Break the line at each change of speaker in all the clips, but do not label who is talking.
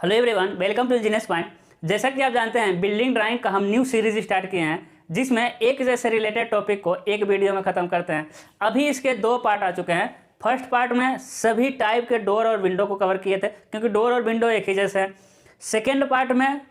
Hello everyone, welcome to engineers point. जैसा कि आप जानते हैं, बिल्डिंग ड्राइंग का हम न्यू सीरीज स्टार्ट किए हैं, जिसमें एक जैसे रिलेटेड टॉपिक को एक वीडियो में ख़त्म करते हैं। अभी इसके 2 पार्ट आ चुके हैं। फर्स्ट पार्ट में सभी टाइप के डोर और विंडो को कवर किए थे, क्योंकि डोर और विंडो एक ही जैसे हैं। सेकेंड पार्ट में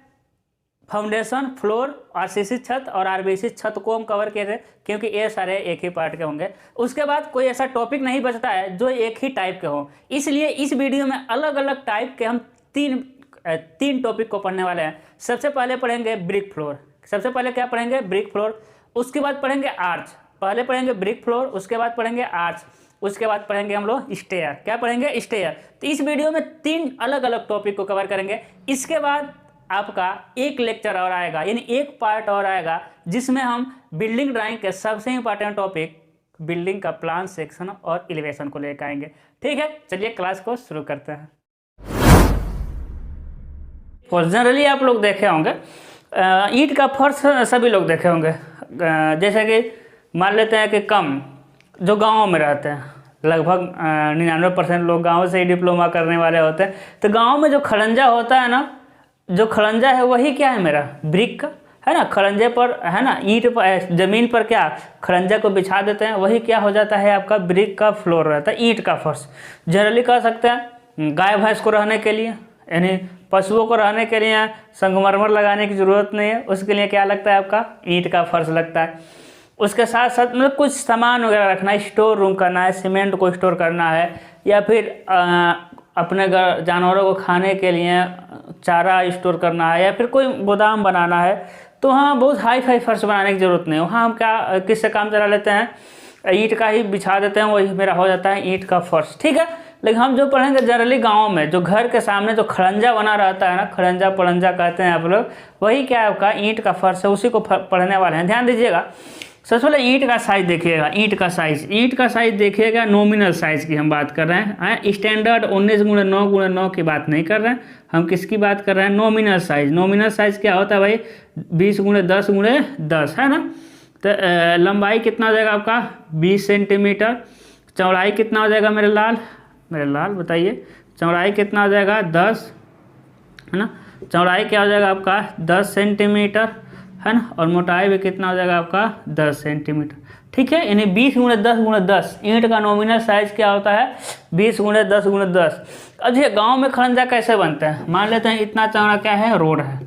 फाउंडेशन, फ्लोर, आरसीसी छत और आरबीसी छत को हम कवर किए थे, क्योंकि ये सारे एक ही पार्ट के होंगे। उसके बाद कोई ऐसा टॉपिक नहीं बचता है जो एक ही टाइप के हो, इसलिए इस वीडियो में अलग अलग टाइप के हम तीन टॉपिक को पढ़ने वाले हैं। सबसे पहले पढ़ेंगे ब्रिक फ्लोर। सबसे पहले क्या पढ़ेंगे? Brick floor. उसके बाद पढ़ेंगे आर्च। पहले पढ़ेंगे ब्रिक फ्लोर, उसके बाद पढ़ेंगे आर्च, उसके बाद पढ़ेंगे हम लोग स्टेयर। क्या पढ़ेंगे? स्टेयर। तो इस वीडियो में 3 अलग अलग टॉपिक को कवर करेंगे। इसके बाद आपका एक लेक्चर और आएगा, यानी एक पार्ट और आएगा, जिसमें हम बिल्डिंग ड्राइंग के सबसे इंपॉर्टेंट टॉपिक बिल्डिंग का प्लान, सेक्शन और एलिवेशन को लेकर आएंगे। ठीक है, चलिए क्लास को शुरू करते हैं। जनरली आप लोग देखे होंगे ईंट का फर्श सभी लोग देखे होंगे। जैसे कि मान लेते हैं कि कम जो गाँव में रहते हैं, लगभग 99% लोग गाँव से ही डिप्लोमा करने वाले होते हैं। तो गाँव में जो खड़ंजा होता है ना, जो खड़ंजा है वही क्या है मेरा? ब्रिक का है ना। खड़ंजे पर है ना, ईंट पर ज़मीन पर क्या खड़ंजा को बिछा देते हैं, वही क्या हो जाता है आपका ब्रिक का फ्लोर रहता है, ईंट का फर्श। जनरली कह सकते हैं गाय भैंस को रहने के लिए, यानी पशुओं को रहने के लिए संगमरमर लगाने की ज़रूरत नहीं है, उसके लिए क्या लगता है आपका? ईंट का फर्श लगता है। उसके साथ साथ मतलब कुछ सामान वगैरह रखना है, स्टोर रूम करना है, सीमेंट को स्टोर करना है, या फिर अपने जानवरों को खाने के लिए चारा स्टोर करना है, या फिर कोई गोदाम बनाना है, तो वहाँ बहुत हाई फाई फर्श बनाने की ज़रूरत नहीं है। वहाँ हम क्या किससे काम चला लेते हैं? ईंट का ही बिछा देते हैं, वही मेरा हो जाता है ईंट का फर्श। ठीक है, लेकिन हम जो पढ़ेंगे जनरली गाँव में जो घर के सामने जो खड़ंजा बना रहता है ना, खड़ंजा पड़ंजा कहते हैं आप लोग, वही क्या है आपका ईंट का फर्श है, उसी को पढ़ने वाले हैं। ध्यान दीजिएगा। सबसे पहले ईंट का साइज देखिएगा। ईंट का साइज देखिएगा। नॉमिनल साइज की हम बात कर रहे हैं। स्टैंडर्ड 19x9x9 की बात नहीं कर रहे हैं, हम किसकी बात कर रहे हैं? Nominal size. नॉमिनल साइज क्या होता है भाई? 20x10x10 है ना। तो लंबाई कितना हो जाएगा आपका? 20 सेंटीमीटर। चौड़ाई कितना हो जाएगा मेरे लाल बताइए? चौड़ाई कितना हो जाएगा? 10 है ना। चौड़ाई क्या हो जाएगा आपका? 10 सेंटीमीटर है ना। और मोटाई भी कितना हो जाएगा आपका? 10 सेंटीमीटर। ठीक है, यानी 20x10x10 ईंट का नॉमिनल साइज क्या होता है? 20x10x10। अब ये गांव में खड़ंजा कैसे बनते हैं? मान लेते हैं इतना चौड़ा क्या है? रोड है,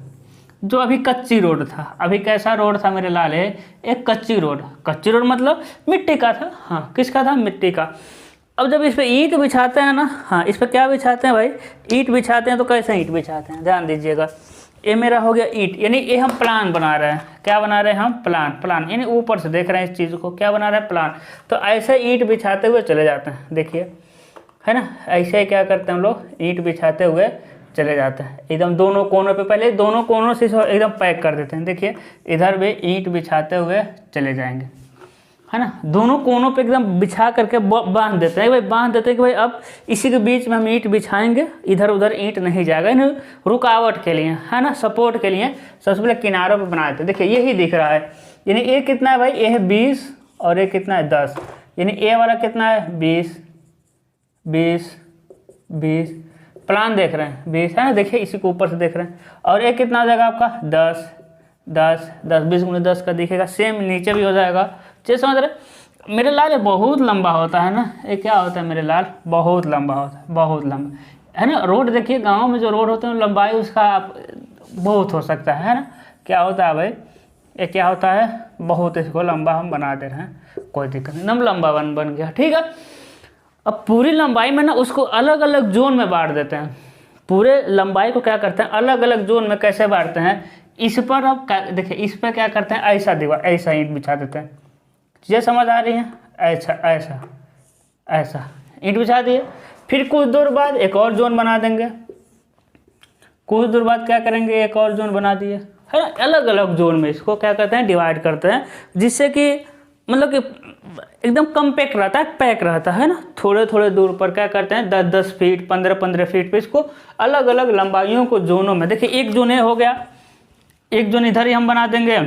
जो अभी कच्ची रोड था। अभी कैसा रोड था मेरे लाल? है एक कच्ची रोड। कच्ची रोड मतलब मिट्टी का था। हाँ, किसका था? मिट्टी का। अब जब इस पर ईंट बिछाते हैं ना, हाँ, इस पर क्या बिछाते हैं भाई? ईंट बिछाते हैं। तो कैसे ईंट बिछाते हैं? ध्यान दीजिएगा। ये मेरा हो गया ईंट, यानी ये हम प्लान बना रहे हैं। क्या बना रहे हैं हम? प्लान, यानी ऊपर से देख रहे हैं इस चीज़ को। क्या बना रहे हैं? प्लान। तो ऐसे ईंट बिछाते हुए चले जाते हैं, देखिए है ना। ऐसे ही क्या करते हैं हम लोग? ईंट बिछाते हुए चले जाते हैं एकदम दोनों कोनों पे। पहले दोनों कोनों से एकदम पैक कर देते हैं। देखिए इधर भी ईंट बिछाते हुए चले जाएंगे, है ना। दोनों कोनों पे एकदम बिछा करके बांध देते हैं भाई। बांध देते हैं कि भाई अब इसी के बीच में हम ईंट बिछाएंगे, इधर उधर ईंट नहीं जाएगा, यानी रुकावट के लिए, है ना, सपोर्ट के लिए। सबसे पहले किनारों पे बना देते हैं। देखिए यही दिख रहा है, यानी ये कितना है भाई? ये है 20 और ये कितना है? 10। यानी ए वाला कितना है? 20 20 20। प्लान देख रहे हैं 20 है ना। देखिए इसी को ऊपर से देख रहे हैं। और ये कितना हो जाएगा आपका? 10 10 10 20x10 का दिखेगा। सेम नीचे भी हो जाएगा। चलिए समझ रहे मेरे लाल? ये बहुत लंबा होता है ना। ये क्या होता है मेरे लाल? बहुत लंबा होता है, बहुत लंबा, है ना। रोड देखिए, गांव में जो रोड होते हैं लंबाई उसका बहुत हो सकता है ना। क्या होता है भाई? ये क्या होता है? बहुत इसको लंबा हम बना दे रहे हैं, कोई दिक्कत नहीं, एकदम लंबा बन गया। ठीक है, अब पूरी लंबाई में ना उसको अलग अलग जोन में बांट देते हैं। पूरे लंबाई को क्या करते हैं? अलग अलग जोन में कैसे बांटते हैं? इस पर अब देखिए, इस पर क्या करते हैं? ऐसा दीवार, ऐसा ईंट बिछा देते हैं। ये समझ आ रही है? ऐसा ईंट बिछा दिए। फिर कुछ दूर बाद एक और जोन बना देंगे। कुछ दूर बाद क्या करेंगे? एक और जोन बना दिए, है ना। अलग अलग जोन में इसको क्या करते हैं? डिवाइड करते हैं, जिससे कि मतलब कि एकदम कम्पैक्ट रहता है, पैक रहता है ना। थोड़े थोड़े दूर पर क्या करते हैं? 10-10 फीट 15-15 फीट पे इसको अलग अलग लंबाइयों को जोनों में। देखिए एक जोन ये हो गया, एक जोन इधर ही हम बना देंगे,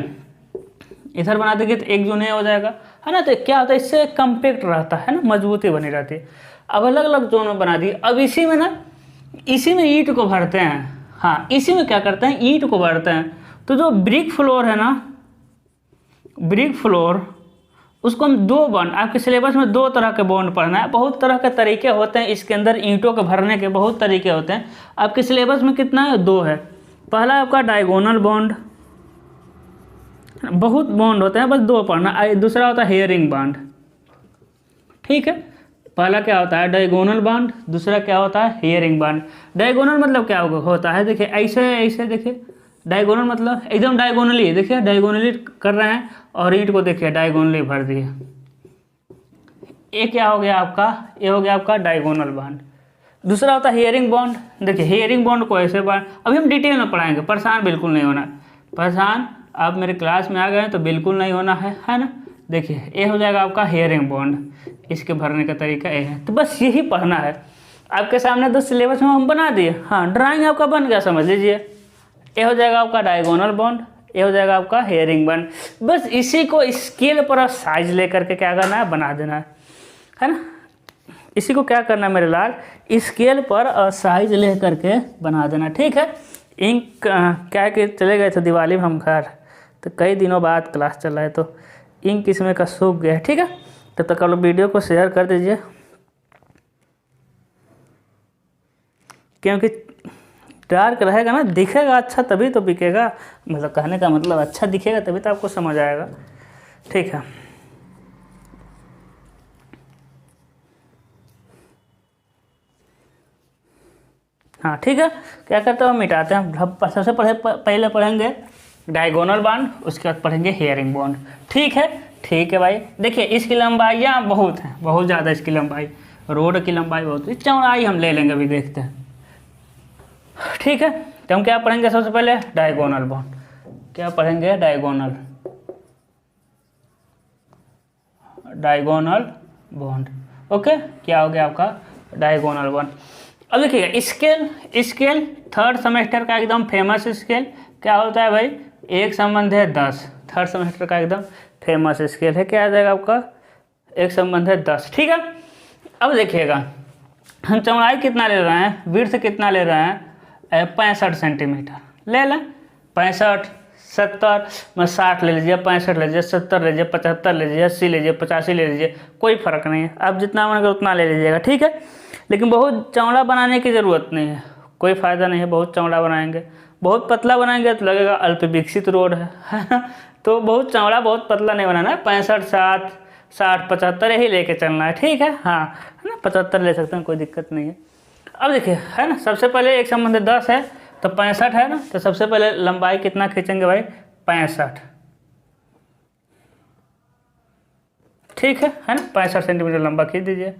इधर बना देंगे तो एक जोन ये हो जाएगा, है ना। तो क्या होता है? इससे कम्पैक्ट रहता है ना, मजबूती बनी रहती है। अब अलग अलग जोन में बना दिए। अब इसी में ईंट को भरते हैं, हाँ, इसी में क्या करते हैं, ईंट को भरते हैं। तो जो ब्रिक फ्लोर है ना, ब्रिक फ्लोर, उसको हम दो बॉन्ड, आपके सिलेबस में दो तरह के बॉन्ड पढ़ना है। बहुत तरह के तरीके होते हैं इसके अंदर, ईंटों के भरने के बहुत तरीके होते हैं। आपके सिलेबस में कितना है, दो है। पहला आपका डायगोनल बॉन्ड, बहुत बॉन्ड होते हैं, बस दो पढ़ना। दूसरा होता है हेयरिंग बॉन्ड, ठीक है। पहला क्या होता है, डायगोनल बॉन्ड, दूसरा क्या होता है, हेयरिंग बॉन्ड। डायगोनल मतलब क्या होता है, देखिए ऐसे ऐसे, देखिए डायगोनल मतलब एकदम डायगोनली, देखिए डायगोनली कर रहे हैं, और ईंट को देखिए डायगोनली भर दिए। ये क्या हो गया आपका, ये हो गया आपका डायगोनल बॉन्ड। दूसरा होता है हेयरिंग बॉन्ड। देखिए हेयरिंग बॉन्ड को ऐसे बॉन्ड, अभी हम डिटेल में पढ़ाएंगे, परेशान बिल्कुल नहीं होना। परेशान आप मेरे क्लास में आ गए तो बिल्कुल नहीं होना है ना। देखिए ये हो जाएगा आपका हेयरिंग बॉन्ड, इसके भरने का तरीका ये है। तो बस यही पढ़ना है। आपके सामने तो सिलेबस में हम बना दिए, हाँ ड्राइंग आपका बन गया, समझ लीजिए। ये हो जाएगा आपका डायगोनल बॉन्ड, ये हो जाएगा आपका हेयरिंग बॉन्ड। बस इसी को स्केल पर साइज लेकर के क्या करना है, बना देना है ना। इसी को क्या करना है मेरे लाल, स्केल पर और साइज ले करके बना देना, ठीक है। इंक क्या कि चले गए थे दिवाली में हम घर, तो कई दिनों बाद क्लास चल रहा है, तो इंक इसमें का सूख गया, ठीक है। तब तक आप लोग वीडियो को शेयर कर दीजिए, क्योंकि डार्क रहेगा ना, दिखेगा अच्छा तभी तो बिकेगा। मतलब कहने का मतलब अच्छा दिखेगा तभी तो आपको समझ आएगा, ठीक है। हाँ ठीक है, क्या करते हैं, मिटाते हैं। सबसे पहले पढ़ेंगे डायगोनल बॉन्ड, उसके बाद पढ़ेंगे हेयरिंग बॉन्ड, ठीक है। ठीक है भाई, देखिए इसकी लंबाइयाँ बहुत हैं, बहुत ज़्यादा इसकी लंबाई, रोड की लंबाई बहुत है। चौड़ाई हम ले लेंगे, अभी देखते हैं, ठीक है। तो हम क्या पढ़ेंगे, सबसे पहले डायगोनल बॉन्ड। क्या पढ़ेंगे, डायगोनल बॉन्ड, ओके। क्या हो गया आपका, डायगोनल बॉन्ड। अब देखिएगा स्केल थर्ड सेमेस्टर का एकदम फेमस स्केल क्या होता है भाई, 1/10। थर्ड सेमेस्टर का एकदम फेमस स्केल है, क्या आ जाएगा आपका, 1/10, ठीक है। अब देखिएगा हम चौड़ाई कितना ले रहे हैं, विड्थ कितना ले रहे हैं, 65 सेंटीमीटर ले लें। 65, 70 में 60 ले लीजिए, 65 ले लीजिए, 70 ले लीजिए, 75 ले लीजिए, 80 ले लीजिए, 85 ले लीजिए, कोई फ़र्क नहीं है। आप जितना मन उतना ले लीजिएगा, ठीक है। लेकिन बहुत चौड़ा बनाने की ज़रूरत नहीं है, कोई फ़ायदा नहीं है बहुत चौड़ा बनाएंगे। बहुत पतला बनाएंगे तो लगेगा अल्प विकसित रोड है ना। तो बहुत चौड़ा बहुत पतला नहीं बनाना है, 65, 60, 75 यही लेके चलना है, ठीक है। हाँ है ना, 75 ले सकते हैं, कोई दिक्कत नहीं है। अब देखिए है ना, सबसे पहले 1/10 है तो 65 है ना, तो सबसे पहले लंबाई कितना खींचेंगे भाई, 65, ठीक है ना। 65 सेंटीमीटर लंबा खींच दीजिए।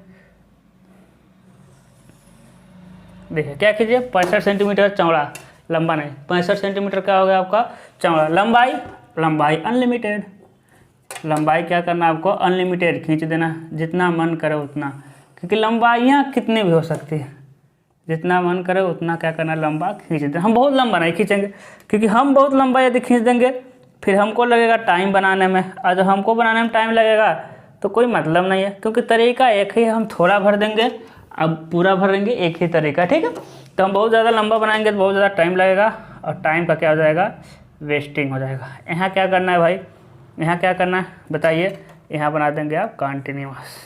देखिए क्या कीजिए, 65 सेंटीमीटर चौड़ा, लंबा नहीं, 65 सेंटीमीटर क्या हो गया आपका, चौड़ा। लंबाई अनलिमिटेड, लंबाई क्या करना आपको, अनलिमिटेड खींच देना, जितना मन करे उतना, क्योंकि लंबाइयाँ कितनी भी हो सकती है, जितना मन करे उतना क्या करना, लंबा खींच देना। हम बहुत लंबा नहीं खींचेंगे, क्योंकि हम बहुत लंबा यदि खींच देंगे फिर हमको लगेगा टाइम बनाने में, और जब हमको बनाने में टाइम लगेगा तो कोई मतलब नहीं है, क्योंकि तरीका एक ही है। हम थोड़ा भर देंगे, अब पूरा भरेंगे, एक ही तरीका, ठीक है। तो हम बहुत ज़्यादा लंबा बनाएंगे तो बहुत ज़्यादा टाइम लगेगा, और टाइम का क्या हो जाएगा, वेस्टिंग हो जाएगा। यहाँ क्या करना है भाई, यहाँ क्या करना है बताइए, यहाँ बना देंगे आप कंटिन्यूअस,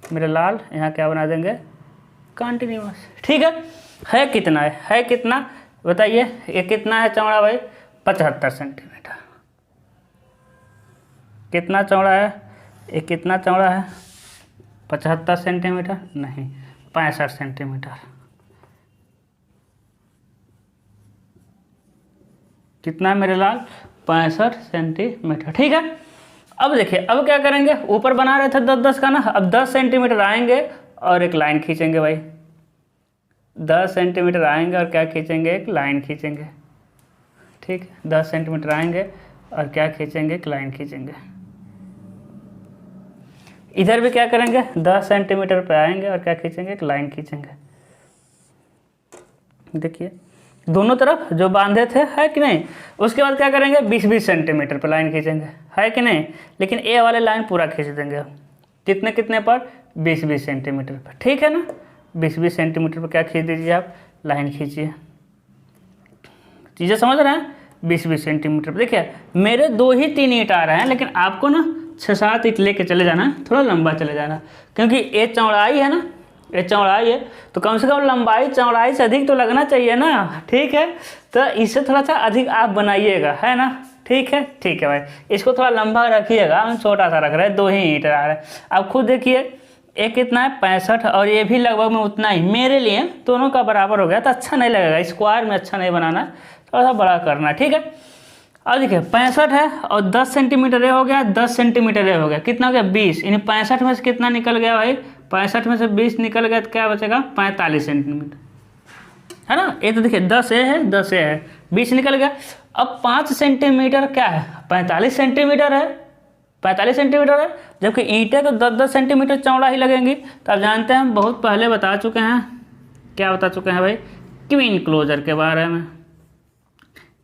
मेरे लाल, यहाँ क्या बना देंगे, कंटिन्यूअस, ठीक है कितना है कितना बताइए, ये कितना है चौड़ा भाई, 75 सेंटीमीटर। कितना चौड़ा है, ये कितना चौड़ा है, 75 सेंटीमीटर नहीं, 65 सेंटीमीटर। कितना मेरे लाल, 65 सेंटीमीटर, ठीक है। अब देखिए, अब क्या करेंगे, ऊपर बना रहे थे 10-10 का ना, अब 10 सेंटीमीटर आएंगे और एक लाइन खींचेंगे भाई, 10 सेंटीमीटर आएंगे और क्या खींचेंगे, एक लाइन खींचेंगे, ठीक है। 10 सेंटीमीटर आएंगे और क्या खींचेंगे, एक लाइन खींचेंगे। इधर भी क्या करेंगे, 10 सेंटीमीटर पे आएंगे और क्या खींचेंगे, एक लाइन खींचेंगे। देखिए दोनों तरफ जो बांधे थे, है कि नहीं। उसके बाद क्या करेंगे, 20-20 सेंटीमीटर पर लाइन खींचेंगे, है कि नहीं। लेकिन ए वाले लाइन पूरा खींच देंगे हम, कितने कितने पर, 20-20 सेंटीमीटर पर, ठीक है ना। 20-20 सेंटीमीटर पर क्या खींच दीजिए आप, लाइन खींचिए। चीज़ें समझ रहे हैं, 20-20 सेंटीमीटर। देखिए मेरे 2 ही 3 ईंट आ रहे हैं, लेकिन आपको ना 6-7 ईंट लेके चले जाना है, थोड़ा लंबा चले जाना, क्योंकि ये चौड़ाई है ना, ये चौड़ाई है तो कम से कम लंबाई चौड़ाई से अधिक तो लगना चाहिए ना, ठीक है। तो इससे थोड़ा सा अधिक आप बनाइएगा, है ना, ठीक है भाई। इसको थोड़ा लंबा रखिएगा, हम छोटा सा रख रहे हैं, 2 ही ईंट आ रहे हैं। आप खुद देखिए एक कितना है 65, और ये भी लगभग में उतना ही, मेरे लिए दोनों का बराबर हो गया तो अच्छा नहीं लगेगा, स्क्वायर में अच्छा नहीं बनाना, थोड़ा सा बड़ा करना, ठीक है। अब देखिए 65 है और 10 सेंटीमीटर ये हो गया, 10 सेंटीमीटर ये हो गया, कितना हो गया 20, यानी 65 में से कितना निकल गया भाई, 65 में से 20 निकल गया तो क्या बचेगा 45 सेंटीमीटर, है ना। ये तो देखिए 10 ए है, 10 ए है, 20 निकल गया। अब 5 सेंटीमीटर क्या है, 45 सेंटीमीटर है, 45 सेंटीमीटर है, जबकि ईंटें तो 10-10 सेंटीमीटर चौड़ा ही लगेंगी। तो आप जानते हैं हम बहुत पहले बता चुके हैं, क्या बता चुके हैं भाई, क्वीन क्लोजर के बारे में।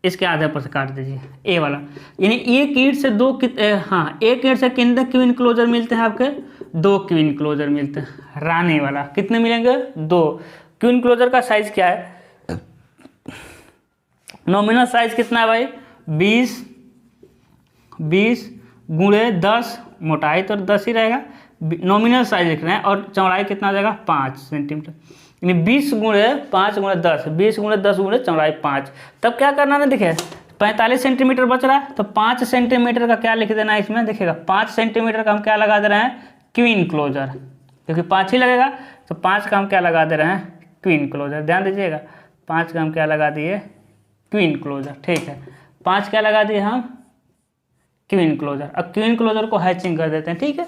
इसके आधे पर से काट दीजिए ए वाला, यानी एक ईंट से एक ईंट से कितने क्वीन क्लोजर मिलते हैं आपके, 2 क्वीन क्लोजर मिलते हैं। रानी वाला कितने मिलेंगे, 2। क्वीन क्लोजर का साइज क्या है, नॉमिनल साइज कितना है भाई, 20 गुणे 10, मोटाई तो 10 ही रहेगा, नॉमिनल साइज लिख रहे हैं, और चौड़ाई कितना हो जाएगा 5 सेंटीमीटर, यानी 20 गुणे 5 गुणे 10, 20 गुणे 10 गुणे चौड़ाई 5। तब क्या करना है, देखिए 45 सेंटीमीटर बच रहा है, तो 5 सेंटीमीटर का क्या लिख देना है इसमें, देखिएगा 5 सेंटीमीटर का हम क्या लगा दे रहे हैं, क्वीन क्लोजर, क्योंकि 5 ही लगेगा, तो 5 का हम क्या लगा दे रहे हैं, क्वीन क्लोजर। ध्यान दीजिएगा 5 का हम क्या लगा दिए, क्वीन क्लोजर, ठीक है। 5 क्या लगा दिए हम, क्वीन क्लोजर। अब क्वीन क्लोजर को हैचिंग कर देते हैं, ठीक है।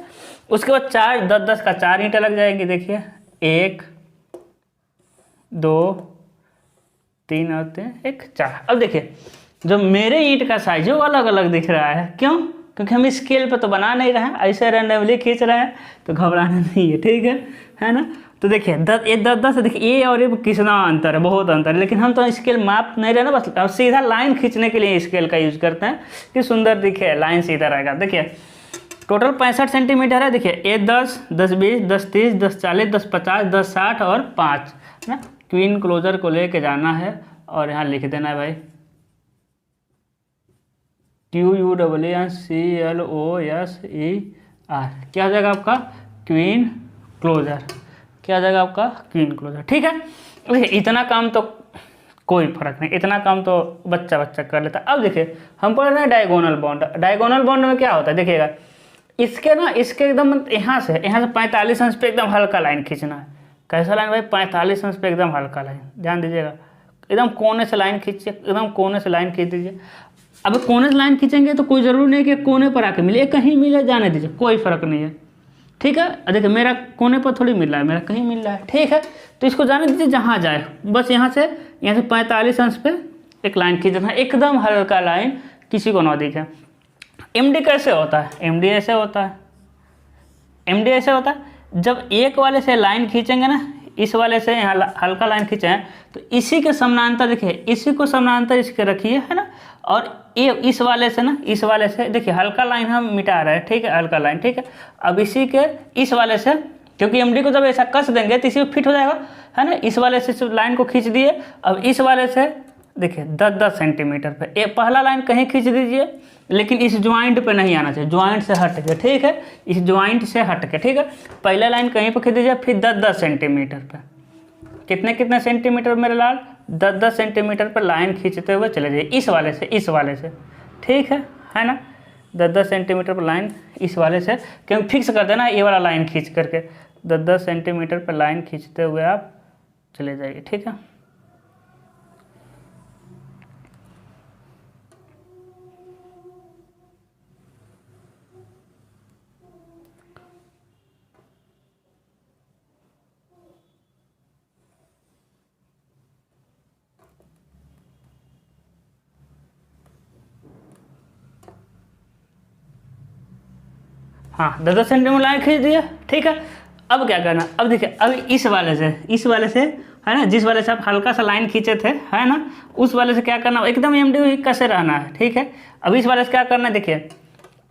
उसके बाद 4 10-10 का 4 ईंटें लग जाएंगी, देखिए 1 2 3 और 3 1 4। अब देखिए जो मेरे ईंट का साइज है वो अलग अलग दिख रहा है, क्यों, क्योंकि हम स्केल पे तो बना नहीं रहे हैं, ऐसे रैंडमली खींच रहे हैं, तो घबराना नहीं है, ठीक है ना। तो देखिए 10 देखिए ये और ये कितना अंतर है, बहुत अंतर है, लेकिन हम तो स्केल माप नहीं रहे ना, बस अब सीधा लाइन खींचने के लिए स्केल का यूज करते हैं कि सुंदर दिखे, लाइन सीधा रहेगा। देखिए टोटल 65 सेंटीमीटर है, देखिए ये 10 10 20 10 30 10 40 10 50 10 60 और 5 है ना। क्वीन क्लोजर को लेके जाना है और यहाँ लिख देना है भाई QUEENCLOSER, क्या हो जाएगा आपका क्वीन क्लोजर, क्या हो जाएगा आपका क्वीन क्लोजर, ठीक है। देखिए इतना काम तो कोई फर्क नहीं, इतना काम तो बच्चा कर लेता है। अब देखिए हम पढ़ रहे हैं डायगोनल बॉन्ड। डायगोनल बॉन्ड में क्या होता है, देखिएगा इसके एकदम यहाँ से 45 अंश पे एकदम हल्का लाइन खींचना है। कैसा लाइन भाई, 45 अंश पे एकदम हल्का लाइन, ध्यान दीजिएगा, एकदम कोने से लाइन खींचिए, एकदम कोने से लाइन खींच दीजिए। अब कोने से लाइन खींचेंगे तो कोई ज़रूरी नहीं कि कोने पर आके मिले, कहीं मिले जाने दीजिए, कोई फ़र्क नहीं है, ठीक है। देखिए मेरा कोने पर थोड़ी मिल रहा है, मेरा कहीं मिल रहा है, ठीक है। तो इसको जाने दीजिए जहाँ जाए, बस यहाँ से 45 अंश पे एक लाइन खींच देना, एकदम हल्का लाइन, किसी को ना दिखे। एमडी कैसे होता है, एमडी ऐसे होता है, एमडी ऐसे होता है जब एक वाले से लाइन खींचेंगे ना, इस वाले से यहाँ हल्का लाइन खींचे हैं तो इसी के समानांतर, देखिए इसी को समानांतर इसके रखिए, है ना। और ये इस वाले से ना, इस वाले से देखिए हल्का लाइन हम मिटा रहे हैं, ठीक है, हल्का लाइन, ठीक है। अब इसी के इस वाले से, क्योंकि एमडी को जब ऐसा कस देंगे तो इसी में फिट हो जाएगा, है ना। इस वाले से लाइन को खींच दिए, अब इस वाले से देखिए 10-10 सेंटीमीटर पे ये पहला लाइन कहीं खींच दीजिए, लेकिन इस ज्वाइंट पे नहीं आना चाहिए, ज्वाइंट से हट के, ठीक है, इस ज्वाइंट से हट के, ठीक है। पहला लाइन कहीं पर खींच दीजिए, फिर 10-10 सेंटीमीटर पे, कितने सेंटीमीटर मेरे लाल, 10-10 सेंटीमीटर पर लाइन खींचते हुए चले जाइए, इस वाले से, ठीक है ना। 10-10 सेंटीमीटर पर लाइन इस वाले से, क्योंकि फिक्स कर देना ये वाला लाइन खींच करके, 10-10 सेंटीमीटर पर लाइन खींचते हुए आप चले जाइए, ठीक है। हाँ 10-10 सेंटीमीटर लाइन खींच दिया, ठीक है। अब क्या करना, अब देखिए अब इस वाले से है ना, जिस वाले से आप हल्का सा लाइन खींचे थे, है ना, उस वाले से क्या करना, एकदम एमडी कैसे रहना है, ठीक है। अब इस वाले से क्या करना है, देखिए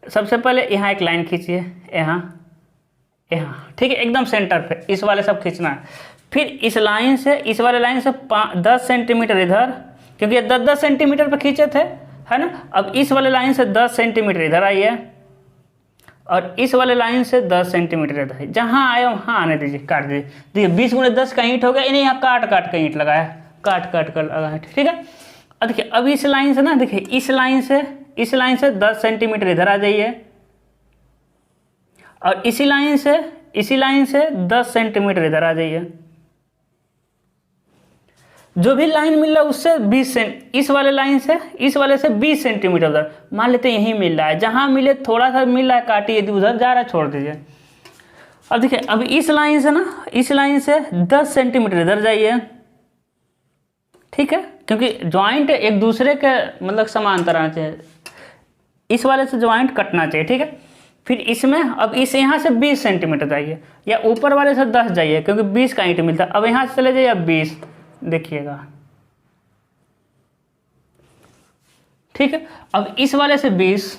सबसे पहले यहाँ एक लाइन खींचिए, यहाँ, ठीक है, एकदम सेंटर पे इस वाले सब खींचना है। फिर इस लाइन से, इस वाले लाइन से 10 सेंटीमीटर इधर क्योंकि ये 10-10 सेंटीमीटर पर खींचे थे, है ना। अब इस वाले लाइन से 10 सेंटीमीटर इधर आई है और इस वाले लाइन से 10 सेंटीमीटर इधर है। जहाँ आया वहाँ आने दीजिए, काट दीजिए। देखिए 20 × 10 का ईंट हो गया, इन्हें यहाँ काट काट के ईंट लगाया, काट काट कर लगाया, ठीक है। अब देखिए अब इस लाइन से ना, देखिए इस लाइन से 10 सेंटीमीटर इधर आ जाइए और इसी लाइन से 10 सेंटीमीटर इधर आ जाइए। जो भी लाइन मिल रहा है उससे 20 इस वाले लाइन से, इस वाले से 20 सेंटीमीटर उधर, मान लेते हैं यहीं मिल रहा है, जहां मिले थोड़ा सा मिल रहा है काटिए, यदि उधर जा रहा है छोड़ दीजिए। अब देखिए अब इस लाइन से ना, इस लाइन से 10 सेंटीमीटर इधर जाइए, ठीक है, क्योंकि ज्वाइंट एक दूसरे के मतलब समांतर आना चाहिए, इस वाले से ज्वाइंट कटना चाहिए, ठीक है। फिर इसमें अब इस यहाँ से 20 सेंटीमीटर जाइए, या ऊपर वाले से 10 जाइए, क्योंकि 20 का ईंट मिलता है। अब यहाँ से चले जाइए, अब 20 देखिएगा, ठीक है। अब इस वाले से 20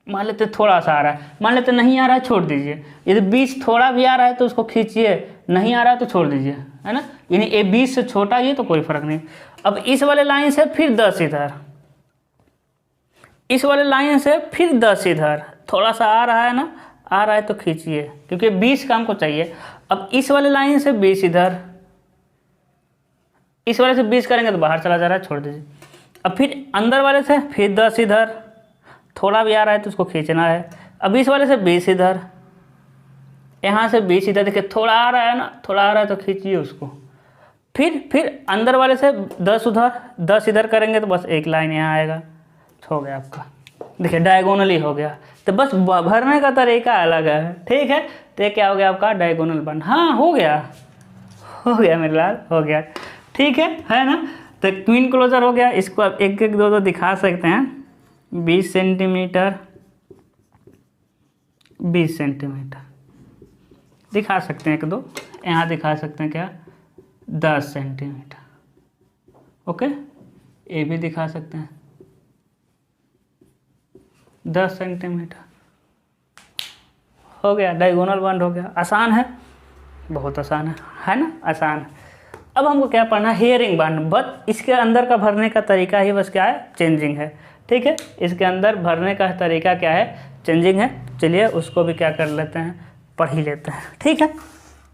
मान लेते थोड़ा सा आ रहा है, मान लेते नहीं आ रहा है छोड़ दीजिए। यदि 20 थोड़ा भी आ रहा है तो उसको खींचिए, नहीं आ रहा है तो छोड़ दीजिए, है ना। यानी ये 20 से छोटा ये तो कोई फर्क नहीं। अब इस वाले लाइन से फिर 10 इधर, इस वाले लाइन से फिर 10 इधर, थोड़ा सा आ रहा है ना, आ रहा है तो खींचिए, क्योंकि 20 का हमको चाहिए। अब इस वाले लाइन से 20 इधर, इस वाले से 20 करेंगे तो बाहर चला जा रहा है, छोड़ दीजिए। अब फिर अंदर वाले से फिर 10 इधर, थोड़ा भी आ रहा है तो उसको खींचना है। अब इस वाले से 20 इधर, यहाँ से 20 इधर, देखिए थोड़ा आ रहा है ना, थोड़ा आ रहा है तो खींचिए उसको। फिर अंदर वाले से 10 उधर, 10 इधर करेंगे तो बस एक लाइन यहाँ आएगा, हो गया आपका। देखिए डायगोनली हो गया। तो बस भरने का तरीका अलग है, ठीक है। तो ये क्या हो गया आपका डायगोनल बन, हाँ हो गया मेरे लाल, हो गया, ठीक है ना। तो क्वीन क्लोजर हो गया। इसको आप एक एक दो दिखा सकते हैं। 20 सेंटीमीटर 20 सेंटीमीटर दिखा सकते हैं, एक दो यहाँ दिखा सकते हैं, क्या 10 सेंटीमीटर, ओके। ये भी दिखा सकते हैं 10 सेंटीमीटर, हो गया डायगोनल बॉन्ड हो गया। आसान है, बहुत आसान है ना, आसान है। अब हमको क्या पढ़ना है, हेयरिंग बॉन्ड। बट इसके अंदर का भरने का तरीका ही बस क्या है, चेंजिंग है, ठीक है। इसके अंदर भरने का तरीका क्या है, चेंजिंग है। चलिए उसको भी क्या कर लेते हैं, पढ़ ही लेते हैं, ठीक है।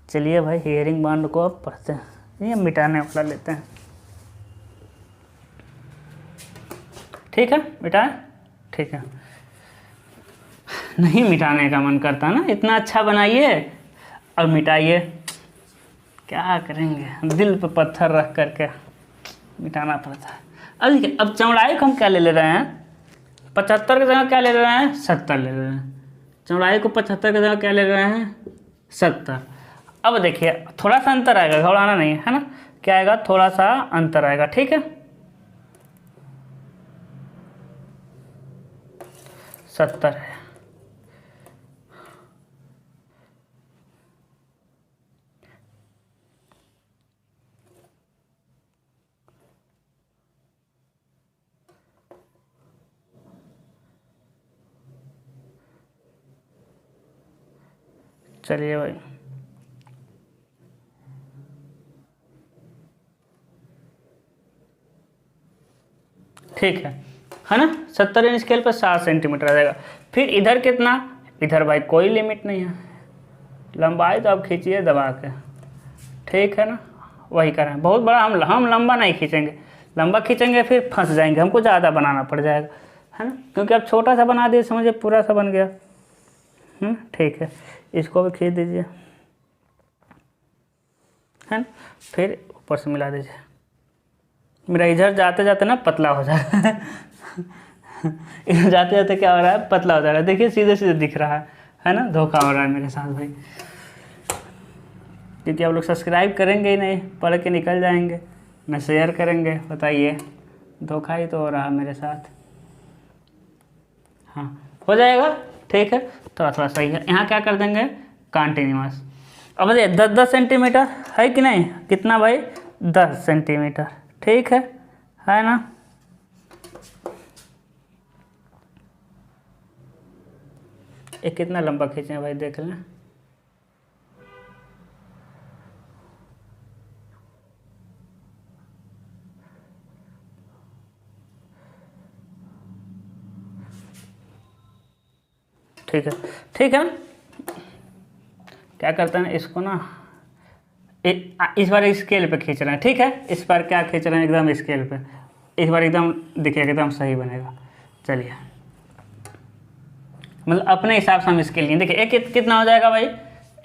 चलिए भाई हेयरिंग बॉन्ड को अब पढ़ते हैं, ये मिटाने वाला लेते हैं, ठीक है। मिटाएं, ठीक है। नहीं मिटाने का मन करता ना, इतना अच्छा बनाइए और मिटाइए, क्या करेंगे, दिल पे पत्थर रख करके मिटाना पड़ता है। अब देखिए अब चौड़ाई को हम क्या ले रहे हैं, 75 की जगह क्या ले रहे हैं, 70 ले रहे हैं। चौड़ाई को 75 की जगह क्या ले रहे हैं, 70। अब देखिए थोड़ा सा अंतर आएगा, घबराना नहीं है ना, क्या आएगा, थोड़ा सा अंतर आएगा, ठीक है। 70 है, चलिए भाई ठीक है ना। 70 इंच स्केल पर 7 सेंटीमीटर आ जाएगा। फिर इधर कितना, इधर भाई कोई लिमिट नहीं है, लंबाई तो आप खींचिए दबा के, ठीक है ना, वही करें। बहुत बड़ा हम लंबा नहीं खींचेंगे, लंबा खींचेंगे फिर फंस जाएंगे, हमको ज़्यादा बनाना पड़ जाएगा, है ना, क्योंकि आप छोटा सा बना दिए, समझिए पूरा सा बन गया, ठीक है। इसको भी खींच दीजिए, है ना, फिर ऊपर से मिला दीजिए। मेरा इधर जाते जाते ना पतला हो जाएगा इधर जाते जाते क्या हो रहा है, पतला हो जा रहा है। देखिए सीधे सीधे दिख रहा है ना, धोखा हो रहा है मेरे साथ भाई, क्योंकि आप लोग सब्सक्राइब करेंगे ही नहीं, पढ़ के निकल जाएंगे, ना शेयर करेंगे, बताइए धोखा ही तो हो रहा है मेरे साथ। हाँ हो जाएगा, ठीक है, थोड़ा थोड़ा सही है। यहाँ क्या कर देंगे, कंटिन्यूअस। अब बताइए 10-10 सेंटीमीटर है कि नहीं, कितना भाई, 10 सेंटीमीटर, ठीक है ना। ये कितना लंबा खींचे भाई, देख लें, ठीक है, ठीक है। क्या करते हैं इसको ना, इस बार स्केल पे खींच रहे हैं, ठीक है। इस बार क्या खींच रहे हैं, एकदम स्केल पे, इस बार एकदम देखिएगा एकदम सही बनेगा। चलिए, मतलब अपने हिसाब से हम स्केल लिए। देखिए एक कितना हो जाएगा भाई,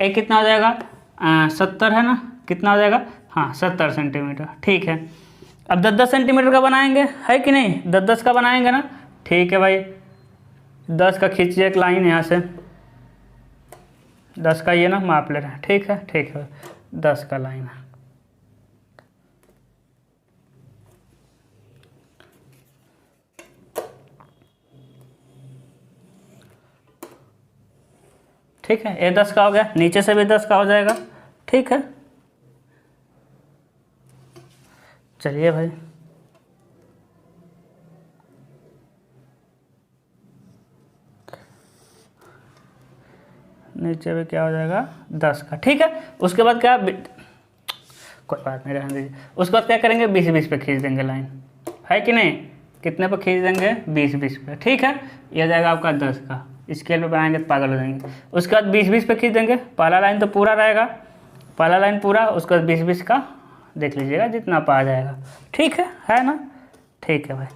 एक कितना हो जाएगा 70 है ना, कितना हो जाएगा, हाँ 70 सेंटीमीटर, ठीक है। अब 10-10 सेंटीमीटर का बनाएंगे, है कि नहीं, 10-10 का बनाएंगे ना, ठीक है भाई। 10 का खींचिए एक लाइन यहाँ से, 10 का ये ना माप ले रहे हैं, ठीक है, ठीक है। 10 का लाइन है, ठीक है। ये 10 का हो गया, नीचे से भी 10 का हो जाएगा, ठीक है। चलिए भाई, नीचे भी क्या हो जाएगा 10 का, ठीक है। उसके बाद क्या, कोई बात नहीं, रहने दीजिए। उसके बाद क्या करेंगे, 20-20 पे खींच देंगे लाइन, है कि नहीं, कितने पे खींच देंगे, 20-20 पे, ठीक है। ये आ जाएगा आपका 10 का, स्केल पे बनाएंगे तो पागल हो जाएंगे। उसके बाद 20-20 पे खींच देंगे, पहला लाइन तो पूरा रहेगा, पहला लाइन पूरा, उसके बाद 20-20 का देख लीजिएगा जितना पा जाएगा, ठीक है ना, ठीक है भाई,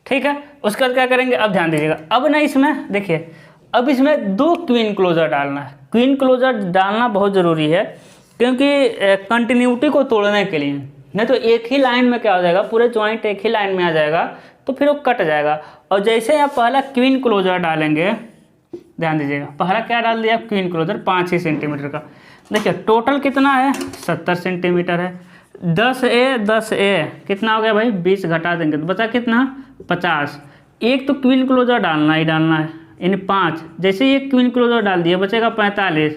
ठीक है। उसके बाद क्या करेंगे, अब ध्यान दीजिएगा, अब ना इसमें देखिए, अब इसमें 2 क्वीन क्लोजर डालना है। क्वीन क्लोजर डालना बहुत ज़रूरी है, क्योंकि कंटिन्यूटी को तोड़ने के लिए, नहीं तो एक ही लाइन में क्या हो जाएगा, पूरे जॉइंट एक ही लाइन में आ जाएगा, तो फिर वो कट जाएगा। और जैसे आप पहला क्वीन क्लोजर डालेंगे, ध्यान दीजिएगा, पहला क्या डाल दिया क्वीन क्लोजर 5 ही सेंटीमीटर का। देखिए टोटल कितना है, 70 सेंटीमीटर है। 10A कितना हो गया भाई, 20 घटा देंगे तो बचा कितना, 50। एक तो क्वीन क्लोजर डालना ही डालना है, यानी 5। जैसे ही एक क्वीन क्लोजर डाल दिया बचेगा 45,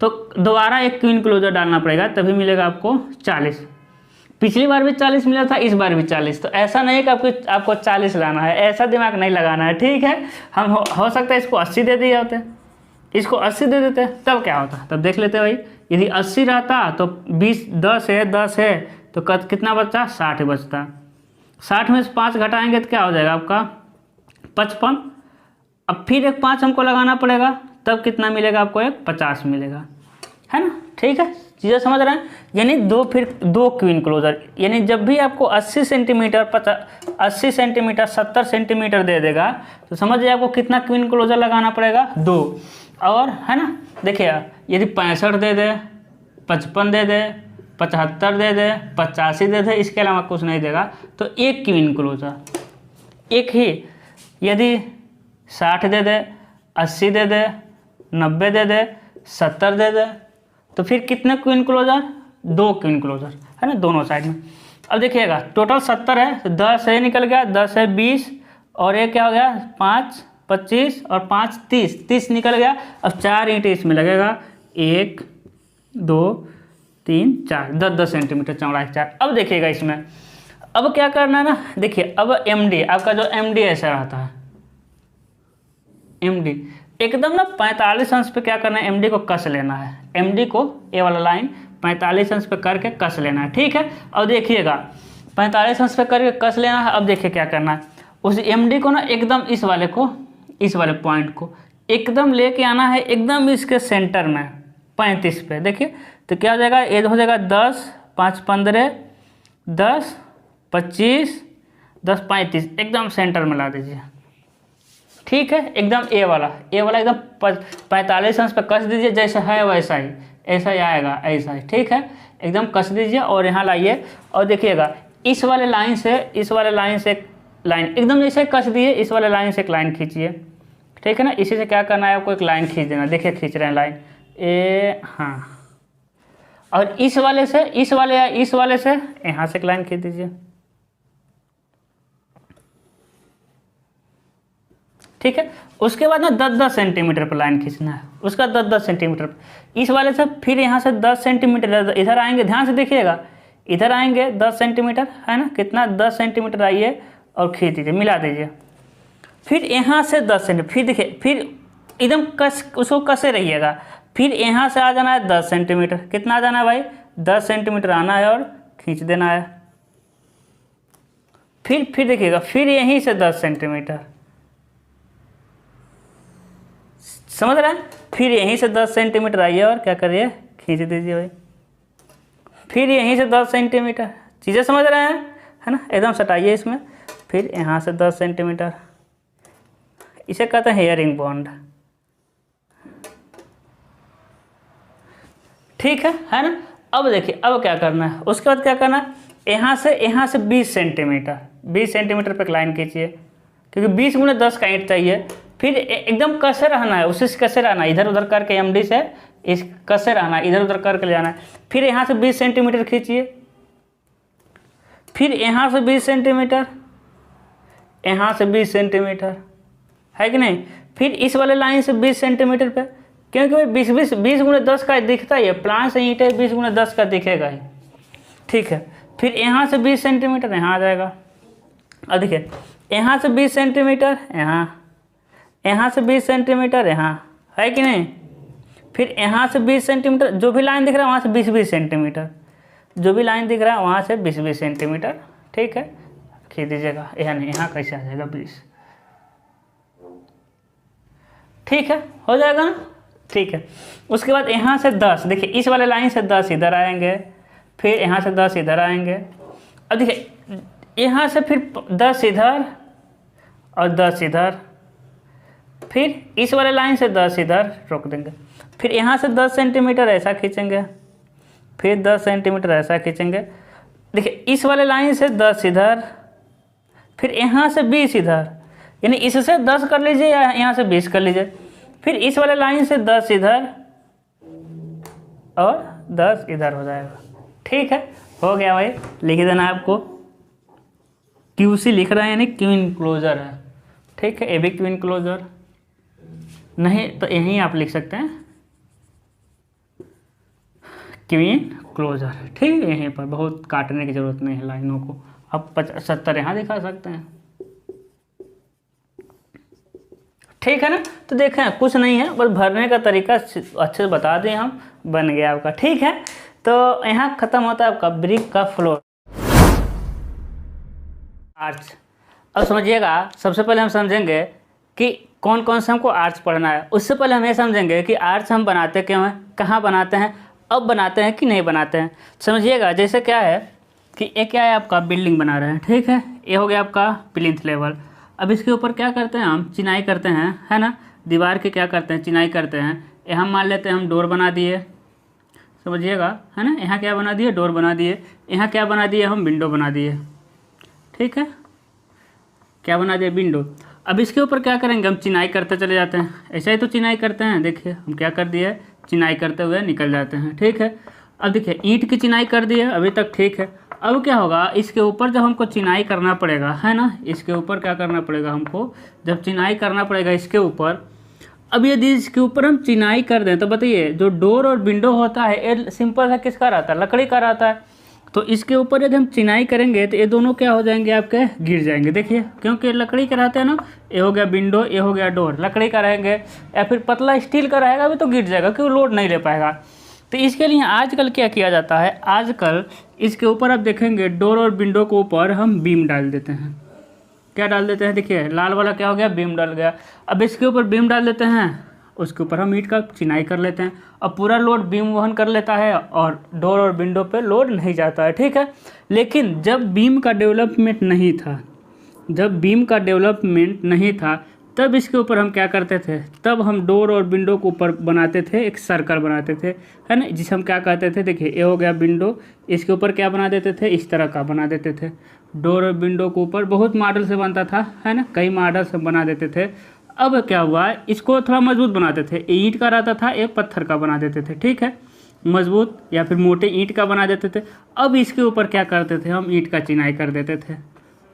तो दोबारा एक क्वीन क्लोजर डालना पड़ेगा, तभी मिलेगा आपको 40। पिछली बार भी 40 मिला था, इस बार भी 40। तो ऐसा नहीं है कि आपको 40 लाना है, ऐसा दिमाग नहीं लगाना है, ठीक है। हम हो सकता है इसको 80 दे दिए होते, इसको 80 दे देते, तब क्या होता, तब देख लेते भाई। यदि 80 रहता तो 10 है तो कितना बचता, 60 बचता। 60 में से 5 घटाएंगे तो क्या हो जाएगा आपका 55। अब फिर एक 5 हमको लगाना पड़ेगा, तब कितना मिलेगा आपको, एक 50 मिलेगा, है ना, ठीक है। चीज़ें समझ रहे हैं, यानी फिर दो क्वीन क्लोजर, यानी जब भी आपको 80 सेंटीमीटर 80 सेंटीमीटर 70 सेंटीमीटर दे देगा, तो समझिए आपको कितना क्वीन क्लोजर लगाना पड़ेगा, 2। और है ना, देखिए यदि 65 दे दे, 55 दे दे, 75 दे दे, 85 दे दे, इसके अलावा कुछ नहीं देगा, तो एक क्वीन क्लोजर, एक ही। यदि 60 दे दे, 80 दे दे, 90 दे दे, 70 दे दे, तो फिर कितने क्वीन क्लोजर, 2 क्वीन क्लोजर, है ना, दोनों साइड में। अब देखिएगा टोटल 70 है, तो 10 है निकल गया, 10 है 20, और एक क्या हो गया 5 25 और 5 30 निकल गया। अब 4 ईंट इसमें लगेगा, 1 2 3 4, 10-10 सेंटीमीटर चौड़ाई 4। अब देखिएगा इसमें, अब क्या करना है ना, देखिए अब MD आपका जो MD ऐसा रहता है, MD एकदम ना 45 अंश पे क्या करना है, MD को कस लेना है। MD को ये वाला लाइन 45 अंश पे करके कस लेना है, ठीक है। और देखिएगा 45 अंश पे करके कस लेना है। अब देखिए क्या करना है, उस MD को ना एकदम इस वाले पॉइंट को एकदम लेके आना है, एकदम इसके सेंटर में 35 पे। देखिए तो क्या हो जाएगा, ये हो जाएगा 10 5 15 10 25 10 35, एकदम सेंटर में ला दीजिए, ठीक है। एकदम ए वाला एकदम 45 अंश पे कस दीजिए, जैसा है वैसा ही, ऐसा ही आएगा, ऐसा ही, ठीक है। एकदम कस दीजिए और यहाँ लाइए, और देखिएगा इस वाले लाइन से एक लाइन एकदम जैसे कस दिए, इस वाले लाइन से एक लाइन खींचिए, ठीक है ना। इसी से क्या करना है आपको, एक लाइन खींच देना। देखिए खींच रहे हैं लाइन हाँ, और इस वाले से यहाँ से एक लाइन खींच दीजिए, ठीक है। उसके बाद ना 10-10 सेंटीमीटर पर लाइन खींचना है, उसका 10-10 सेंटीमीटर पर। इस वाले से फिर यहाँ से 10 सेंटीमीटर इधर आएंगे, ध्यान से देखिएगा, इधर आएंगे 10 सेंटीमीटर, है ना, कितना 10 सेंटीमीटर आइए और खींच दीजिए, मिला दीजिए। फिर यहाँ से 10 सेंटीमीटर, फिर देखिए, फिर एकदम उसको कसे रहिएगा। फिर यहाँ से आ जाना है 10 सेंटीमीटर, कितना आ जाना है भाई, 10 सेंटीमीटर आना है और खींच देना है। फिर देखिएगा, फिर यहीं से 10 सेंटीमीटर, समझ रहे हैं। फिर यहीं से 10 सेंटीमीटर आइए और क्या करिए, खींच दीजिए भाई। फिर यहीं से 10 सेंटीमीटर, चीज़ें समझ रहे हैं, है ना, एकदम सटाइए इसमें। फिर यहाँ से 10 सेंटीमीटर, इसे कहते हैं हेयरिंग बॉन्ड। ठीक है ना। अब देखिए अब क्या करना है, उसके बाद क्या करना है, यहाँ से 20 सेंटीमीटर पे लाइन खींचिए, क्योंकि 20 × 10 का ईंट चाहिए। फिर एकदम कसे रहना है, उसी से कसे रहना है, इधर उधर करके एमडी से इस कसे रहना है, इधर उधर करके ले जाना है। फिर यहाँ से 20 सेंटीमीटर खींचिए, फिर यहाँ से 20 सेंटीमीटर, यहाँ से 20 सेंटीमीटर, है कि नहीं। फिर इस वाले लाइन से 20 सेंटीमीटर पे, क्योंकि 20 × 10 का दिखता ही है, प्लान से ईंट है 20 × 10 का दिखेगा ही। ठीक है, फिर यहाँ से 20 सेंटीमीटर यहाँ आ जाएगा। अब देखिए यहाँ से 20 सेंटीमीटर यहाँ से 20 सेंटीमीटर यहाँ, है कि नहीं। फिर यहाँ से 20 सेंटीमीटर, जो भी लाइन दिख रहा है वहाँ से 20 सेंटीमीटर, जो भी लाइन दिख रहा है वहाँ से 20 सेंटीमीटर। ठीक है, खींच दीजिएगा। यहाँ नहीं, यहाँ कैसे आ जाएगा 20। ठीक है, हो जाएगा ना। ठीक है, उसके बाद यहाँ से 10, देखिए इस वाले लाइन से 10 इधर आएंगे, फिर यहाँ से 10 इधर आएंगे। अब देखिए यहाँ से फिर 10 इधर और 10 इधर, फिर इस वाले लाइन से 10 इधर रोक देंगे। फिर यहाँ से 10 सेंटीमीटर ऐसा खींचेंगे, फिर 10 सेंटीमीटर ऐसा खींचेंगे। देखिए इस वाले लाइन से 10 इधर, फिर यहाँ से 20 इधर, यानी इससे 10 कर लीजिए या यहाँ से 20 कर लीजिए। फिर इस वाले लाइन से 10 इधर और 10 इधर हो जाएगा। ठीक है, हो गया भाई। लिख देना आपको, QC लिख रहे हैं यानी क्यू इनक्लोजर है। ठीक है, ये भी क्यू इनक्लोजर, नहीं तो यहीं आप लिख सकते हैं क्यू इनक्लोजर। ठीक है, यहीं पर बहुत काटने की ज़रूरत नहीं है लाइनों को, आप 70 यहाँ दिखा सकते हैं। ठीक है ना। तो देखें कुछ नहीं है, बस भरने का तरीका अच्छे से बता दें हम, बन गया आपका। ठीक है, तो यहाँ ख़त्म होता है आपका ब्रिक का फ्लोर आर्च। अब समझिएगा, सबसे पहले हम समझेंगे कि कौन कौन से हमको आर्च पढ़ना है। उससे पहले हम ये समझेंगे कि आर्च हम बनाते क्यों हैं, कहाँ बनाते हैं, अब बनाते हैं कि नहीं बनाते हैं। समझिएगा, जैसे क्या है कि ये क्या है, आपका बिल्डिंग बना रहे हैं। ठीक है, ये हो गया आपका प्लिंथ लेवल। अब इसके ऊपर क्या करते हैं हम, चिनाई करते हैं, है ना। दीवार के क्या करते हैं, चिनाई करते हैं। यहाँ मान लेते हैं हम डोर बना दिए, समझिएगा, है ना। यहाँ क्या बना दिए, डोर बना दिए। यहाँ क्या बना दिए, हम विंडो बना दिए। ठीक है, क्या बना दिए, विंडो। अब इसके ऊपर क्या करेंगे, हम चिनाई करते चले जाते हैं। ऐसा ही तो चिनाई करते हैं, देखिए हम क्या कर दिए, चिनाई करते हुए निकल जाते हैं। ठीक है, अब देखिए ईंट की चिनाई कर दिए अभी तक। ठीक है, अब क्या होगा, इसके ऊपर जब हमको चिनाई करना पड़ेगा, है ना, इसके ऊपर क्या करना पड़ेगा हमको, जब चिनाई करना पड़ेगा इसके ऊपर। अब यदि इसके ऊपर हम चिनाई कर दें तो बताइए, जो डोर और विंडो होता है ये सिंपल सा किसका रहता है, लकड़ी का रहता है। तो इसके ऊपर यदि हम चिनाई करेंगे तो ये दोनों क्या हो जाएंगे, आपके गिर जाएंगे। देखिए, क्योंकि लकड़ी के रहते हैं ना, ये हो गया विंडो, ये हो गया डोर, लकड़ी का रहेंगे। या फिर पतला स्टील का रहेगा भी तो गिर जाएगा, क्योंकि लोड नहीं ले पाएगा। तो इसके लिए आजकल क्या किया जाता है, आजकल इसके ऊपर आप देखेंगे डोर और विंडो के ऊपर हम बीम डाल देते हैं। क्या डाल देते हैं, देखिए लाल वाला क्या हो गया, बीम डाल गया। अब इसके ऊपर बीम डाल देते हैं, उसके ऊपर हम ईंट का चिनाई कर लेते हैं। अब पूरा लोड बीम वहन कर लेता है और डोर और विंडो पे लोड नहीं जाता है। ठीक है, लेकिन जब बीम का डेवलपमेंट नहीं था, तब इसके ऊपर हम क्या करते थे, तब हम डोर और विंडो के ऊपर बनाते थे एक सर्कल बनाते थे, है ना, जिसे हम क्या कहते थे, देखिए ये हो गया विंडो, इसके ऊपर क्या बना देते थे, इस तरह का बना देते थे। डोर और विंडो के ऊपर बहुत मॉडल से बनता था, है ना, कई मॉडल से बना देते थे। अब क्या हुआ, इसको थोड़ा मजबूत बनाते थे, ईंट का रहता था, एक पत्थर का बना देते थे। ठीक है, मजबूत या फिर मोटे ईंट का बना देते थे। अब इसके ऊपर क्या करते थे, हम ईंट का चिनाई कर देते थे।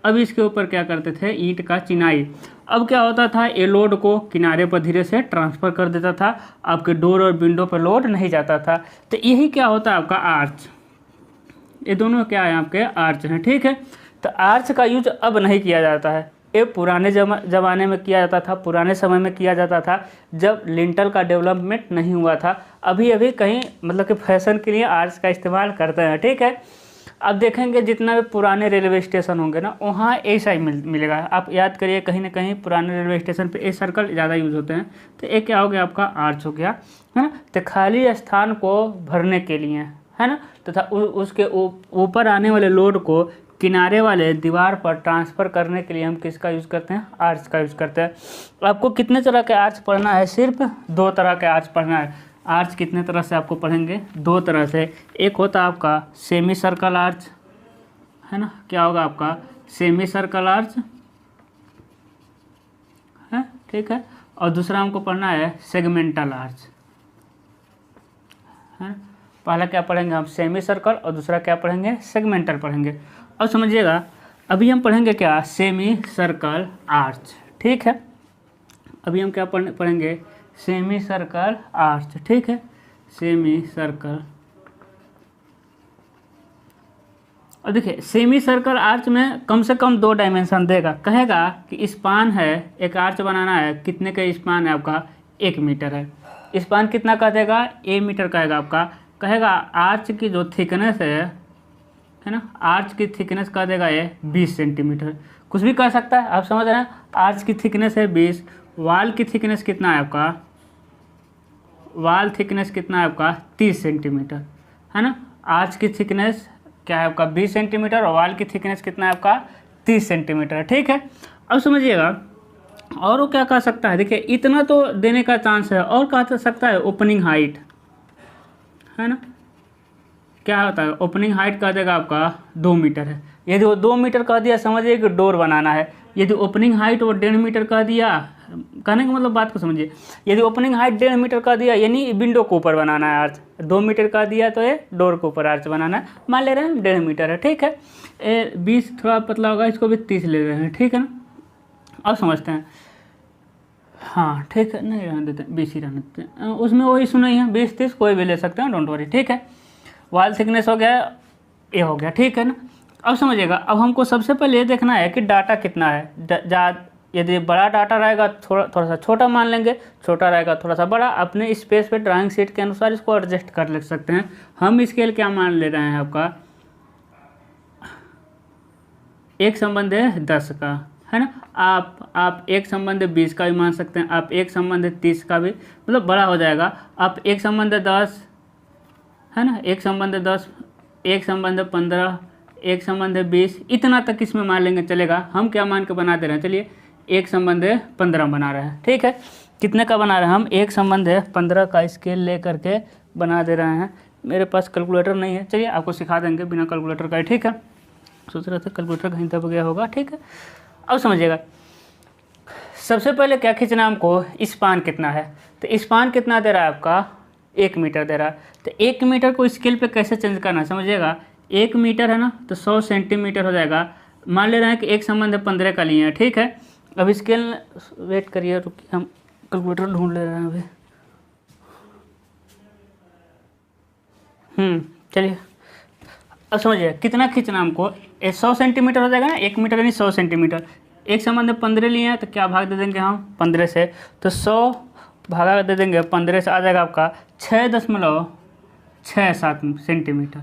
अब इसके ऊपर क्या करते थे, ईंट का चिनाई। अब क्या होता था, ये लोड को किनारे पर धीरे से ट्रांसफ़र कर देता था, आपके डोर और विंडो पर लोड नहीं जाता था। तो यही क्या होता है आपका आर्च। ये दोनों क्या है, आपके आर्च हैं। ठीक है, तो आर्च का यूज अब नहीं किया जाता है, ये पुराने ज़माने में किया जाता था, पुराने समय में किया जाता था, जब लिंटल का डेवलपमेंट नहीं हुआ था। अभी अभी कहीं मतलब कि फैशन के लिए आर्च का इस्तेमाल करते हैं। ठीक है, अब देखेंगे जितना भी पुराने रेलवे स्टेशन होंगे ना वहाँ ऐसा ही मिलेगा। आप याद करिए कहीं ना कहीं पुराने रेलवे स्टेशन पे ए सर्कल ज़्यादा यूज़ होते हैं। तो एक क्या हो गया आपका आर्च हो गया, है ना। तो खाली स्थान को भरने के लिए, है ना, तथा उसके ऊपर आने वाले लोड को किनारे वाले दीवार पर ट्रांसफ़र करने के लिए हम किसका यूज़ करते हैं, आर्च का यूज़ करते हैं। आपको कितने तरह के आर्च पढ़ना है, सिर्फ 2 तरह के आर्च पढ़ना है। आर्च कितने तरह से आपको पढ़ेंगे, 2 तरह से। एक होता है आपका सेमी सर्कल आर्च, है ना, क्या होगा आपका सेमी सर्कल आर्च है, ठीक है। और दूसरा हमको पढ़ना है सेगमेंटल आर्च, है। पहला क्या पढ़ेंगे हम, सेमी सर्कल, और दूसरा क्या पढ़ेंगे, सेगमेंटल पढ़ेंगे। अब समझिएगा अभी हम पढ़ेंगे क्या, सेमी सर्कल आर्च, ठीक है। अभी हम क्या पढ़ेंगे, सेमी सर्कल आर्च, ठीक है, सेमी सर्कल। और देखिए सेमी सर्कल आर्च में कम से कम 2 डायमेंशन देगा। कहेगा कि स्पान है, एक आर्च बनाना है, कितने का स्पान है आपका, 1 मीटर है। स्पान कितना का देगा, A मीटर कहेगा आपका। कहेगा आर्च की जो थिकनेस है ना, आर्च की थिकनेस का देगा ये 20 सेंटीमीटर। कुछ भी कर सकता है, आप समझ रहे हैं। आर्च की थिकनेस है 20, वाल की थिकनेस कितना है आपका, वाल थिकनेस कितना है आपका 30 सेंटीमीटर, है ना। आर्च की थिकनेस क्या है आपका 20 सेंटीमीटर, और वाल की थिकनेस कितना है आपका 30 सेंटीमीटर, ठीक है। अब समझिएगा और वो क्या कह सकता है, देखिए इतना तो देने का चांस है, और कह सकता है ओपनिंग हाइट, है ना। क्या होता है ओपनिंग हाइट कह देगा आपका 2 मीटर है। यदि वो 2 मीटर कह दिया, समझिए कि डोर बनाना है। यदि ओपनिंग हाइट वो 1.5 मीटर कह दिया, कहने का मतलब बात को समझिए। यदि ओपनिंग हाइट 1.5 मीटर कह दिया, यानी विंडो के ऊपर बनाना है आर्च। 2 मीटर कह दिया तो ये डोर के ऊपर आर्च बनाना है। मान ले रहे हैं 1.5 मीटर है, ठीक है। 20 थोड़ा पतला होगा, इसको भी 30 ले रहे हैं, ठीक है ना। अब समझते हैं, हाँ ठीक है, नहीं रहने देते, 20 ही रहने देते हैं। उसमें वही सुना ही है, 20-30 कोई भी ले सकते हैं, डोंट वरी, ठीक है। वाल थिकनेस हो गया, ये हो गया, ठीक है ना। अब समझिएगा, अब हमको सबसे पहले ये देखना है कि डाटा कितना है। यदि बड़ा डाटा रहेगा थोड़ा सा छोटा मान लेंगे, छोटा रहेगा थोड़ा सा बड़ा। अपने स्पेस पे ड्राइंग शीट के अनुसार इसको एडजस्ट कर ले सकते हैं। हम स्केल क्या मान ले रहे हैं आपका, 1/10 का, है ना। आप 1/20 का भी मान सकते हैं, आप 1/30 का भी, मतलब बड़ा हो जाएगा। आप 1/10, है ना, 1/10, 1/15, 1/20, इतना तक इसमें मान लेंगे चलेगा। हम क्या मान के बना दे रहे हैं, चलिए 1/15 बना रहे हैं, ठीक है। कितने का बना रहे हैं हम, 1/15 का स्केल ले करके बना दे रहे हैं। मेरे पास कैलकुलेटर नहीं है, चलिए आपको सिखा देंगे बिना कैलकुलेटर का, ठीक है। सोच रहा था कैलकुलेटर कहीं दब गया होगा, ठीक है। अब समझिएगा सबसे पहले क्या खींचना हमको, स्पान कितना है। तो स्पान कितना दे रहा है आपका, 1 मीटर दे रहा है। तो 1 मीटर को स्केल पे कैसे चेंज करना है, समझिएगा। 1 मीटर है ना, तो 100 सेंटीमीटर हो जाएगा। मान ले रहे हैं कि 1/15 का लिए हैं, ठीक है। अब स्केल, वेट करिए, रुकिए, हम कैलकुलेटर ढूंढ ले रहे हैं अभी। चलिए अब समझिए कितना खींचना हमको, 100 सेंटीमीटर हो जाएगा ना, 1 मीटर यानी 100 सेंटीमीटर। 1/15 लिए हैं तो क्या भाग दे देंगे हम 15 से, तो 100 भागा दे देंगे 15 से, आ जाएगा आपका 6.67 सेंटीमीटर।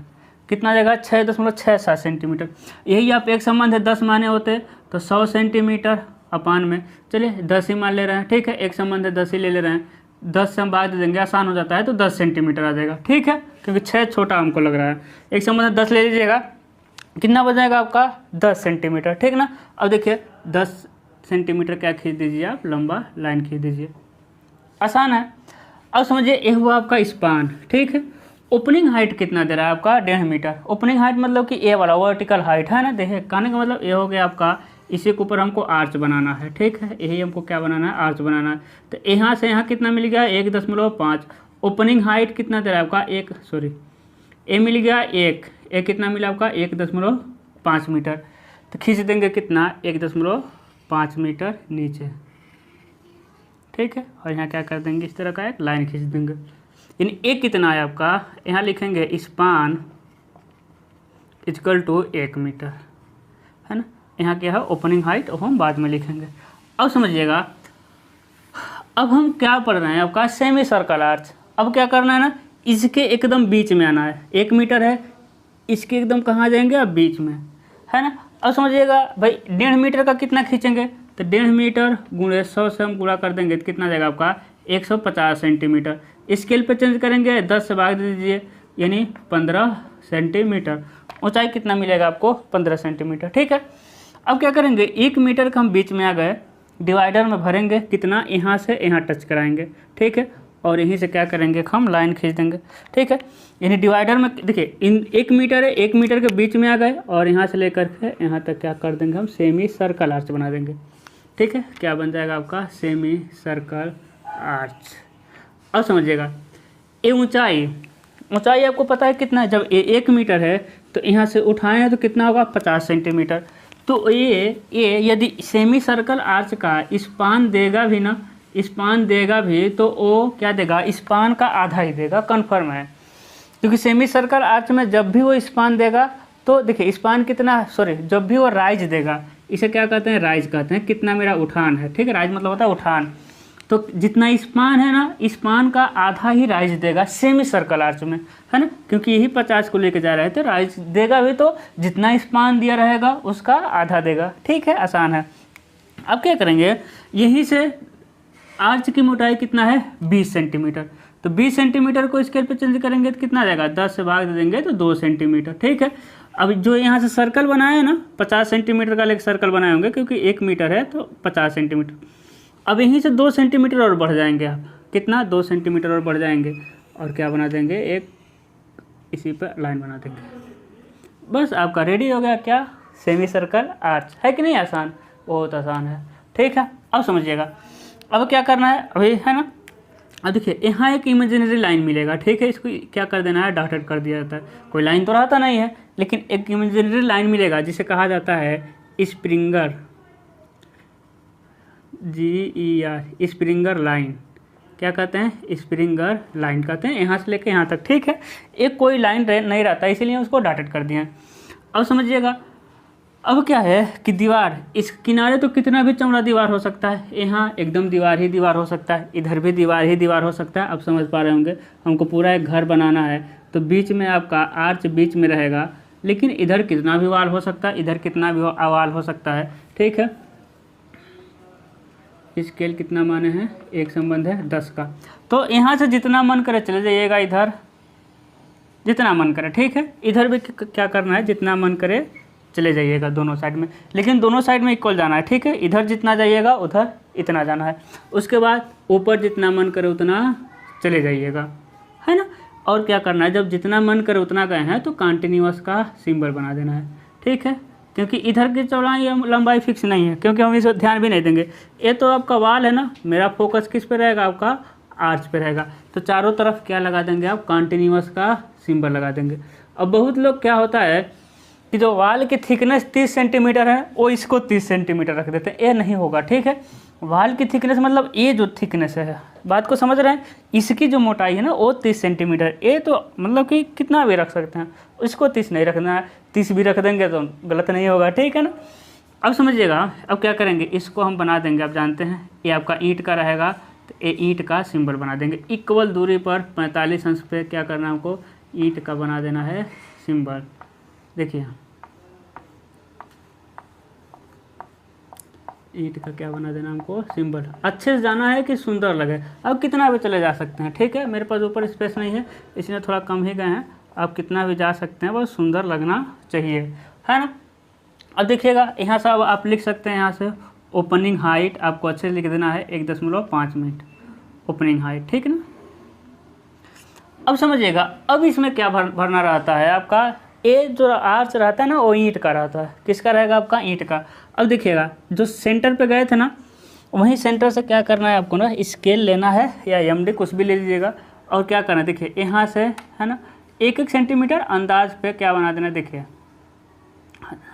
कितना आ जाएगा, 6.67 सेंटीमीटर। यही आप 1/10 माने होते तो 100 सेंटीमीटर अपान में, चलिए 10 ही मान ले रहे हैं, ठीक है। 1/10 ही ले रहे हैं, 10 से हम भाग दे देंगे, आसान हो जाता है, तो 10 सेंटीमीटर आ जाएगा, ठीक है। क्योंकि 6 छोटा हमको लग रहा है। 1/10 ले लीजिएगा, कितना बचेगा आपका 10 सेंटीमीटर, ठीक ना। अब देखिए 10 सेंटीमीटर क्या खींच दीजिए आप, लंबा लाइन खींच दीजिए, आसान है। अब समझिए ये हुआ आपका स्पान, ठीक है। ओपनिंग हाइट कितना दे रहा है आपका, 1.5 मीटर। ओपनिंग हाइट मतलब कि ए वाला वर्टिकल हाइट है ना, देखिए कहने का मतलब ये हो गया आपका, इसी के ऊपर हमको आर्च बनाना है, ठीक है। यही हमको क्या बनाना है, आर्च बनाना है। तो यहाँ से यहाँ कितना मिल गया, 1.5। ओपनिंग हाइट कितना दे रहा है आपका, ए मिल गया 1, कितना मिला आपका 1.5 मीटर। तो खींच देंगे कितना, 1.5 मीटर नीचे, ठीक है। और यहाँ क्या कर देंगे, इस तरह का एक लाइन खींच देंगे। यानी ए कितना है आपका, यहाँ लिखेंगे स्पान इक्वल टू 1 मीटर, है ना। यहाँ क्या है ओपनिंग हाइट, और हम बाद में लिखेंगे। अब समझिएगा, अब हम क्या पढ़ रहे हैं आपका, सेमी सर्कल आर्च। अब क्या करना है ना, इसके एकदम बीच में आना है। 1 मीटर है, इसके एकदम कहाँ जाएंगे अब बीच में, है ना। अब समझिएगा भाई 1.5 मीटर का कितना खींचेंगे, तो 1.5 मीटर गुणे 100 से हम पूरा कर देंगे तो कितना जाएगा आपका 150 सेंटीमीटर। स्केल पे चेंज करेंगे 10 से भाग दे दीजिए यानी 15 सेंटीमीटर। ऊंचाई कितना मिलेगा आपको 15 सेंटीमीटर, ठीक है। अब क्या करेंगे 1 मीटर का हम बीच में आ गए, डिवाइडर में भरेंगे कितना, यहाँ से यहाँ टच कराएंगे, ठीक है। और यहीं से क्या करेंगे हम लाइन खींच देंगे, ठीक है। यानी डिवाइडर में देखिए इन 1 मीटर है, 1 मीटर के बीच में आ गए और यहाँ से लेकर के यहाँ तक क्या कर देंगे हम सेमी सर्कल आर्च बना देंगे, ठीक है। क्या बन जाएगा आपका सेमी सर्कल आर्च। अब समझिएगा ये ऊंचाई आपको पता है कितना है, जब ये 1 मीटर है तो यहाँ से उठाएं तो कितना होगा 50 सेंटीमीटर। तो ये यदि सेमी सर्कल आर्च का स्पान देगा भी ना, स्पान देगा भी तो वो क्या देगा, स्पान का आधा ही देगा, कन्फर्म है। क्योंकि सेमी सर्कल आर्च में जब भी वो स्पान देगा तो देखिए स्पान कितना, जब भी वो राइज देगा, इसे क्या कहते हैं राइज कहते हैं, कितना मेरा उठान है, ठीक है। राइज मतलब होता है उठान, तो जितना स्पान है ना, स्पान का आधा ही राइज देगा सेमी सर्कल आर्च में, है ना। क्योंकि यही 50 को लेके जा रहे थे, राइज देगा भी तो जितना स्पान दिया रहेगा उसका आधा देगा, ठीक है। आसान है। अब क्या करेंगे, यहीं से आर्च की मोटाई कितना है 20 सेंटीमीटर, तो 20 सेंटीमीटर को स्केल पे चेंज करेंगे तो कितना जाएगा 10 से भाग दे देंगे तो 2 सेंटीमीटर, ठीक है। अब जो यहाँ से सर्कल बनाए हैं ना 50 सेंटीमीटर का एक सर्कल बनाए होंगे, क्योंकि 1 मीटर है तो 50 सेंटीमीटर। अब यहीं से 2 सेंटीमीटर और बढ़ जाएंगे आप, कितना 2 सेंटीमीटर और बढ़ जाएंगे और क्या बना देंगे एक इसी पर लाइन बना देंगे। बस आपका रेडी हो गया क्या सेमी सर्कल आर्च, है कि नहीं आसान, बहुत आसान है, ठीक है। अब समझिएगा अब क्या करना है अभी, है ना। अब देखिए यहाँ एक इमेजिनरी लाइन मिलेगा, ठीक है। इसको क्या कर देना है डॉटेड कर दिया जाता है, कोई लाइन तो रहता नहीं है लेकिन एक इमेजिनरी लाइन मिलेगा जिसे कहा जाता है स्प्रिंगर, GER स्प्रिंगर लाइन। क्या कहते हैं स्प्रिंगर लाइन कहते हैं, यहाँ से लेके यहाँ तक, ठीक है। एक कोई लाइन नहीं रहता इसीलिए उसको डॉटेड कर दिया। अब समझिएगा अब क्या है कि दीवार, इस किनारे तो कितना भी चौड़ा दीवार हो सकता है, यहाँ एकदम दीवार ही दीवार हो सकता है, इधर भी दीवार ही दीवार हो सकता है। अब समझ पा रहे होंगे, हमको पूरा एक घर बनाना है तो बीच में आपका आर्च बीच में रहेगा, लेकिन इधर कितना भी वाल हो सकता है, इधर कितना भी वाल हो सकता है, ठीक है। स्केल कितना माने हैं, एक संबंध है 10 का, तो यहाँ से जितना मन करे चले जाइएगा, इधर जितना मन करे, ठीक है। इधर भी क्या करना है जितना मन करे चले जाइएगा दोनों साइड में, लेकिन दोनों साइड में इक्वल जाना है, ठीक है। इधर जितना जाइएगा उधर इतना जाना है। उसके बाद ऊपर जितना मन करे उतना चले जाइएगा, है ना। और क्या करना है जब जितना मन करे उतना गए हैं तो कंटिन्यूअस का सिंबल बना देना है, ठीक है। क्योंकि इधर की चौड़ाई लंबाई फिक्स नहीं है, क्योंकि हम इसे ध्यान भी नहीं देंगे। ये तो आपका वाल है ना, मेरा फोकस किस पे रहेगा आपका आर्च पे रहेगा, तो चारों तरफ क्या लगा देंगे आप कंटिन्यूअस का सिंबल लगा देंगे। अब बहुत लोग क्या होता है कि जो वाल की थिकनेस 30 सेंटीमीटर है वो इसको 30 सेंटीमीटर रख देते हैं, ये नहीं होगा, ठीक है। वाल की थिकनेस मतलब ये जो थिकनेस है, बात को समझ रहे हैं, इसकी जो मोटाई है ना वो 30 सेंटीमीटर, ये तो मतलब कि कितना भी रख सकते हैं, इसको 30 नहीं रखना है, 30 भी रख देंगे तो गलत नहीं होगा, ठीक है ना। अब समझिएगा अब क्या करेंगे, इसको हम बना देंगे, आप जानते हैं ये आपका ईंट का रहेगा तो ये ईंट का सिंबल बना देंगे। इक्वल दूरी पर 45 अंश पे क्या करना है हमको ईंट का बना देना है सिंबल। देखिए ईंट का क्या बना देना हमको सिंबल, अच्छे से जाना है कि सुंदर लगे। अब कितना भी चले जा सकते हैं, ठीक है। मेरे पास ऊपर स्पेस नहीं है इसलिए थोड़ा कम ही गए हैं, आप कितना भी जा सकते हैं, बस सुंदर लगना चाहिए, है ना। अब देखिएगा यहाँ से अब आप लिख सकते हैं, यहाँ से ओपनिंग हाइट आपको अच्छे से लिख देना है 1.5 मीटर ओपनिंग हाइट, ठीक है ना। अब समझिएगा अब इसमें क्या भरना रहता है आपका, ये जो आर्च रहता है ना वो ईंट का रहता है, किसका रहेगा आपका ईंट का। अब देखिएगा जो सेंटर पे गए थे ना वहीं सेंटर से क्या करना है आपको ना स्केल लेना है या MD कुछ भी ले लीजिएगा, और क्या करना है देखिए यहाँ से है ना 1-1 सेंटीमीटर अंदाज पे क्या बना देना, देखिए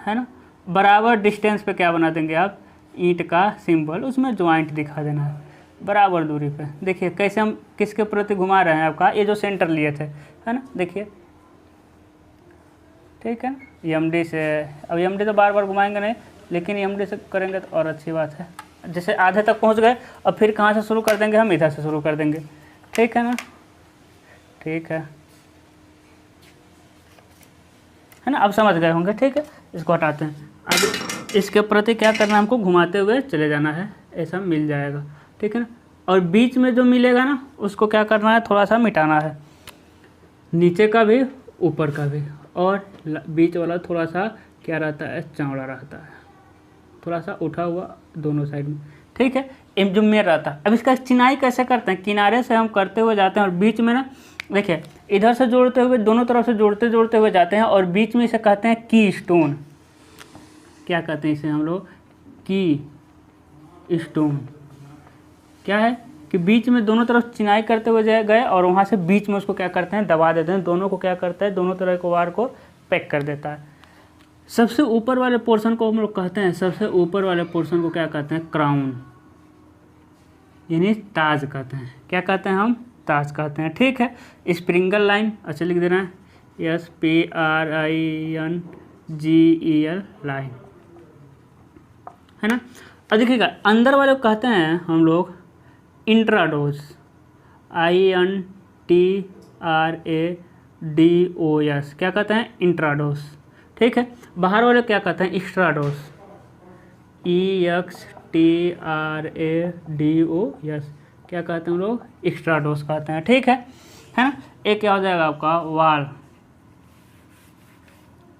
है ना बराबर डिस्टेंस पे क्या बना देंगे आप ईंट का सिंबल, उसमें ज्वाइंट दिखा देना है बराबर दूरी पे। देखिए कैसे हम किसके प्रति घुमा रहे हैं आपका, ये जो सेंटर लिए थे, है ना, देखिए ठीक है ना। MD से, अब MD तो बार बार घुमाएंगे नहीं, लेकिन MD से करेंगे तो और अच्छी बात है। जैसे आधे तक पहुंच गए, अब फिर कहाँ से शुरू कर देंगे, हम इधर से शुरू कर देंगे, ठीक है ना, ठीक है। है ना। अब समझ गए होंगे, ठीक है। इसको हटाते हैं। अब इसके प्रति क्या करना है, हमको घुमाते हुए चले जाना है, ऐसा मिल जाएगा, ठीक है ना। और बीच में जो मिलेगा ना उसको क्या करना है, थोड़ा सा मिटाना है, नीचे का भी ऊपर का भी। और बीच वाला थोड़ा सा क्या रहता है, चौड़ा रहता है, थोड़ा सा उठा हुआ दोनों साइड में, ठीक है। जो मेन रहता है। अब इसका चिनाई कैसे करते हैं, किनारे से हम करते हुए जाते हैं और बीच में ना देखिए इधर से जोड़ते हुए दोनों तरफ से जोड़ते हुए जाते हैं और बीच में इसे कहते हैं की स्टोन। क्या कहते हैं इसे हम लोग, की स्टोन। क्या है कि बीच में दोनों तरफ चिनाई करते हुए गए और वहाँ से बीच में उसको क्या करते हैं, दबा देते हैं, दोनों को क्या करता है, दोनों तरह के वार को पैक कर देता है। सबसे ऊपर वाले पोर्शन को हम लोग कहते हैं, सबसे ऊपर वाले पोर्शन को क्या कहते हैं, क्राउन, यानी ताज कहते हैं। क्या कहते हैं हम, ताज कहते हैं, ठीक है। स्प्रिंगल लाइन, अच्छा लिख देना है, SPRINGEL लाइन, है ना। अब देखिएगा अंदर वाले को कहते हैं हम लोग इंट्राडोज, INTRADOS, क्या कहते हैं, इंट्राडोज, ठीक है। बाहर वाले क्या कहते हैं, एक्स्ट्राडोज, EXTRADOS, क्या कहते हैं हम लोग, एक्स्ट्राडोज कहते हैं, ठीक है ना। एक क्या हो जाएगा आपका वाल,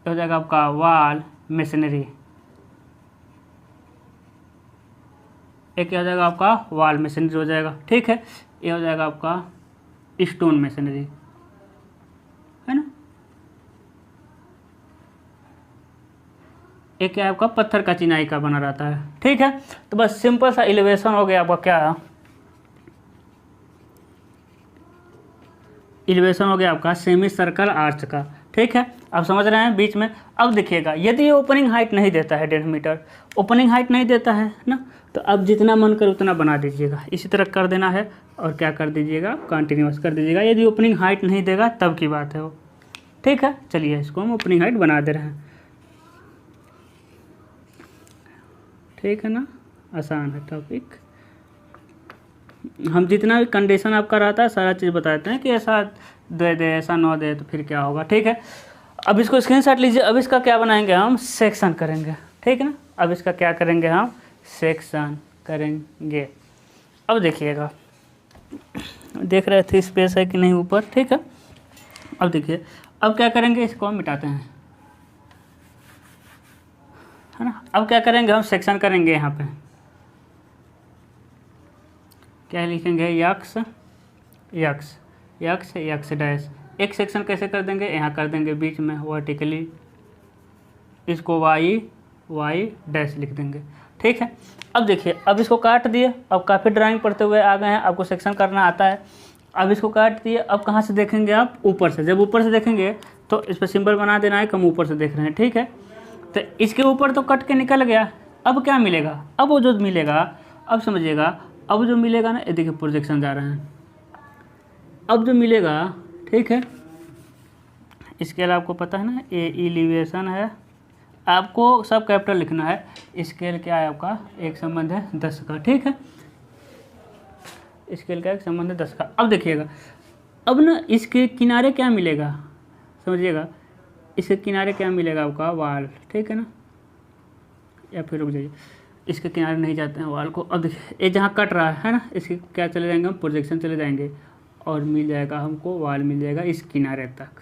हो जाएगा आपका वाल मशीनरी, एक क्या हो जाएगा आपका वाल मशीनरी हो जाएगा, ठीक है। ये हो जाएगा आपका स्टोन मशीनरी, है ना। एक क्या है आपका पत्थर का चिनाई का बना रहता है, ठीक है। तो बस सिंपल सा एलिवेशन हो गया आपका, क्या एलिवेशन हो गया आपका सेमी सर्कल आर्च का, ठीक है। आप समझ रहे हैं बीच में। अब देखिएगा यदि ये ओपनिंग हाइट नहीं देता है 1.5 मीटर, ओपनिंग हाइट नहीं देता है ना, तो अब जितना मन करे उतना बना दीजिएगा, इसी तरह कर देना है और क्या कर दीजिएगा, कंटिन्यूअस कर दीजिएगा। यदि ओपनिंग हाइट नहीं देगा तब की बात है वो, ठीक है। चलिए इसको हम ओपनिंग हाइट बना दे रहे हैं, ठीक है ना, आसान है टॉपिक। हम जितना भी कंडीशन आपका रहता है सारा चीज़ बताते हैं कि ऐसा दे दे, ऐसा ना दे तो फिर क्या होगा, ठीक है। अब इसको स्क्रीनशॉट लीजिए। अब इसका क्या बनाएंगे हम, सेक्शन करेंगे, ठीक है ना। अब इसका क्या करेंगे हम, सेक्शन करेंगे। अब देखिएगा, देख रहे थे स्पेस है कि नहीं ऊपर, ठीक है। अब देखिए अब क्या करेंगे, इसको हम मिटाते हैं, है ना। अब क्या करेंगे हम, सेक्शन करेंगे। यहाँ पे क्या लिखेंगे, x x x x dash. एक सेक्शन कैसे कर देंगे, यहाँ कर देंगे बीच में वर्टिकली, इसको वाई वाई डैश लिख देंगे, ठीक है। अब देखिए अब इसको काट दिए, अब काफ़ी ड्राइंग पढ़ते हुए आ गए हैं, आपको सेक्शन करना आता है। अब इसको काट दिए, अब कहाँ से देखेंगे आप, ऊपर से। जब ऊपर से देखेंगे तो इस पर सिंबल बना देना है कि हम ऊपर से देख रहे हैं, ठीक है। तो इसके ऊपर तो कट के निकल गया, अब क्या मिलेगा, अब वो जो मिलेगा, अब समझिएगा, अब जो मिलेगा ना, ये देखिए प्रोजेक्शन जा रहे हैं, अब जो मिलेगा, ठीक है। स्केल आपको पता है ना, ये एलिवेशन है, आपको सब कैपिटल लिखना है। स्केल क्या है आपका, एक संबंध है 10 का, ठीक है। स्केल का एक संबंध है 10 का। अब देखिएगा अब ना इसके किनारे क्या मिलेगा, समझिएगा, इसके किनारे क्या मिलेगा आपका, वाल, ठीक है ना। या फिर रुक जाइए, इसके किनारे नहीं जाते हैं वाल को। अब देखिए ये जहाँ कट रहा है ना, इसके क्या चले जाएंगे हम, प्रोजेक्शन चले जाएंगे और मिल जाएगा हमको वाल, मिल जाएगा इस किनारे तक,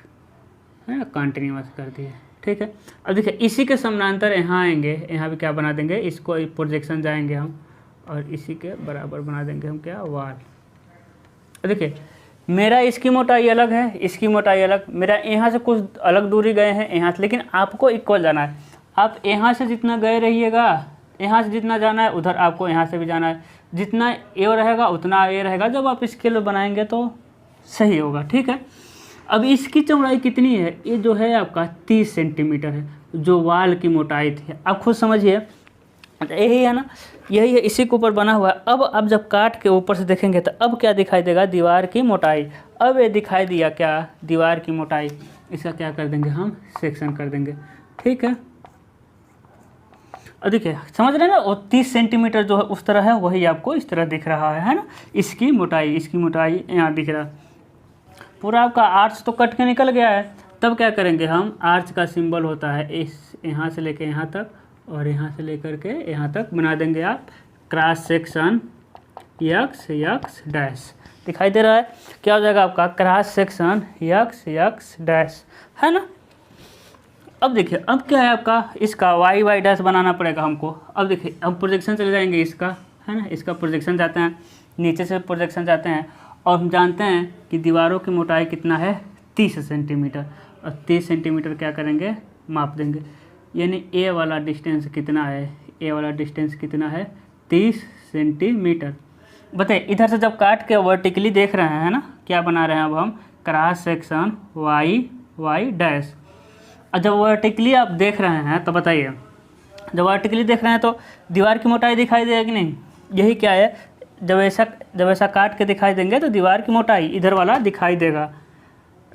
है ना। कंटिन्यूअस कर दिए, ठीक है। अब देखिए इसी के समानांतर यहाँ आएंगे, यहाँ भी क्या बना देंगे, इसको प्रोजेक्शन जाएंगे हम और इसी के बराबर बना देंगे हम क्या, वाल। देखिए मेरा इसकी मोटाई अलग है, इसकी मोटाई अलग, मेरा यहाँ से कुछ अलग दूरी गए हैं यहाँ से, लेकिन आपको इक्वल जाना है। आप यहाँ से जितना गए रहिएगा, यहाँ से जितना जाना है उधर आपको यहाँ से भी जाना है, जितना ए रहेगा उतना ए रहेगा। जब आप स्केल बनाएंगे तो सही होगा, ठीक है। अब इसकी चौड़ाई कितनी है, ये जो है आपका 30 सेंटीमीटर है, जो वाल की मोटाई थी। आप खुद समझिए, यही है ना, यही है, इसी के ऊपर बना हुआ है। अब जब काट के ऊपर से देखेंगे तो अब क्या दिखाई देगा, दीवार की मोटाई। अब ये दिखाई दिया क्या, दीवार की मोटाई। इसका क्या कर देंगे हम, सेक्शन कर देंगे, ठीक है। अब देखिए समझ रहे हैं ना, वो 30 सेंटीमीटर जो है उस तरह है, वही आपको इस तरह दिख रहा है ना। इसकी मोटाई यहाँ दिख रहा है। पूरा आपका आर्च तो कट के निकल गया है, तब क्या करेंगे हम, आर्च का सिंबल होता है इस, यहाँ से लेके यहाँ तक और यहाँ से लेकर के यहाँ तक बना देंगे आप cross section x x dash. दिखाई दे रहा है, क्या हो जाएगा आपका cross section x x dash, है ना। अब देखिए अब क्या है आपका, इसका वाई वाई डैश बनाना पड़ेगा हमको। अब देखिए अब प्रोजेक्शन चले जाएंगे इसका, है ना, इसका प्रोजेक्शन जाते हैं, नीचे से प्रोजेक्शन जाते हैं और हम जानते हैं कि दीवारों की मोटाई कितना है 30 सेंटीमीटर, और 30 सेंटीमीटर क्या करेंगे माप देंगे, यानी ए वाला डिस्टेंस कितना है, ए वाला डिस्टेंस कितना है 30 सेंटीमीटर। बताइए इधर से जब काट के वर्टिकली देख रहे हैं, है ना, क्या बना रहे हैं अब हम cross section Y Y dash. और जब वर्टिकली आप देख रहे हैं तो बताइए, जब वर्टिकली देख रहे हैं तो दीवार की मोटाई दिखाई देगा कि नहीं, यही क्या है, जब ऐसा काट के दिखाई देंगे तो दीवार की मोटाई इधर वाला दिखाई देगा।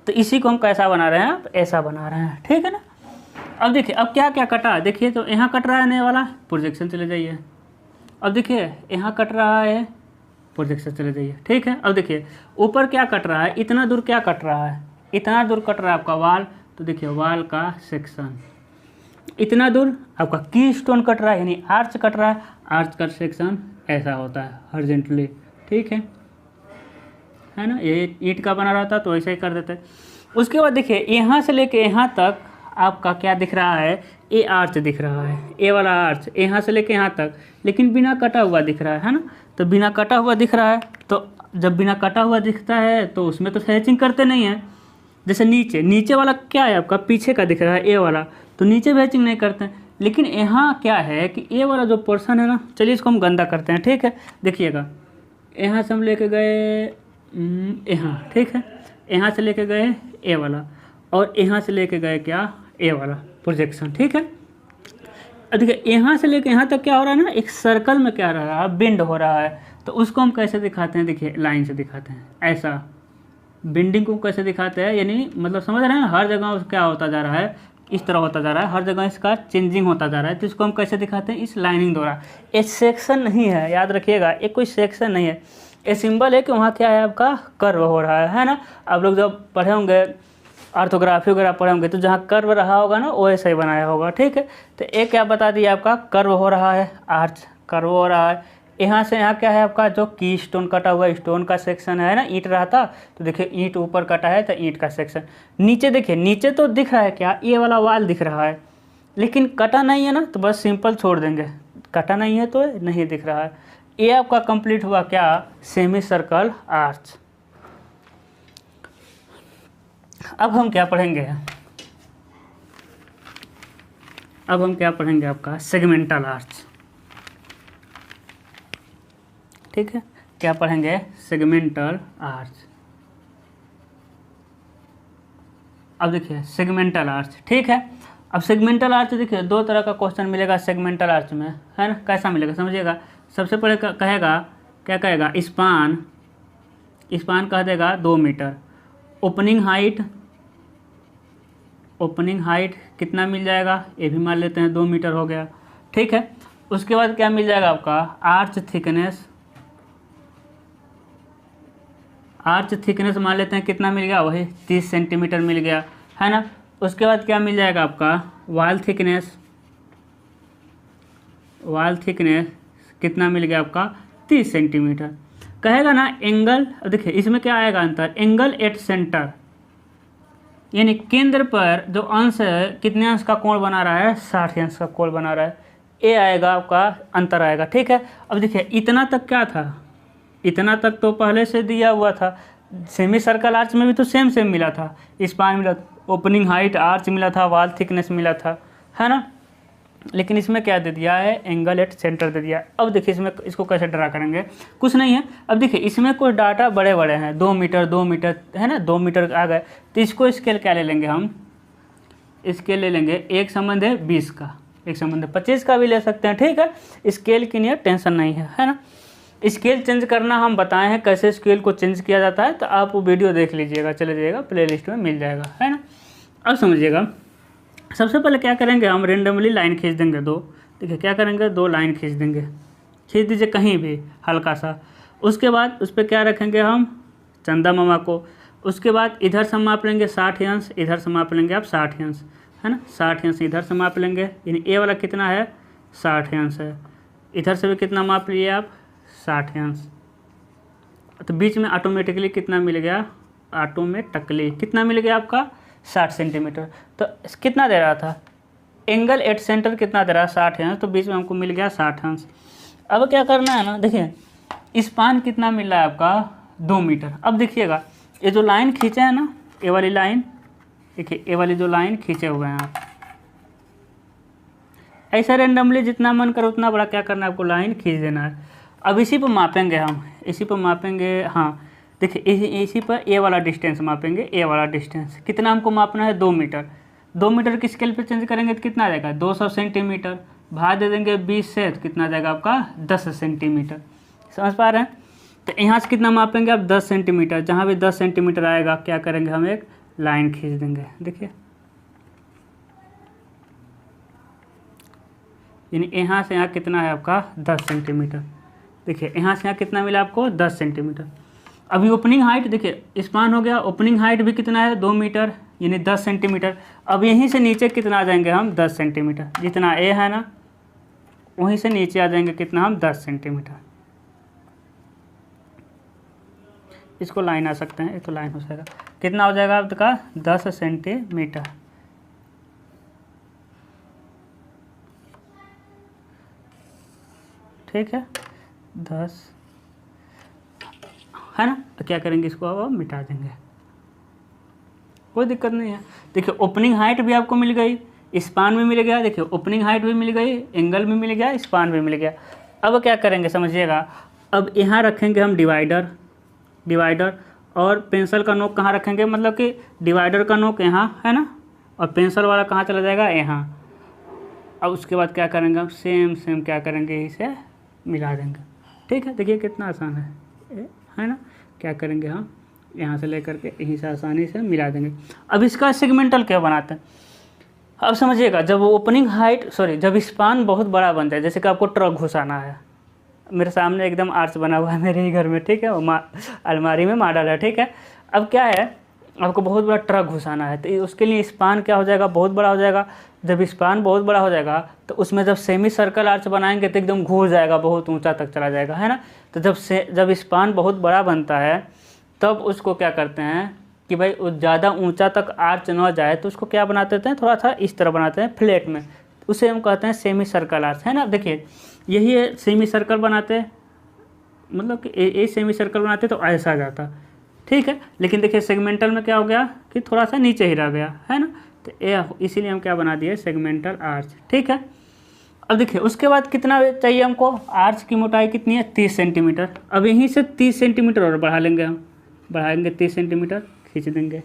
तो इसी को हम कैसा बना रहे हैं, ऐसा बना रहे हैं, ठीक है ना। अब देखिए अब क्या क्या कटा, देखिए तो यहाँ कट रहा है नए वाला, प्रोजेक्शन चले जाइए। अब देखिए यहाँ कट रहा है, प्रोजेक्शन चले जाइए, ठीक है। अब देखिए ऊपर क्या कट रहा है, इतना दूर क्या कट रहा है, इतना दूर कट रहा है आपका वाल, तो देखिए वाल का सेक्शन इतना दूर आपका की स्टोन कट रहा है, यानी आर्च कट रहा है, आर्च का सेक्शन ऐसा होता है हॉरिजॉन्टली, ठीक है ना। ये ईंट का बना रहता तो ऐसे ही कर देते। उसके बाद देखिए यहाँ से लेके यहाँ तक आपका क्या दिख रहा है, ए आर्च दिख रहा है, ए वाला आर्च यहाँ से लेके यहाँ तक, लेकिन बिना कटा हुआ दिख रहा है ना। तो बिना कटा हुआ दिख रहा है, तो जब बिना कटा हुआ दिखता है तो उसमें तो हैचिंग करते नहीं है। जैसे नीचे वाला क्या है आपका पीछे का दिख रहा है ए वाला, तो नीचे भी हैचिंग नहीं करते हैं। लेकिन यहाँ क्या है कि ए वाला जो पोर्शन है ना, चलिए इसको हम गंदा करते हैं, ठीक है। देखिएगा यहाँ से हम लेके गए यहाँ, ठीक है, यहाँ से लेके गए ए वाला और यहाँ से लेके गए क्या ए वाला प्रोजेक्शन, ठीक है। देखिए यहाँ से लेके यहाँ तक क्या हो रहा है ना, एक सर्कल में क्या रहा है, बेंड हो रहा है। तो उसको हम कैसे दिखाते हैं, देखिए लाइन से दिखाते हैं, ऐसा बेंडिंग को कैसे दिखाते हैं, यानी मतलब समझ रहे हैं, हर जगह क्या होता जा रहा है, इस तरह होता जा रहा है, हर जगह इसका चेंजिंग होता जा रहा है। तो इसको हम कैसे दिखाते हैं, इस लाइनिंग द्वारा। ये सेक्शन नहीं है, याद रखिएगा, ये कोई सेक्शन नहीं है, ये सिंबल है कि वहाँ क्या है आपका कर्व हो रहा है ना। आप लोग जब पढ़े होंगे ऑर्थोग्राफी वगैरह पढ़े होंगे तो जहाँ कर्व रहा होगा ना वो ऐसा ही बनाया होगा, ठीक है। तो एक क्या बता दिया आपका कर्व हो रहा है, आर्च कर्व हो रहा है। यहाँ से यहाँ क्या है आपका जो की स्टोन कटा हुआ स्टोन का सेक्शन है ना, ईंट रहा था तो देखिए ईंट ऊपर कटा है तो ईंट का सेक्शन। नीचे देखिए, नीचे तो दिख रहा है क्या, ये वाला वाल दिख रहा है, लेकिन कटा नहीं है ना, तो बस सिंपल छोड़ देंगे, कटा नहीं है तो नहीं दिख रहा है। ये आपका कंप्लीट हुआ क्या, सेमी सर्कल आर्च। अब हम क्या पढ़ेंगे, अब हम क्या पढ़ेंगे आपका सेगमेंटल आर्च, ठीक है। क्या पढ़ेंगे, सेगमेंटल आर्च। अब देखिए सेगमेंटल आर्च, ठीक है। अब सेगमेंटल आर्च देखिए दो तरह का क्वेश्चन मिलेगा सेगमेंटल आर्च में, है ना। कैसा मिलेगा समझिएगा, सबसे पहले कहेगा, क्या कहेगा, स्पान, स्पान कह देगा 2 मीटर, ओपनिंग हाइट कितना मिल जाएगा, ये भी मान लेते हैं 2 मीटर हो गया, ठीक है। उसके बाद क्या मिल जाएगा आपका, आर्च थिकनेस मान लेते हैं कितना मिल गया, वही 30 सेंटीमीटर मिल गया, है ना। उसके बाद क्या मिल जाएगा आपका, वॉल थिकनेस कितना मिल गया आपका 30 सेंटीमीटर। कहेगा ना एंगल, देखिए इसमें क्या आएगा अंतर, एंगल एट सेंटर, यानी केंद्र पर जो अंश है, कितने अंश का कोण बना रहा है, 60 अंश का कोण बना रहा है, ये आएगा आपका अंतर आएगा, ठीक है। अब देखिए इतना तक क्या था, इतना तक तो पहले से दिया हुआ था, सेमी सर्कल आर्च में भी तो सेम मिला था, स्पान मिला, ओपनिंग हाइट आर्च मिला था, वॉल थिकनेस मिला था, है ना। लेकिन इसमें क्या दे दिया है, एंगल एट सेंटर दे दिया। अब देखिए इसमें इसको कैसे ड्रा करेंगे, कुछ नहीं है। अब देखिए इसमें कुछ डाटा बड़े बड़े हैं, 2 मीटर है ना, 2 मीटर आ गए, तो इसको स्केल क्या ले लेंगे हम, स्केल ले लेंगे, एक संबंध है 20 का, एक संबंध है 25 का भी ले सकते हैं, ठीक है। स्केल की नहीं टेंशन नहीं है ना। स्केल चेंज करना हम बताए हैं, कैसे स्केल को चेंज किया जाता है, तो आप वो वीडियो देख लीजिएगा, चले जाइएगा प्लेलिस्ट में मिल जाएगा, है ना। अब समझिएगा, सबसे पहले क्या करेंगे, हम रेंडमली लाइन खींच देंगे 2, देखिए क्या करेंगे, 2 लाइन खींच देंगे, खींच दीजिए कहीं भी हल्का सा। उसके बाद उस पर क्या रखेंगे हम, चंदा मामा को। उसके बाद इधर से हम माप लेंगे 60 अंश, इधर से माप लेंगे आप 60 अंश, है ना। 60 अंश इधर से माप लेंगे, यानी ए वाला कितना है 60 अंश है। इधर से भी कितना माप लिए आप 60 अंश, तो बीच में ऑटोमेटिकली कितना मिल गया, ऑटोमेटिकली कितना मिल गया आपका 60 सेंटीमीटर। तो कितना दे रहा था, एंगल एट सेंटर कितना दे रहा है 60 अंश, तो बीच में हमको मिल गया 60 अंश। अब क्या करना है ना, देखिए स्पान कितना मिल रहा है आपका 2 मीटर। अब देखिएगा ये जो लाइन खींचे है ना, ए वाली लाइन, देखिए ए वाली जो लाइन खींचे हुए हैं आप, ऐसा रेंडमली जितना मन करे उतना बड़ा क्या करना है आपको लाइन खींच देना है। अब इसी पर मापेंगे हम, इसी पर मापेंगे, हाँ देखिए इसी पर ए वाला डिस्टेंस मापेंगे। ए वाला डिस्टेंस कितना हमको मापना है 2 मीटर। 2 मीटर की स्केल पे चेंज करेंगे तो कितना आ जाएगा 200 सेंटीमीटर, भाग दे देंगे 20 से तो कितना आ जाएगा आपका 10 सेंटीमीटर। समझ पा रहे हैं। तो यहाँ से कितना मापेंगे आप 10 सेंटीमीटर, जहाँ भी 10 सेंटीमीटर आएगा क्या करेंगे हम एक लाइन खींच देंगे। देखिए यानी यहाँ से यहाँ कितना है आपका 10 सेंटीमीटर। देखिए यहाँ से यहाँ कितना मिला आपको 10 सेंटीमीटर। अभी ओपनिंग हाइट देखिए स्पान हो गया, ओपनिंग हाइट भी कितना है 2 मीटर यानी 10 सेंटीमीटर। अब यहीं से नीचे कितना आ जाएंगे हम 10 सेंटीमीटर, जितना ए है ना वहीं से नीचे आ जाएंगे कितना हम 10 सेंटीमीटर। इसको लाइन आ सकते हैं, ये तो लाइन हो जाएगा, कितना हो जाएगा आपका 10 सेंटीमीटर। ठीक है 10 है ना। तो क्या करेंगे इसको अब मिटा देंगे, कोई दिक्कत नहीं है। देखिए ओपनिंग हाइट भी आपको मिल गई, स्पान भी मिल गया। देखिए ओपनिंग हाइट भी मिल गई, एंगल भी मिल गया, स्पान भी मिल गया। अब क्या करेंगे समझिएगा, अब यहाँ रखेंगे हम डिवाइडर, डिवाइडर और पेंसिल का नोक कहाँ रखेंगे, मतलब कि डिवाइडर का नोक यहाँ है ना, और पेंसिल वाला कहाँ चला जाएगा यहाँ। अब उसके बाद क्या करेंगे हम सेम क्या करेंगे इसे मिला देंगे। ठीक है देखिए कितना आसान है ना। क्या करेंगे हम यहाँ से लेकर के यहीं से आसानी से मिला देंगे। अब इसका सेगमेंटल क्या बनाते हैं, अब समझिएगा जब ओपनिंग हाइट जब स्पान बहुत बड़ा बन जाए, जैसे कि आपको ट्रक घुसाना है, मेरे सामने एकदम आर्च बना हुआ है मेरे ही घर में, ठीक है, वो अलमारी में मॉडल है, ठीक है। अब क्या है आपको बहुत बड़ा ट्रक घुसाना है, तो उसके लिए स्पान क्या हो जाएगा बहुत बड़ा हो जाएगा। जब स्पान बहुत बड़ा हो जाएगा तो उसमें जब सेमी सर्कल आर्च बनाएंगे तो एकदम घुस जाएगा, बहुत ऊंचा तक चला जाएगा, है ना। तो जब स्पान बहुत बड़ा बनता है तब उसको क्या करते हैं कि भाई ज़्यादा ऊंचा तक आर्च न जाए, तो उसको क्या बनाते हैं थोड़ा सा इस तरह बनाते हैं फ्लैट में, उसे हम कहते हैं सेमी सर्कल आर्च, है ना। देखिए यही है सेमी सर्कल बनाते हैं, मतलब कि ये सेमी सर्कल बनाते तो ऐसा जाता, ठीक है। लेकिन देखिए सेगमेंटल में क्या हो गया कि थोड़ा सा नीचे ही रह गया, है ना। तो ये इसीलिए हम क्या बना दिए सेगमेंटल आर्च, ठीक है। अब देखिए उसके बाद कितना चाहिए हमको, आर्च की मोटाई कितनी है 30 सेंटीमीटर। अब यहीं से 30 सेंटीमीटर और बढ़ा लेंगे हम, बढ़ाएंगे 30 सेंटीमीटर खींच देंगे,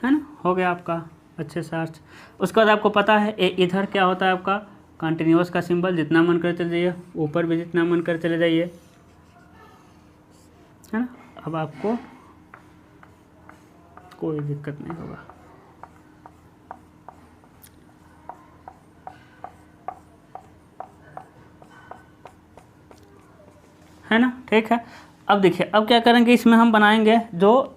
है ना, हो गया आपका अच्छे से आर्च। उसके बाद आपको पता है इधर क्या होता है आपका कंटिन्यूअस का सिंबल, जितना मन कर चले जाइए, ऊपर भी जितना मन कर चले जाइए, है ना। अब आपको कोई दिक्कत नहीं होगा, है ना, ठीक है। अब देखिए अब क्या करेंगे, इसमें हम बनाएंगे जो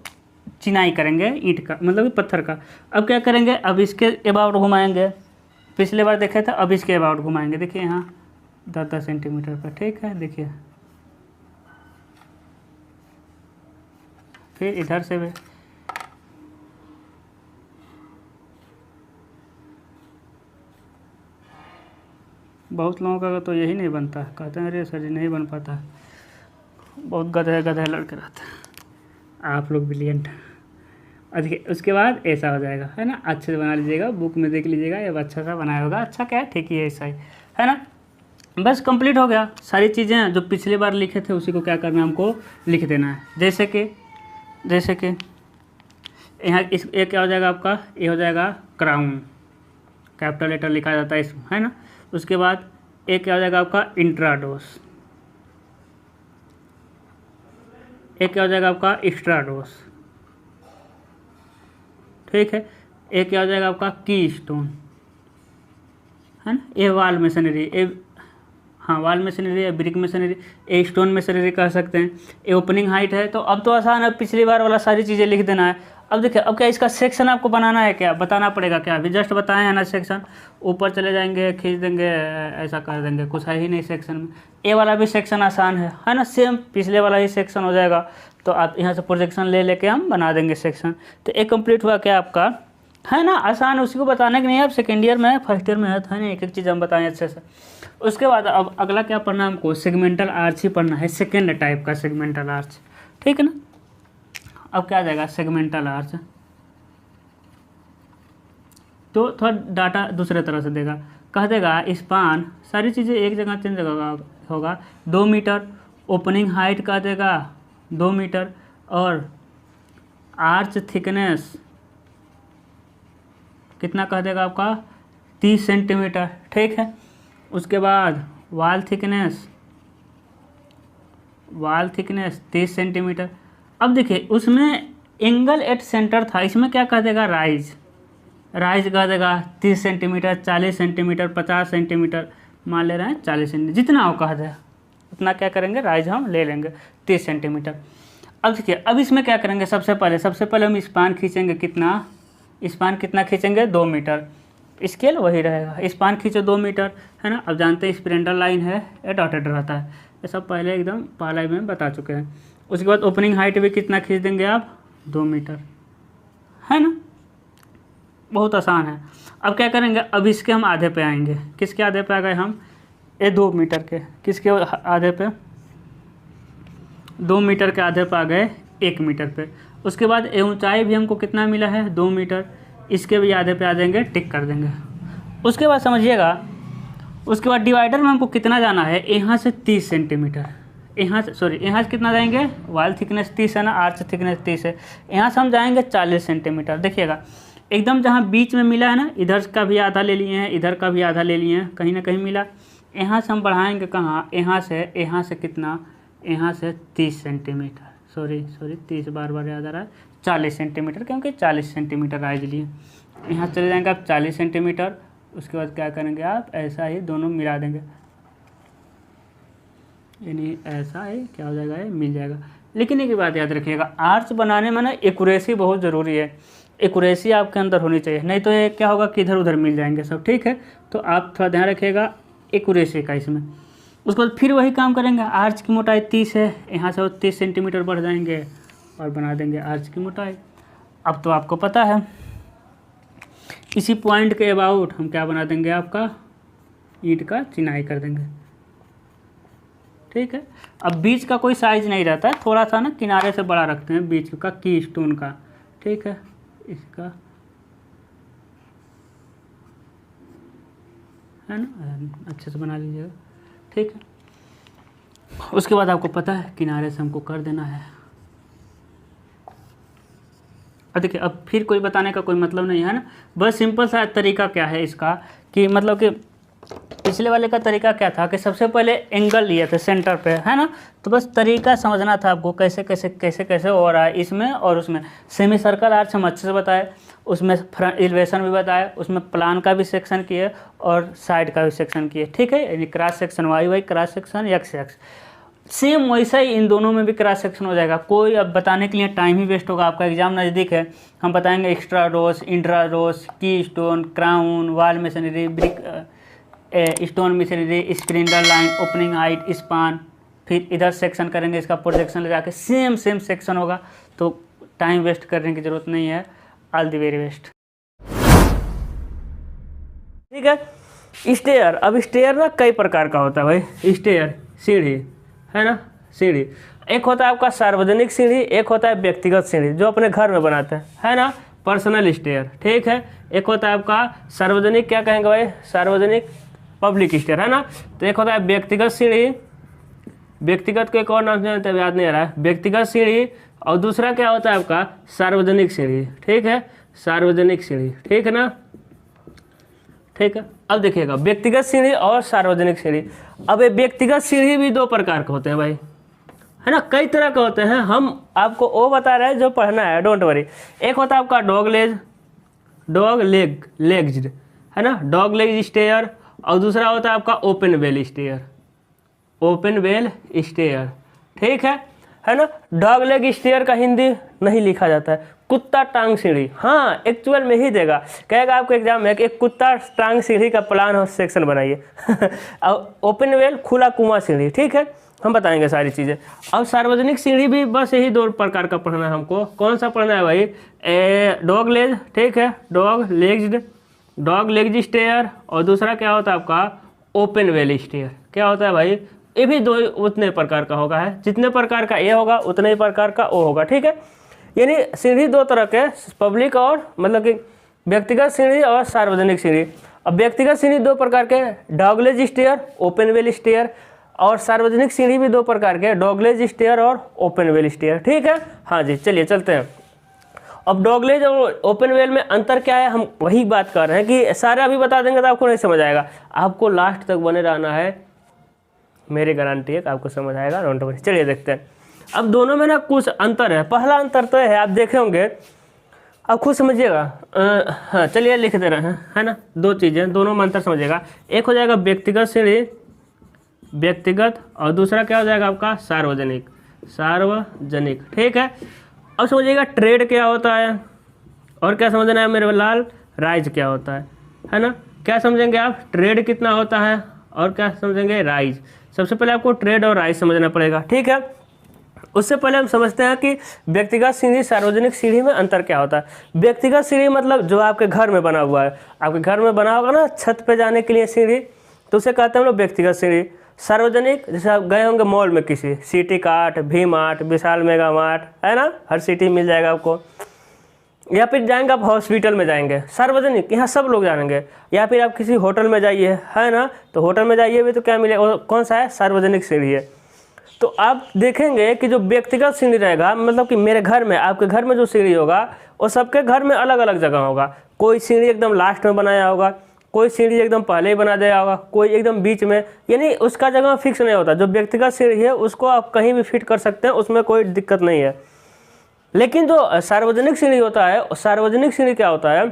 चिनाई करेंगे ईंट का, मतलब पत्थर का। अब क्या करेंगे, अब इसके अबाउट घुमाएंगे, पिछले बार देखे थे, अब इसके अबाउट घुमाएंगे। देखिए यहाँ 10-10 सेंटीमीटर पर, ठीक है। देखिए फिर इधर से भी बहुत लोगों का तो यही नहीं बनता, कहते हैं अरे सर जी नहीं बन पाता, बहुत गधे लड़के रहते हैं, आप लोग ब्रिलियंट। देखिए उसके बाद ऐसा हो जाएगा, है ना, अच्छे से बना लीजिएगा, बुक में देख लीजिएगा, ये अच्छा सा बनाया होगा, अच्छा क्या है ठीक ही है, ऐसा ही है ना। बस कंप्लीट हो गया, सारी चीज़ें जो पिछली बार लिखे थे उसी को क्या करना है हमको लिख देना है। जैसे कि यहाँ इस ये क्या हो जाएगा आपका, ये हो जाएगा क्राउन, कैपिटल लेटर लिखा जाता है इसमें, है ना। उसके बाद एक क्या हो जाएगा आपका इंट्राडोस, एक क्या हो जाएगा आपका एक्स्ट्राडोस, ठीक है। एक क्या हो जाएगा आपका की स्टोन, है ना। ये वाल मेसनरी, ये हाँ, वॉल मशीनरी है, brick machinery, a stone machinery कह सकते हैं, ए ओपनिंग हाइट है। तो अब तो आसान है, पिछली बार वाला सारी चीज़ें लिख देना है। अब देखिए, अब क्या इसका सेक्शन आपको बनाना है, क्या बताना पड़ेगा क्या? अभी जस्ट बताए हैं ना सेक्शन, ऊपर चले जाएंगे, खींच देंगे, ऐसा कर देंगे, कुछ है ही नहीं सेक्शन में। ए वाला भी सेक्शन आसान है ना, सेम पिछले वाला ही सेक्शन हो जाएगा। तो आप यहाँ से प्रोजेक्शन ले लेके हम बना देंगे सेक्शन। तो एक कंप्लीट हुआ क्या आपका, है ना, आसान। उसी को बताने के नहीं है, अब सेकेंड ईयर में है, फर्स्ट ईयर में है, था नहीं, एक एक चीज़ हम बताएं अच्छे से। उसके बाद अब अगला क्या पढ़ना है हमको, सेगमेंटल आर्च ही पढ़ना है, सेकेंड टाइप का सेगमेंटल आर्च, ठीक है ना। अब क्या आ जाएगा सेगमेंटल आर्च, तो थोड़ा डाटा दूसरे तरह से देगा, कह देगा स्पान, सारी चीज़ें एक जगह चेंज होगा 2 मीटर, ओपनिंग हाइट कह देगा 2 मीटर, और आर्च थिकनेस कितना कह देगा आपका 30 सेंटीमीटर, ठीक है। उसके बाद वॉल थिकनेस 30 सेंटीमीटर। अब देखिए, उसमें एंगल एट सेंटर था, इसमें क्या कह देगा राइज कह देगा 30 सेंटीमीटर, 40 सेंटीमीटर, 50 सेंटीमीटर, मान ले रहे हैं 40 सेंटीमीटर, जितना वो कह दे उतना क्या करेंगे, राइज हम ले लेंगे 30 सेंटीमीटर। अब देखिए, अब इसमें क्या करेंगे, सबसे पहले हम स्पान खींचेंगे, स्पान कितना खींचेंगे 2 मीटर, स्केल वही रहेगा, स्पान खींचो 2 मीटर, है ना। अब जानते हैं स्प्रेंडल लाइन है या डॉटेड रहता है, ये सब पहले एकदम पहला में बता चुके हैं। उसके बाद ओपनिंग हाइट भी कितना खींच देंगे आप 2 मीटर, है ना, बहुत आसान है। अब क्या करेंगे, अब इसके हम आधे पे आएंगे, किसके आधे पे आ गए हम, ये 2 मीटर के, किसके आधे पे 2 मीटर के आधे पे आ गए 1 मीटर पे। उसके बाद ऊंचाई भी हमको कितना मिला है 2 मीटर, इसके भी आधे पे आ जाएंगे, टिक कर देंगे। उसके बाद समझिएगा, उसके बाद डिवाइडर में हमको कितना जाना है, यहाँ से 30 सेंटीमीटर, यहाँ से कितना जाएंगे, वॉल थिकनेस 30 है ना, आर्च थिकनेस 30 है, यहाँ से हम जाएंगे 40 सेंटीमीटर। देखिएगा एकदम जहाँ बीच में मिला है ना, इधर का भी आधा ले लिए हैं, इधर का भी आधा ले लिए हैं, कहीं ना कहीं मिला। यहाँ से हम बढ़ाएंगे कहाँ, यहाँ से कितना, यहाँ से 30 सेंटीमीटर, सॉरी 30 बार याद आ रहा है, 40 सेंटीमीटर, क्योंकि 40 सेंटीमीटर राइज लिए। यहाँ चले जाएंगे आप 40 सेंटीमीटर। उसके बाद क्या करेंगे आप, ऐसा ही दोनों मिला देंगे, यानी ऐसा है, क्या हो जाएगा, ये मिल जाएगा। लेकिन एक बात याद रखिएगा, आर्च बनाने में ना एक्यूरेसी बहुत ज़रूरी है, एक्यूरेसी आपके अंदर होनी चाहिए, नहीं तो ये क्या होगा कि इधर उधर मिल जाएंगे सब, ठीक है। तो आप थोड़ा ध्यान रखिएगा एक्यूरेसी का इसमें। उसके बाद फिर वही काम करेंगे, आर्च की मोटाई 30 है, यहाँ से 30 सेंटीमीटर बढ़ जाएंगे और बना देंगे आर्च की मोटाई। अब तो आपको पता है, इसी पॉइंट के अबाउट हम क्या बना देंगे, आपका ईंट का चिनाई कर देंगे, ठीक है। अब बीच का कोई साइज नहीं रहता है, थोड़ा सा ना किनारे से बड़ा रखते हैं बीच का, की स्टोन का, ठीक है, इसका, है ना, अच्छे से बना लीजिएगा, ठीक है। उसके बाद आपको पता है किनारे से हमको कर देना है। अब देखिए, अब फिर कोई बताने का कोई मतलब नहीं है ना, बस सिंपल सा तरीका क्या है इसका, कि मतलब कि पिछले वाले का तरीका क्या था कि सबसे पहले एंगल लिए थे सेंटर पे, है ना। तो बस तरीका समझना था आपको, कैसे कैसे कैसे कैसे हो रहा है इसमें और उसमें। सेमी सर्कल आर्च हम अच्छे से बताए, उसमें फ्रंट एलिवेशन भी बताया, उसमें प्लान का भी सेक्शन किए और साइड का भी सेक्शन किए, ठीक है। यानी cross section Y cross section X X, same वैसा ही इन दोनों में भी क्रॉस सेक्शन हो जाएगा। कोई अब बताने के लिए टाइम ही वेस्ट होगा, आपका एग्जाम नज़दीक है, हम बताएंगे एक्स्ट्रा रोस, intrados, keystone, crown, wall masonry, brick stone masonry, springing line, opening height, span, फिर इधर सेक्शन करेंगे, इसका प्रोजेक्शन ले जाके सेम सेक्शन होगा। तो टाइम वेस्ट करने की ज़रूरत नहीं है। ऑल द वेरी बेस्ट, ठीक है। स्टेयर, अब स्टेयर ना कई प्रकार का होता है भाई, स्टेयर सीढ़ी, है ना, सीढ़ी। एक होता है आपका सार्वजनिक सीढ़ी, एक होता है व्यक्तिगत सीढ़ी जो अपने घर में बनाते हैं, है ना, पर्सनल स्टेयर, ठीक है। एक होता है आपका सार्वजनिक, क्या कहेंगे भाई, सार्वजनिक पब्लिक स्टेयर, है ना। तो एक होता है व्यक्तिगत सीढ़ी, व्यक्तिगत को एक और नाम जानते हैं, याद नहीं आ रहा है, व्यक्तिगत सीढ़ी। और दूसरा क्या होता है आपका सार्वजनिक सीढ़ी, ठीक है, सार्वजनिक सीढ़ी, ठीक है ना, ठीक है। अब देखिएगा व्यक्तिगत सीढ़ी और सार्वजनिक सीढ़ी। अब ये व्यक्तिगत सीढ़ी भी 2 प्रकार के होते हैं भाई, है ना, कई तरह के होते हैं। हम आपको वो बता रहे हैं जो पढ़ना है, डोंट वरी। एक होता है आपका लेग्ज, है ना, डॉग लेग स्टेयर, और दूसरा होता है आपका open well stair,
open well stair, ठीक है ना। डॉग लेग स्टेयर का हिंदी नहीं लिखा जाता है, कुत्ता टांग सीढ़ी। हाँ, एक्चुअल में ही देगा, कहेगा आपको एग्जाम में कि एक कुत्ता टांग सीढ़ी का प्लान और सेक्शन बनाइए। और ओपन वेल खुला कुआं सीढ़ी, ठीक है, हम बताएंगे सारी चीज़ें। और सार्वजनिक सीढ़ी भी बस यही 2 प्रकार का पढ़ना है हमको। कौन सा पढ़ना है भाई? डॉग लेग, ठीक है, डॉग लेग स्टेयर, और दूसरा क्या होता है आपका? Open well stair. क्या होता है भाई? ये भी 2 उतने प्रकार का होगा है, जितने प्रकार का ये होगा उतने ही प्रकार का वो होगा, ठीक है। यानी सीढ़ी 2 तरह के, पब्लिक और मतलब कि व्यक्तिगत सीढ़ी और सार्वजनिक सीढ़ी। अब व्यक्तिगत सीढ़ी 2 प्रकार के, डॉगलेज स्टेयर, ओपन वेल स्टेयर, और सार्वजनिक सीढ़ी भी 2 प्रकार के, डॉगलेज स्टेयर और ओपन वेल स्टेयर, ठीक है। हाँ जी, चलिए चलते हैं। अब डॉगलेज और ओपन वेल में अंतर क्या है, हम वही बात कर रहे हैं कि सारे अभी बता देंगे तो आपको नहीं समझ आएगा, आपको लास्ट तक बने रहना है, मेरी गारंटी है कि आपको समझ आएगा। चलिए देखते हैं। अब दोनों में ना कुछ अंतर है। पहला अंतर तो है, आप देखे होंगे, आप खुद समझिएगा। हाँ, चलिए लिख दे रहे हैं, है ना। 2 चीज़ें, दोनों में अंतर समझिएगा। एक हो जाएगा व्यक्तिगत सीढ़ी, व्यक्तिगत, और दूसरा क्या हो जाएगा आपका? सार्वजनिक, ठीक है। अब समझिएगा ट्रेड क्या होता है, और क्या समझना है मेरे लाल? राइज क्या होता है ना। क्या समझेंगे आप? ट्रेड कितना होता है, और क्या समझेंगे? राइज। सबसे पहले आपको ट्रेड और राइज समझना पड़ेगा, ठीक है। उससे पहले हम समझते हैं कि व्यक्तिगत सीढ़ी सार्वजनिक सीढ़ी में अंतर क्या होता है। व्यक्तिगत सीढ़ी मतलब जो आपके घर में बना हुआ है, आपके घर में बना होगा ना छत पे जाने के लिए सीढ़ी, तो उसे कहते हैं हम लोग व्यक्तिगत सीढ़ी। सार्वजनिक, जैसे आप गए होंगे मॉल में किसी, city cart, V mart, Vishal mega mart, है ना, हर सिटी मिल जाएगा आपको। या फिर जाएंगे आप हॉस्पिटल में जाएंगे, सार्वजनिक, यहाँ सब लोग जाएंगे। या फिर आप किसी होटल में जाइए, है ना, तो होटल में जाइए भी तो क्या मिलेगा? कौन सा है? सार्वजनिक सीढ़ी है। तो आप देखेंगे कि जो व्यक्तिगत सीढ़ी रहेगा, मतलब कि मेरे घर में, आपके घर में जो सीढ़ी होगा वो सबके घर में अलग अलग जगह होगा। कोई सीढ़ी एकदम लास्ट में बनाया होगा, कोई सीढ़ी एकदम पहले ही बना दिया होगा, कोई एकदम बीच में, यानी उसका जगह फिक्स नहीं होता। जो व्यक्तिगत सीढ़ी है उसको आप कहीं भी फिट कर सकते हैं, उसमें कोई दिक्कत नहीं है। लेकिन जो सार्वजनिक सीढ़ी होता है, सार्वजनिक सीढ़ी क्या होता है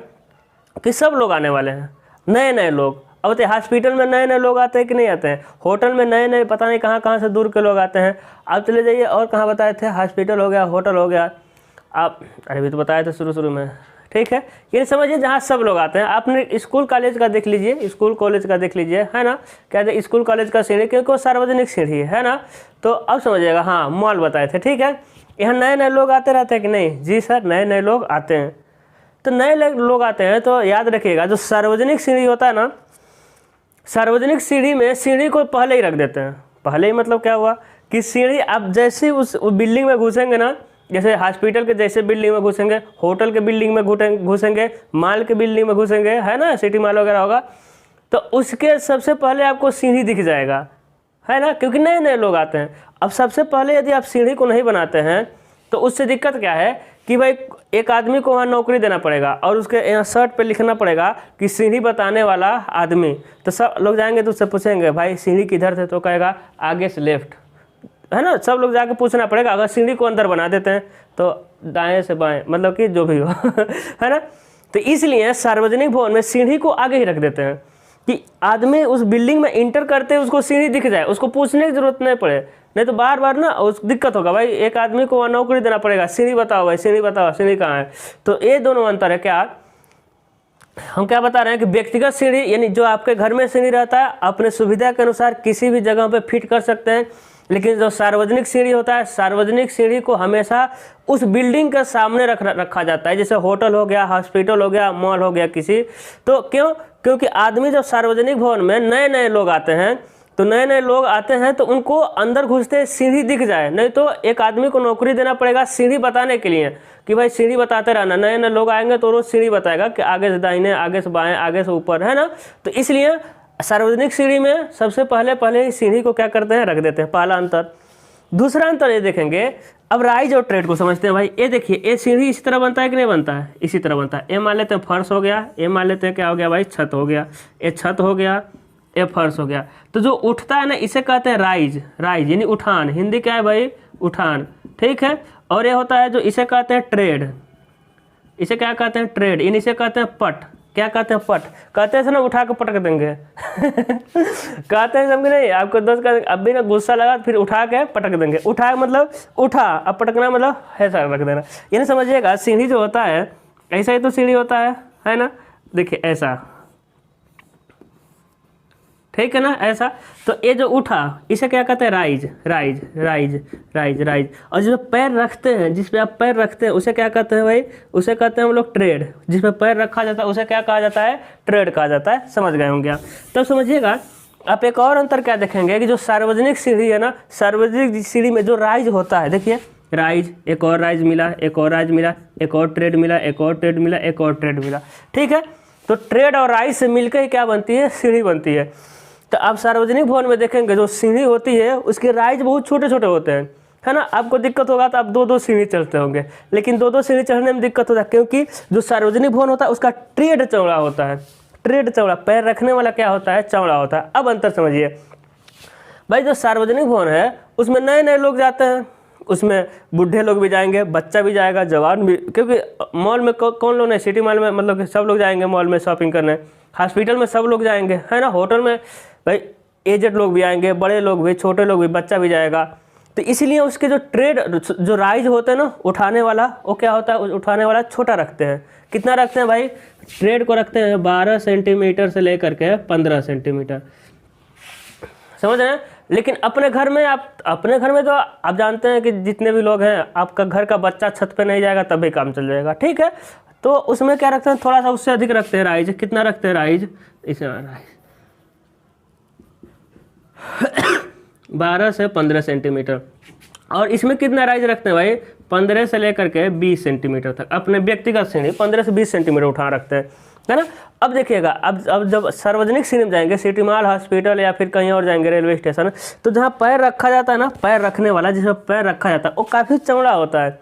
कि सब लोग आने वाले हैं, नए नए लोग। अब तो हॉस्पिटल में नए नए लोग आते हैं कि नहीं आते हैं? होटल में नए नए पता नहीं कहाँ कहाँ से दूर के लोग आते हैं। आप चले जाइए, और कहाँ बताए थे? हॉस्पिटल हो गया, होटल हो गया, आप अभी तो बताए थे शुरू में, ठीक है। ये समझिए जहाँ सब लोग आते हैं। आपने स्कूल कॉलेज का देख लीजिए, स्कूल कॉलेज का देख लीजिए, है ना। कहते हैं स्कूल कॉलेज का सीढ़ी, क्योंकि वो सार्वजनिक सीढ़ी है ना। तो अब समझिएगा, हाँ, मॉल बताए थे, ठीक है। यहाँ नए नए लोग आते रहते हैं कि नहीं? जी सर, नए नए लोग आते हैं। तो नए लोग आते हैं तो याद रखिएगा, जो सार्वजनिक सीढ़ी होता है ना, सार्वजनिक सीढ़ी में सीढ़ी को पहले ही रख देते हैं। पहले ही मतलब क्या हुआ कि सीढ़ी आप जैसे उस बिल्डिंग में घुसेंगे ना, जैसे हॉस्पिटल के जैसे बिल्डिंग में घुसेंगे, होटल के बिल्डिंग में घुसेंगे, माल के बिल्डिंग में घुसेंगे, है ना, सिटी माल वगैरह होगा, तो उसके सबसे पहले आपको सीढ़ी दिख जाएगा, है ना, क्योंकि नए नए लोग आते हैं। अब सबसे पहले यदि आप सीढ़ी को नहीं बनाते हैं तो उससे दिक्कत क्या है कि भाई एक आदमी को वहाँ नौकरी देना पड़ेगा, और उसके यहाँ शर्ट पे लिखना पड़ेगा कि सीढ़ी बताने वाला आदमी। तो सब लोग जाएंगे तो उससे पूछेंगे भाई सीढ़ी किधर थे, तो कहेगा आगे से लेफ्ट, है ना। सब लोग जाके पूछना पड़ेगा। अगर सीढ़ी को अंदर बना देते हैं तो दाएं से बाएं, मतलब कि जो भी हो है ना। तो इसलिए सार्वजनिक भवन में सीढ़ी को आगे ही रख देते हैं कि आदमी उस बिल्डिंग में इंटर करते उसको सीढ़ी दिख जाए, उसको पूछने की जरूरत नहीं पड़े। नहीं तो बार बार ना उस दिक्कत होगा, भाई एक आदमी को वहाँ नौकरी देना पड़ेगा, सीढ़ी बताओ भाई, सीढ़ी बताओ, सीढ़ी कहाँ है। तो ये दोनों अंतर है। क्या हम क्या बता रहे हैं कि व्यक्तिगत सीढ़ी यानी जो आपके घर में सीढ़ी रहता है, अपने सुविधा के अनुसार किसी भी जगह पे फिट कर सकते हैं। लेकिन जो सार्वजनिक सीढ़ी होता है, सार्वजनिक सीढ़ी को हमेशा उस बिल्डिंग के सामने रखा जाता है, जैसे होटल हो गया, हॉस्पिटल हो गया, मॉल हो गया किसी। तो क्योंकि आदमी जब सार्वजनिक भवन में नए नए लोग आते हैं, तो नए नए लोग आते हैं तो उनको अंदर घुसते सीढ़ी दिख जाए। नहीं तो एक आदमी को नौकरी देना पड़ेगा सीढ़ी बताने के लिए कि भाई सीढ़ी बताते रहना। नए नए लोग आएंगे तो रोज सीढ़ी बताएगा कि आगे से दाहिने, आगे से बाएं, आगे से ऊपर, है ना। तो इसलिए सार्वजनिक सीढ़ी में सबसे पहले ही सीढ़ी को क्या करते हैं, रख देते हैं। पहला अंतर। दूसरा अंतर ये देखेंगे, अब राइज और ट्रेड को समझते हैं। भाई ये देखिए, ये सीढ़ी इसी तरह बनता है कि नहीं बनता है? इसी तरह बनता है। ये मान लेते हैं फर्श हो गया, ये मान लेते हैं क्या हो गया भाई, छत हो गया, ये छत हो गया, ये फर्श हो गया। तो जो उठता है ना, इसे कहते हैं राइज। राइज यानी उठान, हिंदी क्या है भाई, उठान, ठीक है। और ये होता है जो इसे कहते हैं ट्रेड, इसे क्या कहते हैं, ट्रेड, यानी इसे कहते हैं पट, क्या कहते हैं, पट कहते हैं ना, उठा के पटक देंगे कहते हैं समझे नहीं, आपको दोस्त का अब भी ना गुस्सा लगा फिर उठा के पटक देंगे। उठा मतलब उठा, अब पटकना मतलब ऐसा रख देना। यानी समझिएगा सीढ़ी जो होता है ऐसा ही तो सीढ़ी होता है ना, देखिए ऐसा, ठीक है ना, ऐसा। तो ये जो उठा इसे क्या कहते हैं, rise rise rise rise rise. और जिस पे पैर रखते हैं, जिस पे आप पैर रखते हैं उसे क्या कहते हैं भाई, उसे कहते हैं हम लोग ट्रेड। जिस पे पैर रखा जाता है उसे क्या कहा जाता है, ट्रेड कहा जाता है। समझ गए होंगे आप। तब समझिएगा आप एक और अंतर क्या देखेंगे कि जो सार्वजनिक सीढ़ी है ना, सार्वजनिक सीढ़ी में जो राइज होता है, देखिए राइज, एक और राइज मिला, एक और राइज मिला, एक और ट्रेड मिला, एक और ट्रेड मिला, एक और ट्रेड मिला, ठीक है। तो ट्रेड और राइज से मिलकर ही क्या बनती है, सीढ़ी बनती है। तो आप सार्वजनिक भवन में देखेंगे जो सीढ़ी होती है उसके राइज बहुत छोटे छोटे होते हैं, है ना। आपको दिक्कत होगा तो आप दो दो सीढ़ी चढ़ते होंगे, लेकिन दो दो सीढ़ी चढ़ने में दिक्कत होता है क्योंकि जो सार्वजनिक भवन होता है उसका ट्रेड चौड़ा होता है। ट्रेड चौड़ा, पैर रखने वाला क्या होता है, चौड़ा होता है। अब अंतर समझिए भाई, जो सार्वजनिक भवन है उसमें नए नए लोग जाते हैं, उसमें बूढ़े लोग भी जाएंगे, बच्चा भी जाएगा, जवान भी, क्योंकि मॉल में कौन लोग नहीं, सिटी मॉल में मतलब कि सब लोग जाएंगे मॉल में शॉपिंग करने, हॉस्पिटल में सब लोग जाएंगे, है ना, होटल में भाई एजेड लोग भी आएंगे, बड़े लोग भी, छोटे लोग भी, बच्चा भी जाएगा। तो इसीलिए उसके जो ट्रेड जो राइज होते हैं ना, उठाने वाला, वो क्या होता है, उठाने वाला छोटा रखते हैं। कितना रखते हैं भाई, ट्रेड को रखते हैं 12 सेंटीमीटर से लेकर के 15 सेंटीमीटर, समझ रहे हैं। लेकिन अपने घर में अपने घर में तो आप जानते हैं कि जितने भी लोग हैं, आपका घर का बच्चा छत पे नहीं जाएगा तब भी काम चल जाएगा, ठीक है। तो उसमें क्या रखते हैं, थोड़ा सा उससे अधिक रखते हैं राइज। कितना रखते हैं राइज, इसे राइज 12 से 15 सेंटीमीटर। और इसमें कितना राइज रखते हैं भाई, 15 से लेकर के 20 सेंटीमीटर तक। अपने व्यक्तिगत सीढ़ी 15 से 20 सेंटीमीटर उठा रखते हैं, है ना। अब देखिएगा, अब जब सार्वजनिक सीढ़ी में जाएंगे, सिटी मॉल, हॉस्पिटल या फिर कहीं और जाएंगे, रेलवे स्टेशन, तो जहाँ पैर रखा जाता है ना, पैर रखने वाला जिसमें पैर रखा जाता है वो काफ़ी चौड़ा होता है,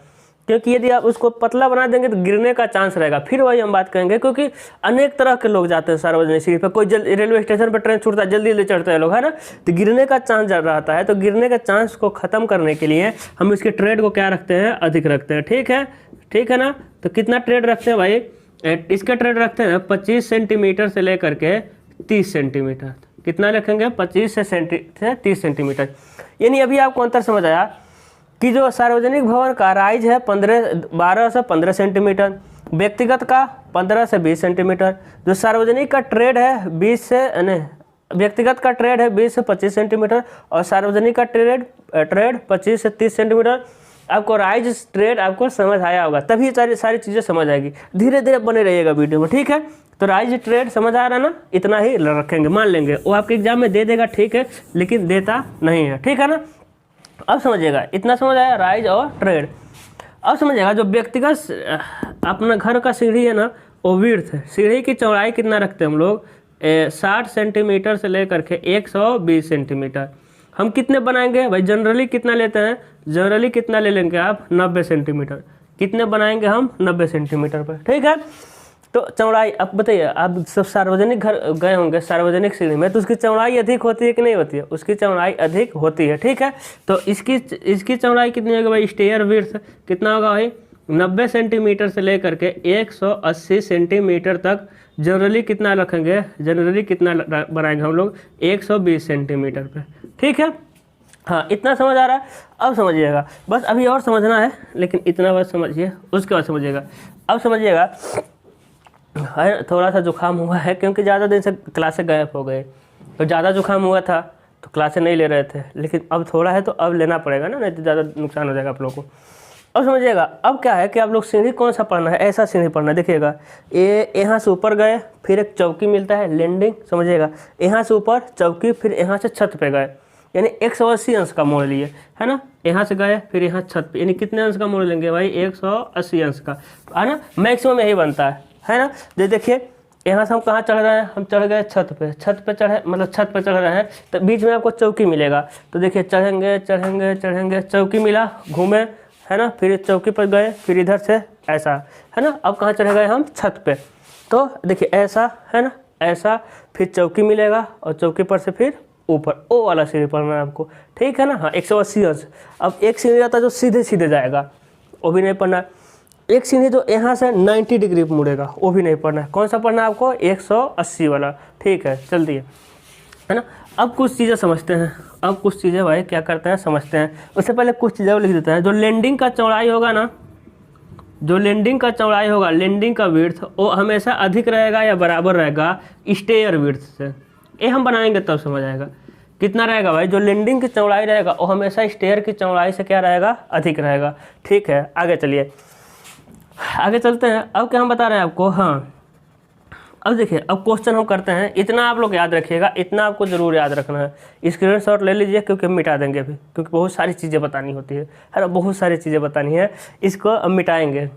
क्योंकि यदि आप उसको पतला बना देंगे तो गिरने का चांस रहेगा। फिर वही हम बात करेंगे, क्योंकि अनेक तरह के लोग जाते हैं सार्वजनिक सीढ़ी पर। कोई रेलवे स्टेशन पर ट्रेन छूटता है, जल्दी जल्दी चढ़ते हैं लोग, है ना, तो गिरने का चांस रहता है। तो गिरने का चांस को ख़त्म करने के लिए हम इसके ट्रेड को क्या रखते हैं, अधिक रखते हैं, ठीक है ना। तो कितना ट्रेड रखते हैं भाई, इसका ट्रेड रखते हैं 25 सेंटीमीटर से लेकर के 30 सेंटीमीटर। कितना रखेंगे, 25 से 30 सेंटीमीटर। यानी अभी आपको अंतर समझ आया कि जो सार्वजनिक भवन का राइज है 12 से 15 सेंटीमीटर, व्यक्तिगत का 15 से 20 सेंटीमीटर, जो सार्वजनिक का ट्रेड है 20 से व्यक्तिगत का ट्रेड है 20 से 25 सेंटीमीटर, और सार्वजनिक का ट्रेड 25 से 30 सेंटीमीटर। आपको राइज ट्रेड आपको समझ आया होगा, तभी सारी चीज़ें समझ आएगी। धीरे धीरे बने रहिएगा वीडियो में, ठीक है। तो राइज ट्रेड समझ आ रहा है ना, इतना ही रखेंगे, मान लेंगे वो आपके एग्जाम में दे देगा, ठीक है, लेकिन देता नहीं है, ठीक है ना। अब समझिएगा, इतना समझ आया राइज और ट्रेड। अब समझिएगा जो व्यक्तिगत अपना घर का सीढ़ी है ना, वो विड्थ है। सीढ़ी की चौड़ाई कितना रखते हैं हम लोग, 60 सेंटीमीटर से लेकर के 120 सेंटीमीटर। हम कितने बनाएंगे भाई, जनरली कितना लेते हैं, जनरली कितना ले लेंगे आप, 90 सेंटीमीटर। कितने बनाएंगे हम, 90 सेंटीमीटर पर, ठीक है। तो चौड़ाई, अब बताइए, आप सब सार्वजनिक घर गए होंगे, सार्वजनिक सीढ़ी में, तो उसकी चौड़ाई अधिक होती है कि नहीं होती है, उसकी चौड़ाई अधिक होती है, ठीक है। तो इसकी चौड़ाई कितनी होगी भाई, स्टेयर विड्थ कितना होगा भाई, 90 सेंटीमीटर से लेकर के 180 सेंटीमीटर तक। जनरली कितना रखेंगे, जनरली कितना बनाएंगे हम लोग, 120 सेंटीमीटर पे, ठीक है। हाँ, इतना समझ आ रहा है। अब समझिएगा, बस अभी और समझना है, लेकिन इतना बस समझिए, उसके बाद समझिएगा। अब समझिएगा, थोड़ा सा जुकाम हुआ है क्योंकि ज़्यादा दिन से क्लासे गायब हो गए, तो ज़्यादा जुकाम हुआ था तो क्लासे नहीं ले रहे थे, लेकिन अब थोड़ा है तो अब लेना पड़ेगा ना, नहीं तो ज़्यादा नुकसान हो जाएगा आप लोगों को। अब समझिएगा, अब क्या है कि आप लोग सीढ़ी कौन सा पढ़ना है, ऐसा सीढ़ी पढ़ना है। देखिएगा, ये यहाँ से ऊपर गए, फिर एक चौकी मिलता है, लैंडिंग, समझिएगा, यहाँ से ऊपर चौकी, फिर यहाँ से छत पे गए, यानी 180 अंश का मोड़ लिए, है ना। यहाँ से गए फिर यहाँ छत पे, यानी कितने अंश का मोड़ लेंगे भाई, 180 अंश का, है ना। मैक्सिमम यही बनता है ना। जो देखिए, यहाँ से हम कहाँ चढ़ रहे हैं, हम चढ़ गए छत पे, छत पे चढ़े मतलब छत पे चढ़ रहे हैं, तो बीच में आपको चौकी मिलेगा। तो देखिए, चढ़ेंगे चढ़ेंगे चढ़ेंगे, चौकी मिला, घूमे, है ना, फिर चौकी पर गए, फिर इधर से ऐसा, है ना। अब कहाँ चढ़े गए हम, छत पे। तो देखिए ऐसा, है ना, ऐसा, फिर चौकी मिलेगा, और चौकी पर से फिर ऊपर, ओ वाला सीढ़ी पढ़ना है आपको, ठीक है ना। हाँ, 180 अंश। अब एक सीढ़ी आता है जो सीधे सीधे जाएगा, वो भी नहीं पढ़ना। एक सीढ़ी जो यहाँ से 90 डिग्री मुड़ेगा वो भी नहीं पढ़ना है। कौन सा पढ़ना है आपको? 180 वाला। ठीक है, चलती है ना। अब कुछ चीज़ें समझते हैं, अब कुछ चीज़ें भाई क्या करते हैं समझते हैं। उससे पहले कुछ चीज़ें लिख देते हैं। जो लैंडिंग का चौड़ाई होगा ना, जो लैंडिंग का चौड़ाई होगा, लैंडिंग का विड्थ, वो हमेशा अधिक रहेगा या बराबर रहेगा स्टेयर विड्थ से। ये हम बनाएंगे तब समझ आएगा। कितना रहेगा भाई? जो लैंडिंग की चौड़ाई रहेगा वो हमेशा स्टेयर की चौड़ाई से क्या रहेगा? अधिक रहेगा। ठीक है, आगे चलिए, आगे चलते हैं। अब क्या हम बता रहे हैं आपको? हाँ, अब देखिए, अब क्वेश्चन हम करते हैं। इतना आप लोग याद रखिएगा, इतना आपको ज़रूर याद रखना है। स्क्रीनशॉट ले लीजिए क्योंकि हम मिटा देंगे अभी, क्योंकि बहुत सारी चीज़ें बतानी होती है ना, बहुत सारी चीज़ें बतानी है। इसको अब मिटाएंगे,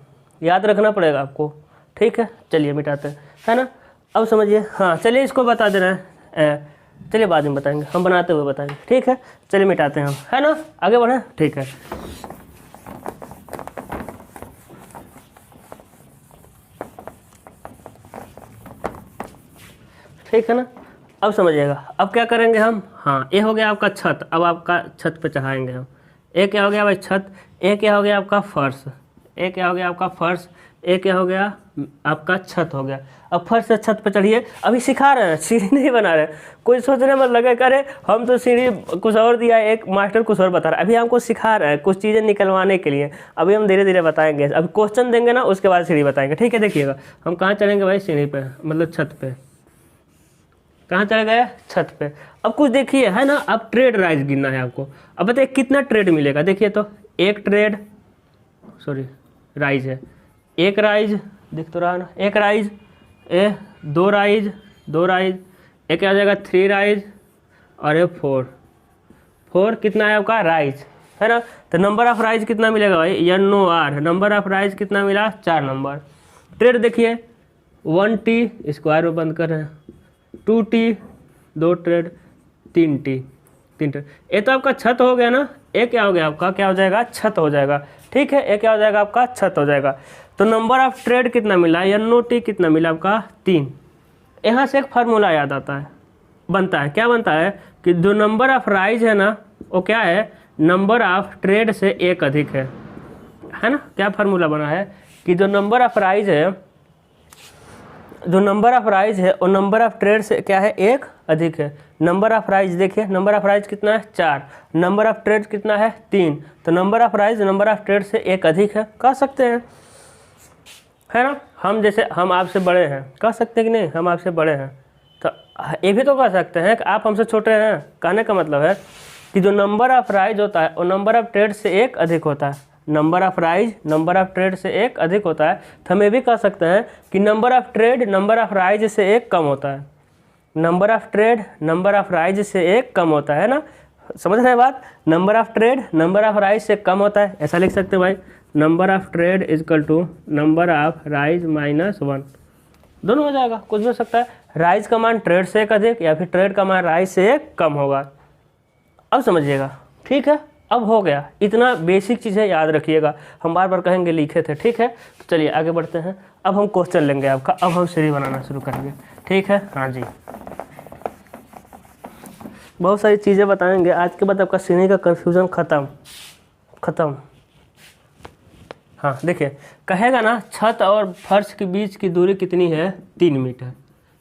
याद रखना पड़ेगा आपको। ठीक है, चलिए मिटाते हैं, है ना। अब समझिए, हाँ चलिए इसको बता देना है, चलिए बाद में बताएंगे, हम बनाते हुए बताएंगे। ठीक है, चलिए मिटाते हैं हम, है ना, आगे बढ़ें। ठीक है, ठीक है ना। अब समझिएगा, अब क्या करेंगे हम? हाँ, ये हो गया आपका छत। अब आपका छत पे चढ़ाएंगे हम। ये क्या हो गया भाई? छत। ये क्या हो गया आपका? फर्श। ये क्या हो गया आपका? फर्श। ये क्या हो गया आपका? छत हो गया। अब फर्श से छत पे चढ़िए। अभी सिखा रहे हैं, सीढ़ी नहीं बना रहे हैं। कोई सोचने मत लगे करे हम तो सीढ़ी कुछ और दिया है, एक मास्टर कुछ और बता रहा है। अभी हमको सिखा रहे हैं कुछ चीज़ें निकलवाने के लिए। अभी हम धीरे धीरे बताएंगे। अभी क्वेश्चन देंगे ना, उसके बाद सीढ़ी बताएंगे। ठीक है, देखिएगा हम कहाँ चढ़ेंगे भाई? सीढ़ी पे, मतलब छत पे। कहाँ चढ़ गए? छत पे। अब कुछ देखिए, है ना, अब ट्रेड राइज गिनना है आपको। अब बताइए कितना ट्रेड मिलेगा? देखिए तो एक ट्रेड, सॉरी राइज है, एक राइज दिख तो रहा ना, एक राइज, दो राइज, दो राइज, एक क्या हो जाएगा? 3 राइज, और ये 4 कितना है आपका? राइज, है ना। तो नंबर ऑफ राइज कितना मिलेगा भाई? NOR, नंबर ऑफ राइज कितना मिला? 4 नंबर। ट्रेड देखिए 1T, स्क्वायर में बंद कर रहे हैं, 2T 2 ट्रेड, 3T 3 ट्रेड। ये तो आपका छत हो गया ना। ये क्या हो गया आपका? क्या हो जाएगा? छत हो जाएगा। ठीक है, ये क्या हो जाएगा आपका? छत हो जाएगा। तो नंबर ऑफ ट्रेड कितना मिला? NOT कितना मिला आपका? 3। यहाँ से एक फार्मूला याद आता है, बनता है। क्या बनता है कि जो नंबर ऑफ राइज है ना, वो क्या है? नंबर ऑफ ट्रेड से एक अधिक है ना। क्या फार्मूला बना है कि जो नंबर ऑफ राइज है, जो नंबर ऑफ राइज है और नंबर ऑफ ट्रेड से क्या है? एक अधिक है। नंबर ऑफ राइज देखिए, नंबर ऑफ राइज कितना है? 4। नंबर ऑफ ट्रेड कितना है? 3। तो number of rise number of trade से एक अधिक है, कह सकते हैं, है ना। हम जैसे हम आपसे बड़े हैं, कह सकते हैं कि नहीं? हम आपसे बड़े हैं, तो ये भी तो कह सकते हैं कि आप हमसे छोटे हैं। कहने का मतलब है कि जो नंबर ऑफ राइज होता है वो नंबर ऑफ ट्रेड से एक अधिक होता है। Number of rise number of trade से एक अधिक होता है। तो हम ये भी कह सकते हैं कि number of tread number of rise से एक कम होता है। Number of tread number of rise से एक कम होता है ना। समझ रहे हैं बात? Number of tread number of rise से कम होता है, ऐसा लिख सकते हैं भाई। Number of tread equal to number of rise -1, दोनों हो जाएगा, कुछ भी हो सकता है। राइज का मान ट्रेड से एक अधिक या फिर ट्रेड का मान राइज से एक कम होगा। अब समझिएगा, ठीक है। अब हो गया, इतना बेसिक चीज़ें याद रखिएगा। हम बार बार कहेंगे लिखे थे, ठीक है। तो चलिए आगे बढ़ते हैं। अब हम क्वेश्चन लेंगे आपका, अब हम सीढ़ी बनाना शुरू करेंगे, ठीक है। हाँ जी, बहुत सारी चीज़ें बताएंगे आज के बाद। आपका सीढ़ी का कन्फ्यूज़न ख़त्म। हाँ देखिए, कहेगा ना छत और फर्श के बीच की दूरी कितनी है? 3 मीटर।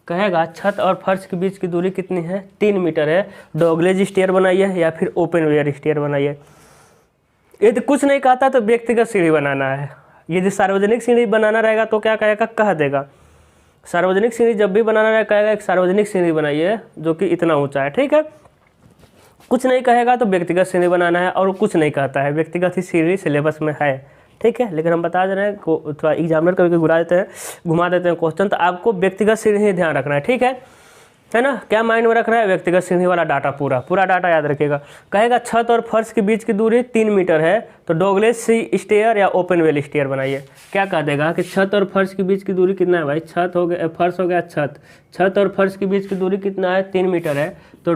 कहेगा छत और फर्श के बीच की दूरी कितनी है? 3 मीटर है। डॉगलेज स्टेयर बनाइए या फिर ओपन वेयर स्टेयर बनाइए। यदि कुछ नहीं कहता तो व्यक्तिगत सीढ़ी बनाना है। यदि सार्वजनिक सीढ़ी बनाना रहेगा तो क्या कहेगा? कह देगा। सार्वजनिक सीढ़ी जब भी बनाना रहेगा कहेगा एक सार्वजनिक सीढ़ी बनाइए जो कि इतना ऊंचा है, ठीक है। कुछ नहीं कहेगा तो व्यक्तिगत सीढ़ी बनाना है, और कुछ नहीं कहता है व्यक्तिगत ही सीढ़ी सिलेबस में है, ठीक है। लेकिन हम बता दे रहे हैं को थोड़ा एग्जामिनर कभी घुमा देते हैं क्वेश्चन, तो आपको व्यक्तिगत सीढ़ी ही ध्यान रखना है, ठीक है ना। क्या माइंड में रखना है? व्यक्तिगत सीढ़ी वाला डाटा, पूरा डाटा याद रखिएगा। कहेगा छत और फर्श के बीच की दूरी 3 मीटर है, तो डॉगलेज स्टेयर या ओपन वेल स्टेयर बनाइए। क्या कह देगा कि छत और फर्श के बीच की दूरी कितना है भाई? छत हो गया, फर्श हो गया छत और फर्श के बीच की दूरी कितना है? 3 मीटर है, तो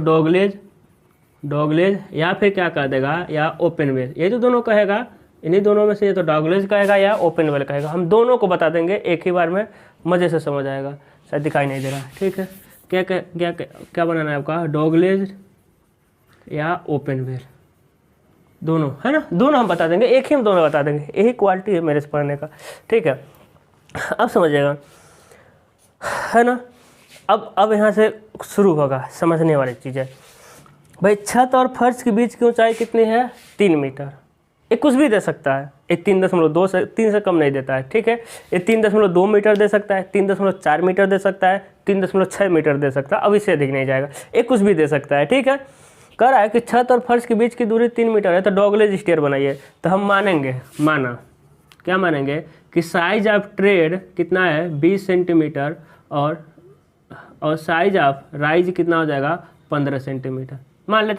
डॉगलेज या फिर क्या कह देगा? या ओपन वेल। ये जो दोनों कहेगा, इन्हीं दोनों में से ये तो डॉगलेज कहेगा या ओपन वेल कहेगा। हम दोनों को बता देंगे एक ही बार में, मज़े से समझ आएगा। शायद दिखाई नहीं दे रहा है, ठीक है। क्या बनाना है आपका? डॉगलेज या ओपन वेल, दोनों, है ना, दोनों हम बता देंगे, एक ही हम दोनों बता देंगे, यही क्वालिटी है मेरे से पढ़ने का, ठीक है। अब समझिएगा, है ना। अब यहाँ से शुरू होगा समझने वाली चीज़ें। भाई छत और फर्श के बीच की ऊंचाई कितनी है? 3 मीटर। ये कुछ भी दे सकता है, ये 3.2 से 3 से कम नहीं देता है, ठीक है। ये 3.2 मीटर दे सकता है, 3.4 मीटर दे सकता है, 3.6 मीटर दे सकता है, अब इससे अधिक नहीं जाएगा, ये कुछ भी दे सकता है, ठीक है। कह रहा है कि छत और फर्श के बीच की दूरी 3 मीटर है, तो डॉगलेज स्टेयर बनाइए। तो हम मानेंगे, माना क्या मानेंगे कि साइज ऑफ ट्रेड कितना है? 20 सेंटीमीटर, और साइज ऑफ राइज कितना हो जाएगा? 15 सेंटीमीटर। मान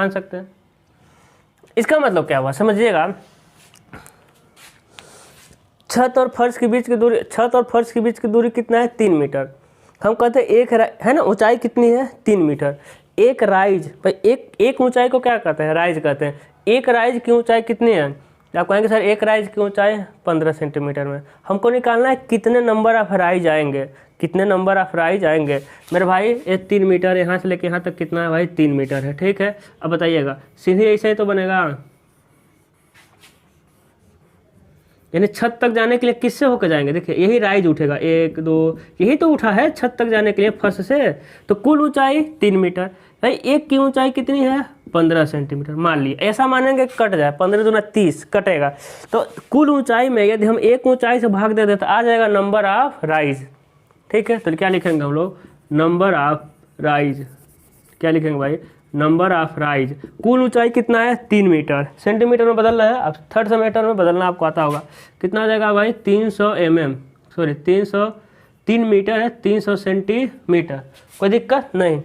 सकते हैं। इसका मतलब क्या हुआ समझिएगा, छत और फर्श के बीच की दूरी कितना है? 3 मीटर। हम कहते हैं है ना, ऊंचाई कितनी है? 3 मीटर। एक राइज, भाई एक ऊंचाई को क्या कहते हैं? राइज कहते हैं। एक राइज की ऊंचाई कितनी है? आप कहेंगे सर एक राइज की ऊंचाई 15 सेंटीमीटर में। हमको निकालना है कितने नंबर ऑफ राइज आएंगे, कितने नंबर ऑफ राइज आएंगे। मेरे भाई ये 3 मीटर, यहाँ से लेके यहाँ तक कितना है भाई? 3 मीटर है, ठीक है। अब बताइएगा, सीधी ऐसे ही तो बनेगा, यानी छत तक जाने के लिए किससे होकर जाएंगे? देखिए यही राइज उठेगा, 1 2, यही तो उठा है छत तक जाने के लिए फर्श से। तो कुल ऊंचाई 3 मीटर। भाई एक की ऊंचाई कितनी है? 15 सेंटीमीटर। मान लिए ऐसा मानेंगे कट जाए, 15 दूना 30 कटेगा। तो कुल ऊंचाई में यदि हम एक ऊंचाई से भाग दे तो आ जाएगा नंबर ऑफ राइज, ठीक है। तो क्या लिखेंगे हम लोग? Number of rise. क्या लिखेंगे भाई? Number of rise. कुल ऊंचाई कितना है? 3 मीटर। सेंटीमीटर में बदलना है, अब थर्ड सेमेस्टर में बदलना आपको आता होगा। कितना हो जाएगा भाई? 300 mm, सॉरी 3 मीटर है, 300 सेंटीमीटर। कोई दिक्कत नहीं।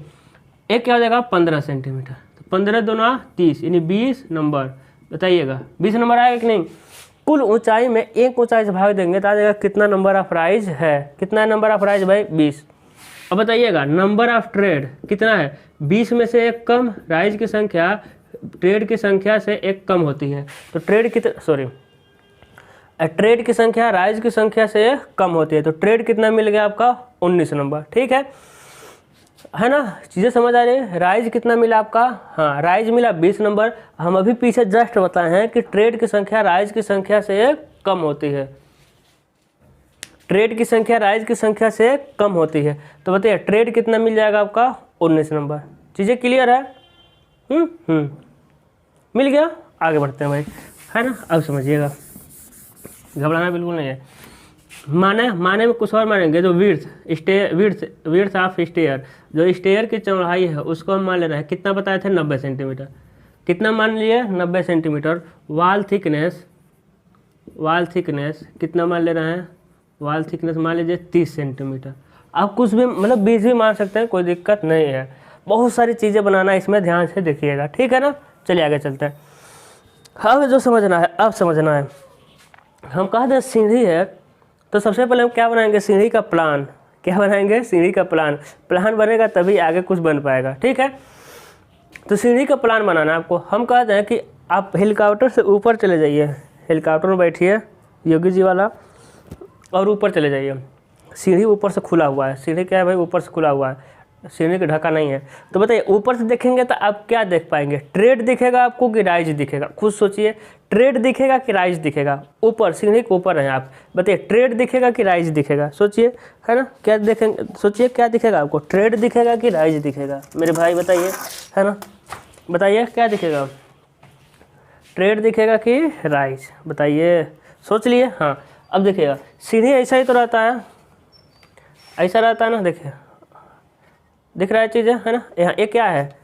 एक क्या हो जाएगा? 15 सेंटीमीटर। तो 15 दूना 30, यानी 20 नंबर। बताइएगा 20 नंबर आएगा कि नहीं? कुल ऊंचाई में एक ऊंचाई से भाग देंगे तो आ जाएगा कितना नंबर ऑफ राइज है? कितना नंबर ऑफ राइज भाई? 20। अब बताइएगा नंबर ऑफ ट्रेड कितना है? 20 में से एक कम, राइज की संख्या ट्रेड की संख्या से एक कम होती है। तो ट्रेड की संख्या राइज की संख्या से कम होती है। तो ट्रेड कितना मिल गया आपका? 19 नंबर, ठीक है ना। चीज़ें समझ आ रही है? राइज कितना मिला आपका? हाँ, राइज मिला 20 नंबर। हम अभी पीछे जस्ट बताए हैं कि ट्रेड की संख्या राइज की संख्या से कम होती है। ट्रेड की संख्या राइज की संख्या से कम होती है। तो बताइए ट्रेड कितना मिल जाएगा आपका? 19 नंबर। चीज़ें क्लियर है? मिल गया। आगे बढ़ते हैं भाई, है ना। अब समझिएगा, घबराना बिल्कुल नहीं है। माने में कुछ और मानेंगे। जो विड्थ ऑफ स्टेयर, जो स्टेयर की चौड़ाई है उसको हम मान ले रहे हैं, कितना बताए थे? 90 सेंटीमीटर। कितना मान लिए? 90 सेंटीमीटर। वॉल थिकनेस कितना मान ले रहे हैं? वॉल थिकनेस मान लीजिए 30 सेंटीमीटर। आप कुछ भी मतलब 20 भी मान सकते हैं, कोई दिक्कत नहीं है। बहुत सारी चीज़ें बनाना है इसमें, ध्यान से देखिएगा, ठीक है ना। चलिए आगे चलते हैं। अब जो समझना है, अब समझना है। हम कहा था सीढ़ी है, तो सबसे पहले हम क्या बनाएंगे? सीढ़ी का प्लान। क्या बनाएंगे? सीढ़ी का प्लान। प्लान बनेगा तभी आगे कुछ बन पाएगा, ठीक है। तो सीढ़ी का प्लान बनाना है आपको। हम कहते हैं कि आप हेलीकॉप्टर से ऊपर चले जाइए, हेलीकॉप्टर में बैठिए योगी जी वाला, और ऊपर चले जाइए। सीढ़ी ऊपर से खुला हुआ है। सीढ़ी क्या है भाई? ऊपर से खुला हुआ है, सीढ़ी का ढका नहीं है। तो बताइए ऊपर से देखेंगे तो आप क्या देख पाएंगे? ट्रेड दिखेगा आपको कि राइज दिखेगा? खुद सोचिए, ट्रेड दिखेगा कि राइज दिखेगा? ऊपर, सीढ़ी के ऊपर हैं आप, बताइए ट्रेड दिखेगा कि राइज दिखेगा? सोचिए, है ना। क्या देखेंगे? सोचिए क्या दिखेगा आपको? ट्रेड दिखेगा कि राइज दिखेगा? मेरे भाई बताइए, है ना। बताइए क्या दिखेगा? ट्रेड दिखेगा कि राइज? बताइए, सोच लिए। हाँ, अब देखिएगा सीढ़ी ऐसा ही तो रहता है, ऐसा रहता है ना। देखिए दिख रहा है चीज़ें, है ना। यहाँ ये क्या है?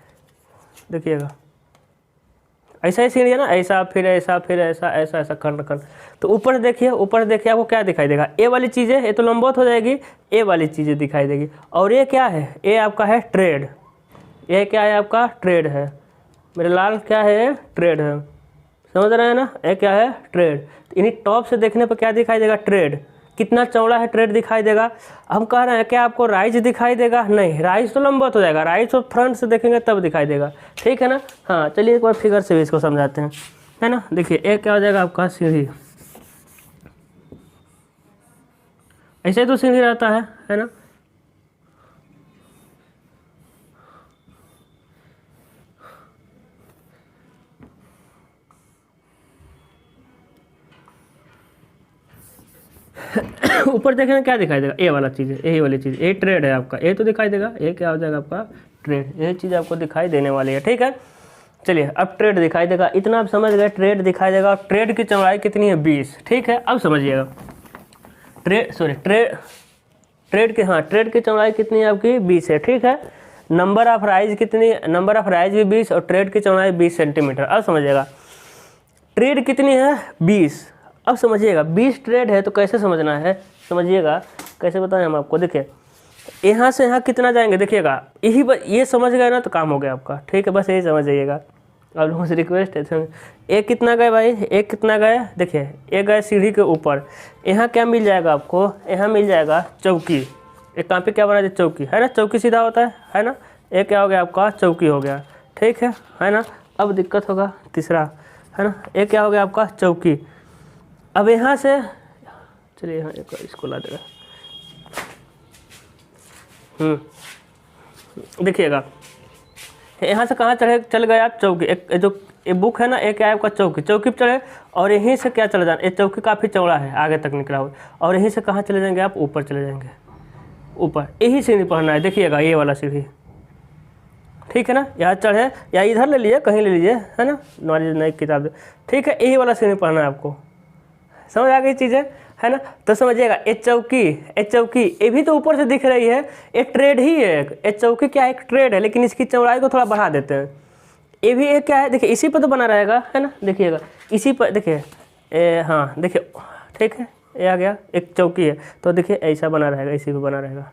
देखिएगा ऐसा ही सीढ़ी है ना, ऐसा फिर ऐसा फिर ऐसा ऐसा ऐसा खंड। तो ऊपर देखिए, ऊपर देखिए आपको क्या दिखाई देगा? ए वाली चीज़ें, ये तो लंबवत हो जाएगी, ए वाली चीज़ें दिखाई देगी। और ये क्या है? ये आपका है ट्रेड। ये क्या है आपका? ट्रेड है। मेरे लाल क्या है? ट्रेड है। समझ रहे हैं ना? ये क्या है? ट्रेड। इन्हीं टॉप से देखने पर क्या दिखाई देगा? ट्रेड। कितना चौड़ा है? ट्रेड दिखाई देगा। हम कह रहे हैं क्या आपको राइज दिखाई देगा? नहीं, राइज तो लंबवत हो जाएगा, राइज तो फ्रंट से देखेंगे तब दिखाई देगा, ठीक है ना। हाँ, चलिए एक बार फिगर से भी इसको समझाते हैं, है ना। देखिए एक क्या हो जाएगा आपका? सीढ़ी। ऐसे तो सीढ़ी रहता है ना। ऊपर देखें क्या दिखाई देगा, ए वाला चीज़ है, यही वाली चीज़, ये ट्रेड है आपका, ये तो दिखाई देगा, ये क्या हो जाएगा आपका ट्रेड, ये चीज़ आपको दिखाई देने वाली है। ठीक है, चलिए अब ट्रेड दिखाई देगा, इतना आप समझ गए, ट्रेड दिखाई देगा। ट्रेड की चौड़ाई कितनी है 20। ठीक है, अब समझिएगा ट्रेड की चौड़ाई कितनी है आपकी 20 है। ठीक है, नंबर ऑफ राइज कितनी, नंबर ऑफ राइज भी 20 और ट्रेड की चौड़ाई 20 सेंटीमीटर। अब समझिएगा ट्रेड कितनी है 20। अब समझिएगा 20 ट्रेड है तो कैसे समझना है, समझिएगा कैसे बताएं हम आपको। देखिए यहाँ से यहाँ कितना जाएंगे, देखिएगा ये समझ गए ना तो काम हो गया आपका। ठीक है, बस यही समझ जाइएगा, आप लोगों से रिक्वेस्ट है। एक कितना गए भाई, एक कितना गए, देखिए एक गए सीढ़ी के ऊपर, यहाँ क्या मिल जाएगा आपको, यहाँ मिल जाएगा चौकी। एक कहाँ पे क्या बना दिया, चौकी है ना, चौकी सीधा होता है ना, एक क्या हो गया आपका चौकी हो गया। ठीक है ना। अब दिक्कत होगा तीसरा, है ना, एक क्या हो गया आपका चौकी। अब यहाँ से चलिए यहाँ एक इसको ला देगा, देखिएगा यहाँ से कहाँ चल गए आप चौकी, एक जो ये बुक है ना, एक है आपका चौकी, चौकी पे चले और यहीं से क्या चले जाना, ये चौकी काफ़ी चौड़ा है आगे तक निकला हुआ, और यहीं से कहाँ चले जाएंगे आप, ऊपर चले जाएंगे, ऊपर यही सीढ़ी पढ़ना है। देखिएगा ये वाला सीढ़ी, ठीक है ना, यहाँ चढ़े या इधर ले लीजिए, कहीं ले लीजिए, है ना, नॉलेज नई किताब। ठीक है, यही वाला सीढ़ी पढ़ना है आपको, समझ आ गई चीज़ें, है ना। तो समझिएगा ये चौकी ये भी तो ऊपर से दिख रही है, ये ट्रेड ही है, ये चौकी क्या है, एक ट्रेड है, लेकिन इसकी चौड़ाई को थोड़ा बढ़ा देते हैं। ये भी एक क्या है, देखिए इसी पर तो बना रहेगा, है ना, देखिएगा इसी पर, देखिए हाँ देखिए, ठीक है, ये आ गया एक चौकी है, तो देखिए ऐसा बना रहेगा, इसी पर बना रहेगा।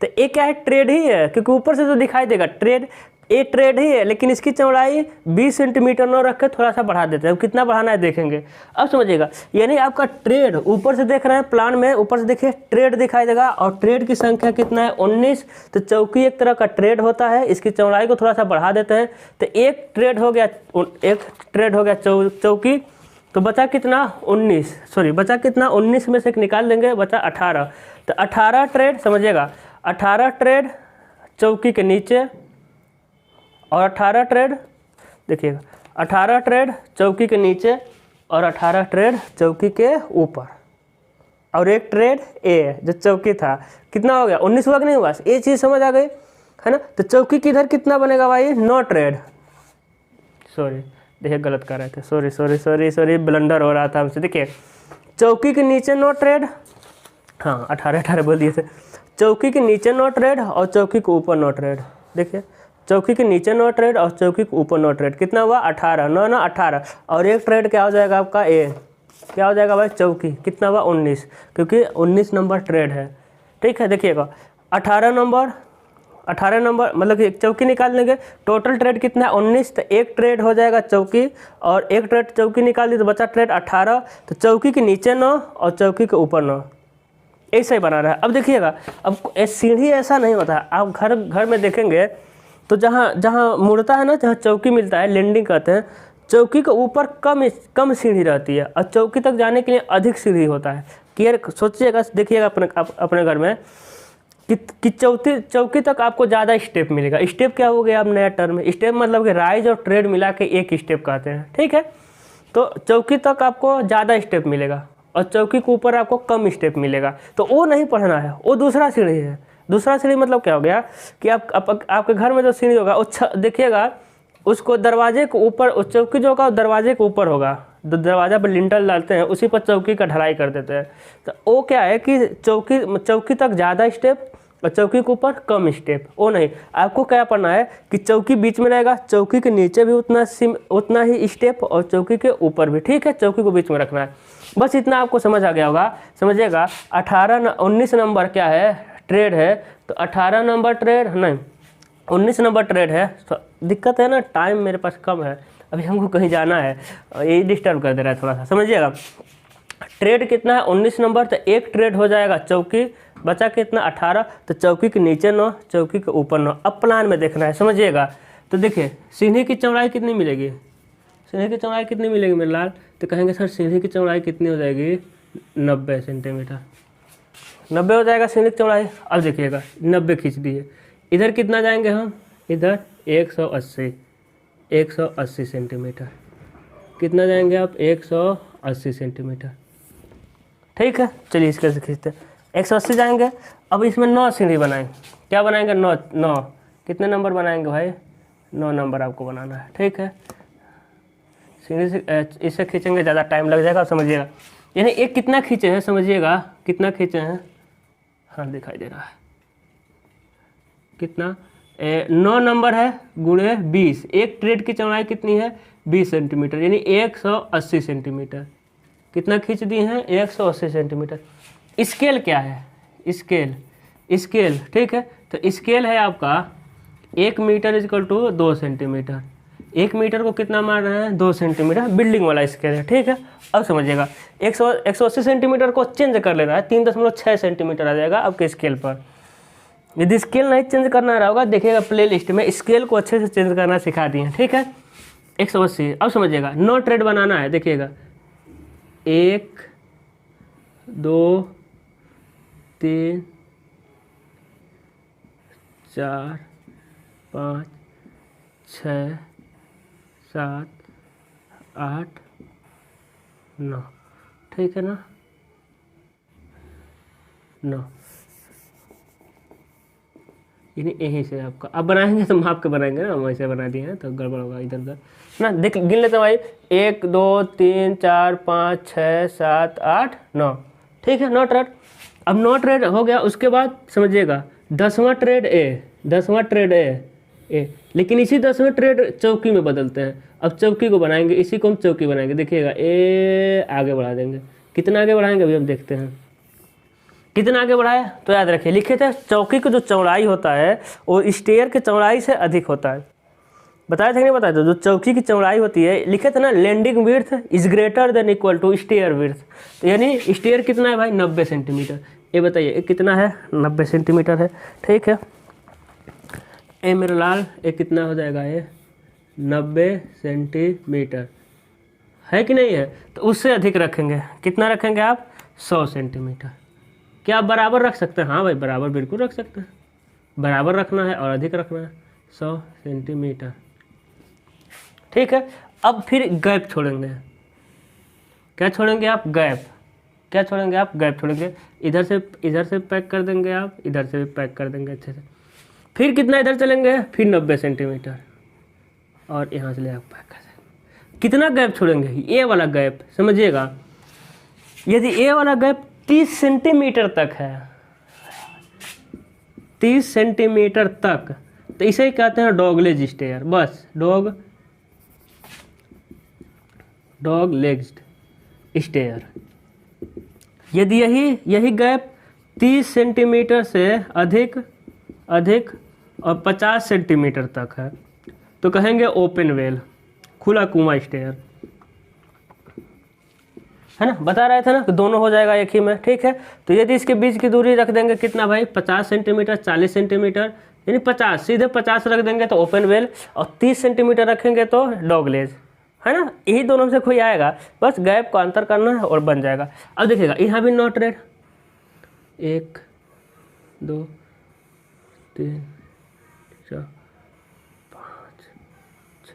तो ये क्या है, ट्रेड ही है, क्योंकि ऊपर से जो दिखाई देगा ट्रेड, ये ट्रेड ही है, लेकिन इसकी चौड़ाई 20 सेंटीमीटर न रख के थोड़ा सा बढ़ा देते हैं। कितना बढ़ाना है देखेंगे, अब समझिएगा। यानी आपका ट्रेड ऊपर से देख रहे हैं प्लान में, ऊपर से देखिए ट्रेड दिखाई देगा, और ट्रेड की संख्या कितना है 19। तो चौकी एक तरह का ट्रेड होता है, इसकी चौड़ाई को थोड़ा सा बढ़ा देते हैं। तो एक ट्रेड हो गया चौकी, तो बचा कितना 19, बचा कितना 19 में से एक निकाल देंगे, बचा 18। तो 18 ट्रेड, समझिएगा 18 ट्रेड चौकी के नीचे, और 18 ट्रेड, देखिएगा 18 ट्रेड चौकी के नीचे और 18 ट्रेड चौकी के ऊपर, और एक ट्रेड ए जो चौकी था, कितना हो गया 19 हुआ कि नहीं हुआ, ये चीज़ समझ आ गई, है ना। तो चौकी किधर कितना बनेगा भाई 9 ट्रेड, देखिए गलत कर रहे थे, सॉरी ब्लंडर हो रहा था हमसे। देखिए चौकी के नीचे 9 ट्रेड, हाँ 18 बोल दिए थे, चौकी के नीचे 9 ट्रेड और चौकी के ऊपर 9 ट्रेड। देखिए चौकी के नीचे 9 ट्रेड और चौकी के ऊपर 9 ट्रेड, कितना हुआ 18, 9 9 18, और एक ट्रेड क्या हो जाएगा आपका ए, क्या हो जाएगा भाई चौकी, कितना हुआ 19, क्योंकि 19 नंबर ट्रेड है। ठीक है, देखिएगा 18 नंबर मतलब कि चौकी निकाल लेंगे, टोटल ट्रेड कितना है 19, तो एक ट्रेड हो जाएगा चौकी, और एक ट्रेड चौकी निकाल दी तो बचा ट्रेड 18। तो चौकी के नीचे 9 और चौकी के ऊपर 9, ऐसा ही बना रहा है। अब देखिएगा, अब सीढ़ी ऐसा नहीं होता है, आप घर में देखेंगे तो जहाँ मुड़ता है ना, जहाँ चौकी मिलता है, लैंडिंग कहते हैं, चौकी के ऊपर कम सीढ़ी रहती है और चौकी तक जाने के लिए अधिक सीढ़ी होता है। क्लियर सोचिएगा, देखिएगा अपने घर में कि चौकी तक आपको ज़्यादा स्टेप मिलेगा। स्टेप क्या हो गया अब नया टर्म, स्टेप मतलब कि राइज और ट्रेड मिला के एक स्टेप कहते हैं। ठीक है, तो चौकी तक आपको ज़्यादा स्टेप मिलेगा और चौकी के ऊपर आपको कम स्टेप मिलेगा, तो वो नहीं पढ़ना है, वो दूसरा सीढ़ी है। दूसरा सीढ़ी मतलब क्या हो गया कि आपके घर में जो सीढ़ी होगा वो देखिएगा, उसको दरवाजे के ऊपर, उस चौकी जो होगा दरवाजे के ऊपर होगा, दरवाजा पर लिंटर डालते हैं, उसी पर चौकी का ढलाई कर देते हैं। तो वो क्या है कि चौकी तक ज़्यादा स्टेप और चौकी के ऊपर कम स्टेप, वो नहीं। आपको क्या पढ़ना है कि चौकी बीच में रहेगा, चौकी के नीचे भी उतना ही स्टेप और चौकी के ऊपर भी। ठीक है, चौकी को बीच में रखना है, बस इतना आपको समझ आ गया होगा। समझिएगा 19 नंबर क्या है, ट्रेड है, तो 18 नंबर ट्रेड नहीं 19 नंबर ट्रेड है। तो दिक्कत है ना, टाइम मेरे पास कम है, अभी हमको कहीं जाना है, ये डिस्टर्ब कर दे रहा है थोड़ा सा। समझिएगा ट्रेड कितना है 19 नंबर, तो एक ट्रेड हो जाएगा चौकी, बचा कितना 18, तो चौकी के नीचे 9, चौकी के ऊपर 9। अब प्लान में देखना है, समझिएगा। तो देखिए सीढ़ी की चौड़ाई कितनी मिलेगी, सीढ़ी की चौड़ाई कितनी मिलेगी मेरे लाल, तो कहेंगे सर सीढ़ी की चौड़ाई कितनी हो जाएगी 90 सेंटीमीटर, 90 हो जाएगा सीढ़ी की चौड़ाई। अब देखिएगा 90 खींच दिए, इधर कितना जाएंगे हम, इधर 180 सेंटीमीटर, कितना जाएंगे आप 180 सेंटीमीटर। ठीक है, चलिए इसके से खींचते हैं। 180 जाएंगे, अब इसमें 9 सीढ़ी बनाएंगे। क्या बनाएंगे? 9। कितने नंबर बनाएंगे भाई? 9 नंबर आपको बनाना है, ठीक है। सीढ़ी से इससे खींचेंगे ज़्यादा टाइम लग जाएगा, समझिएगा। यानी एक कितना खींचे हैं, समझिएगा कितना खींचे हैं। हाँ दिखाई दे रहा है कितना, 9 नंबर है गुणे 20। एक ट्रेड की चौड़ाई कितनी है? 20 सेंटीमीटर, यानी 180 सेंटीमीटर। कितना खींच दिए हैं? 180 सेंटीमीटर। स्केल क्या है? स्केल ठीक है, तो स्केल है आपका 1 metre equal to 2 centimetre. 1 metre को कितना मान रहे हैं? 2 सेंटीमीटर, बिल्डिंग वाला स्केल है, ठीक है। अब समझिएगा 180 सेंटीमीटर को चेंज कर लेना है, 3.6 सेंटीमीटर आ जाएगा आपके स्केल पर। यदि स्केल नहीं चेंज करना रहा होगा, देखिएगा प्ले लिस्ट में स्केल को अच्छे से चेंज करना सिखा दिए हैं, ठीक है। 180। अब समझिएगा 9 ट्रेड बनाना है, देखिएगा 1 2 3 4 5 6 7 8 9, ठीक है ना, 9। यानी यहीं से आपका अब बनाएंगे तो माप के बनाएंगे ना, हम ऐसे बना दिए हैं तो गड़बड़ होगा इधर उधर ना। देख गिन लेते हैं भाई, 1 2 3 4 5 6 7 8 9, ठीक है। 9 ट्रेड। अब 9 ट्रेड हो गया, उसके बाद समझिएगा 10वां ट्रेड ए। लेकिन इसी 10वें ट्रेड चौकी में बदलते हैं। अब चौकी को बनाएंगे, इसी को हम चौकी बनाएंगे, देखिएगा ए आगे बढ़ा देंगे। कितना आगे बढ़ाएंगे अभी हम देखते हैं। कितना आगे बढ़ाया तो याद रखिए, लिखे थे चौकी की जो चौड़ाई होता है वो स्टेयर की चौड़ाई से अधिक होता है। बताया था कि नहीं बताया था? जो चौकी की चौड़ाई होती है, लिखे थे ना, landing width is greater than equal to stair width. तो यानी स्टेयर कितना है भाई? 90 सेंटीमीटर। ये बताइए ये कितना है? 90 सेंटीमीटर है, ठीक है। ए मेरे लाल, ये कितना हो जाएगा? ये 90 सेंटीमीटर है कि नहीं है? तो उससे अधिक रखेंगे। कितना रखेंगे आप? 100 सेंटीमीटर। क्या आप बराबर रख सकते हैं? हाँ भाई बराबर बिल्कुल रख सकते हैं। बराबर रखना है और अधिक रखना है, 100 सेंटीमीटर, ठीक है। अब फिर गैप छोड़ेंगे। क्या छोड़ेंगे आप? गैप। क्या छोड़ेंगे आप? गैप छोड़ेंगे। इधर से पैक कर देंगे आप, इधर से भी पैक कर देंगे अच्छे से। फिर कितना इधर चलेंगे? फिर 90 सेंटीमीटर और यहाँ से ले आप पैक कर देंगे। कितना गैप छोड़ेंगे? ए वाला गैप, समझिएगा। यदि ए वाला गैप 30 सेंटीमीटर तक है, 30 सेंटीमीटर तक, तो इसे ही कहते हैं डॉगलेज स्टेयर। बस डॉग लेग्ड स्टेयर। यदि यही गैप 30 सेंटीमीटर से अधिक और 50 सेंटीमीटर तक है तो कहेंगे ओपन वेल, खुला कुआं स्टेयर, है ना। बता रहे थे ना कि दोनों हो जाएगा एक ही में, ठीक है। तो यदि इसके बीच की दूरी रख देंगे कितना भाई? 50 सेंटीमीटर, 40 सेंटीमीटर, यानी 50, सीधे 50 रख देंगे तो ओपन वेल, और 30 सेंटीमीटर रखेंगे तो डॉगलेज, है ना। यही दोनों से कोई आएगा, बस गैप को अंतर करना है और बन जाएगा। अब देखिएगा यहाँ भी 9 ट्रेड, 1 2 3 4 5 6,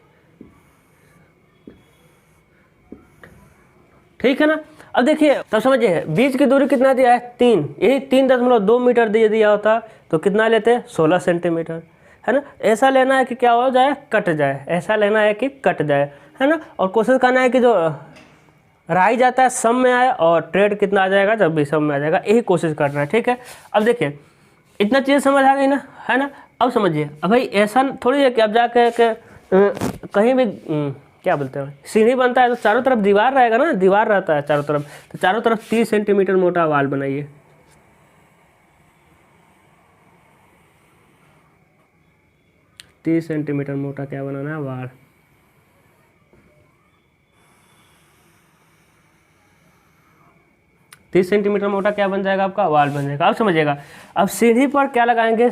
ठीक है ना। अब देखिए तब समझिए बीच की दूरी कितना दिया है? 3, यही 3.2 मीटर दिया होता तो कितना लेते? 16 सेंटीमीटर, है ना। ऐसा लेना है कि क्या हो जाए? कट जाए। ऐसा लेना है कि कट जाए, है ना। और कोशिश करना है कि जो राई जाता है सम में आए, और ट्रेड कितना आ जाएगा? जब भी सम में आ जाएगा, यही कोशिश करना है, ठीक है। अब देखिए इतना चीज़ समझ आ गई ना, है ना। अब समझिए, अब भाई ऐसा थोड़ी है कि अब जाके कहीं भी क्या बोलते हैं, सीढ़ी बनता है तो चारों तरफ दीवार रहेगा ना, दीवार रहता है चारों तरफ, तो चारों तरफ 30 सेंटीमीटर मोटा वाल बनाइए। तीस सेंटीमीटर मोटा क्या बनाना है? वाल। तीस सेंटीमीटर मोटा क्या बन जाएगा आपका? वाल बन जाएगा। अब समझिएगा, अब सीढ़ी पर क्या लगाएंगे?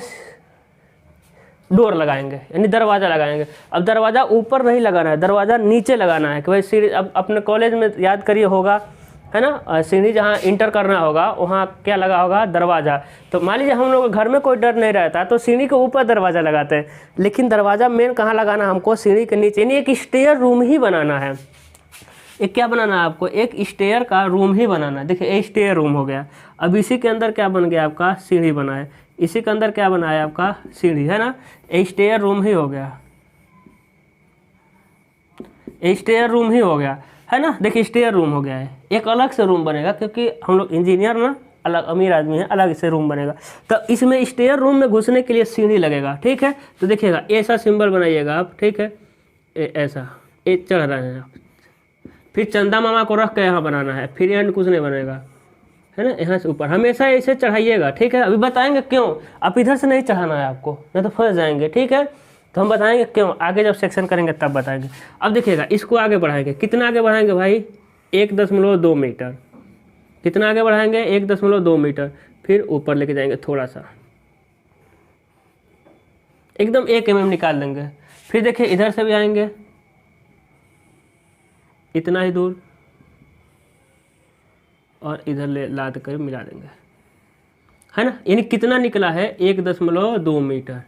डोर लगाएंगे, यानी दरवाज़ा लगाएंगे। अब दरवाज़ा ऊपर नहीं लगाना है, दरवाज़ा नीचे लगाना है कि भाई सीढ़ी, अब अपने कॉलेज में याद करिए होगा, है ना, सीढ़ी जहाँ इंटर करना होगा वहाँ क्या लगा होगा? दरवाज़ा। तो मान लीजिए हम लोग घर में कोई डर नहीं रहता तो सीढ़ी के ऊपर दरवाज़ा लगाते हैं, लेकिन दरवाज़ा मेन कहाँ लगाना हमको? सीढ़ी के नीचे, यानी एक स्टेयर रूम ही बनाना है। एक क्या बनाना है आपको, एक स्टेयर का रूम ही बनाना है। देखिए ये स्टेयर रूम हो गया। अब इसी के अंदर क्या बन गया आपका, सीढ़ी बना है। इसी के अंदर क्या बना है आपका, सीढ़ी, है ना। ये स्टेयर रूम ही हो गया, ये स्टेयर रूम ही हो गया, है ना। देखिए स्टेयर रूम हो गया है। एक अलग से रूम बनेगा क्योंकि हम लोग इंजीनियर ना, अलग अमीर आदमी है, अलग से रूम बनेगा। तो इसमें स्टेयर रूम में घुसने के लिए सीढ़ी लगेगा, ठीक है। तो देखिएगा ऐसा सिंबल बनाइएगा आप, ठीक है, ऐसा ये चढ़ रहे हैं आप। फिर चंदा मामा को रख के यहाँ बनाना है, फिर एंड कुछ नहीं बनेगा, है ना। यहाँ से ऊपर हमेशा ऐसे चढ़ाइएगा, ठीक है। अभी बताएंगे क्यों, आप इधर से नहीं चढ़ाना है आपको, नहीं तो फंस जाएंगे, ठीक है। तो हम बताएंगे क्यों, आगे जब सेक्शन करेंगे तब बताएंगे। अब देखिएगा इसको आगे बढ़ाएंगे, कितना आगे बढ़ाएंगे भाई, 1.2 मीटर। कितना आगे बढ़ाएंगे, 1.2 मीटर। फिर ऊपर लेके जाएंगे थोड़ा सा, एकदम 1 mm निकाल देंगे। फिर देखिए इधर से भी आएंगे इतना ही दूर, और इधर ले लाद कर मिला देंगे, है ना। यानी कितना निकला है, 1.2 मीटर।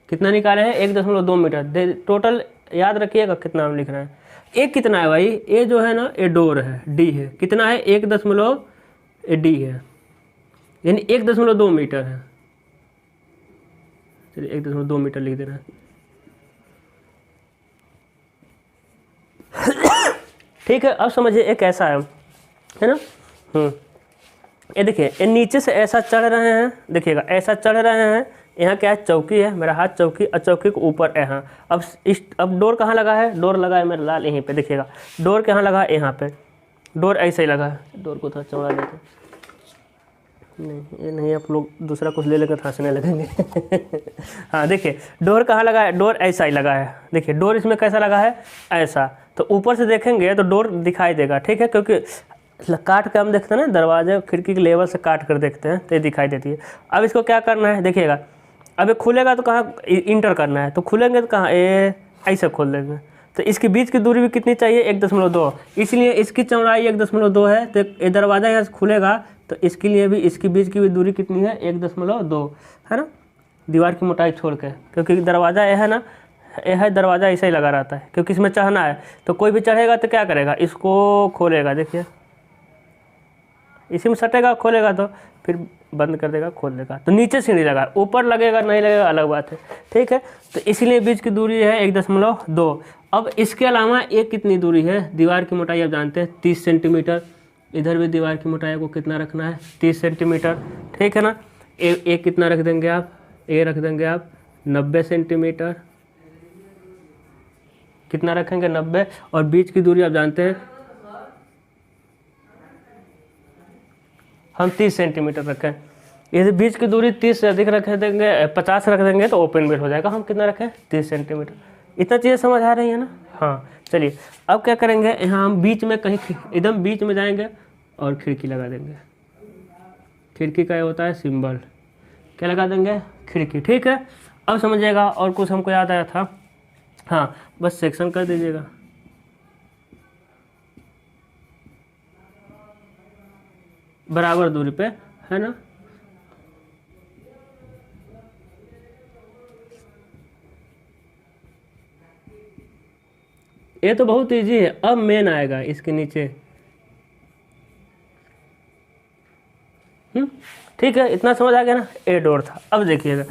कितना निकाले हैं, 1.2 मीटर। टोटल याद रखिएगा कितना हम लिख रहे हैं। एक कितना है भाई, ये जो है ना, ये डोर है, डी है। कितना है, 1 डी है, यानी 1.2 मीटर है। चलिए 1.2 मीटर लिख दे रहे हैं, ठीक है। अब समझिए एक ऐसा है ना। ये देखिए ये नीचे से ऐसा चढ़ रहे हैं, देखिएगा ऐसा चढ़ रहे हैं। यहाँ क्या है, चौकी है, मेरा हाथ चौकी, और चौकी के ऊपर यहाँ। अब डोर कहाँ लगा है, डोर लगा है मेरा लाल यहीं पे, देखिएगा डोर कहाँ लगा है, यहाँ पे। डोर ऐसे ही लगा है। डोर को थोड़ा चौड़ा देते, नहीं ये नहीं, आप लोग दूसरा कुछ ले लेकर हंसने लगेंगे। हाँ देखिए डोर कहाँ लगा है, डोर ऐसा ही लगा है। देखिए डोर इसमें कैसा लगा है, ऐसा। तो ऊपर से देखेंगे तो डोर दिखाई देगा, ठीक है, क्योंकि काट के हम देखते हैं ना, दरवाजे खिड़की के लेवल से काट कर देखते हैं तो ये दिखाई देती है। अब इसको क्या करना है, देखिएगा अब ये खुलेगा तो कहाँ इंटर करना है, तो खुलेंगे तो कहाँ, ये ऐसे खोल देंगे। तो इसके बीच की दूरी भी कितनी चाहिए, 1.2, इसलिए इसकी चौड़ाई 1.2 है। तो ये दरवाज़ा यहाँ से खुलेगा तो इसके लिए भी, इसके बीच की भी दूरी कितनी है, 1.2, है ना। दीवार की मोटाई छोड़ के, क्योंकि दरवाज़ा यह है ना, यह है दरवाज़ा ऐसा ही लगा रहता है, क्योंकि इसमें चढ़ना है। तो कोई भी चढ़ेगा तो क्या करेगा, इसको खोलेगा, देखिए इसी में सटेगा, खोलेगा तो फिर बंद कर देगा, खोल देगा। तो नीचे सीढ़ी लगा, ऊपर लगेगा नहीं लगेगा अलग बात है, ठीक है। तो इसलिए बीच की दूरी है 1.2। अब इसके अलावा एक कितनी दूरी है, दीवार की मोटाई आप जानते हैं 30 सेंटीमीटर। इधर भी दीवार की मोटाई को कितना रखना है, 30 सेंटीमीटर, ठीक है ना। एक कितना रख देंगे आप, ये रख देंगे आप 90 सेंटीमीटर। कितना रखेंगे, 90। और बीच की दूरी आप जानते हैं हम 30 सेंटीमीटर रखें। यदि बीच की दूरी 30 से अधिक रख देंगे, 50 रख देंगे तो ओपन बिल हो जाएगा। हम कितना रखें, 30 सेंटीमीटर। इतना चीज़ें समझ आ रही है ना। हाँ चलिए अब क्या करेंगे, यहाँ हम बीच में कहीं एकदम बीच में जाएंगे और खिड़की लगा देंगे। खिड़की का ये होता है सिंबल, क्या लगा देंगे, खिड़की, ठीक है। अब समझिएगा, और कुछ हमको याद आया था, हाँ बस सेक्शन कर दीजिएगा। बराबर दूरी पे, है ना। ये तो बहुत इजी है। अब मेन आएगा इसके नीचे, ठीक है। इतना समझ आ गया ना, ए डोर था। अब देखिएगा,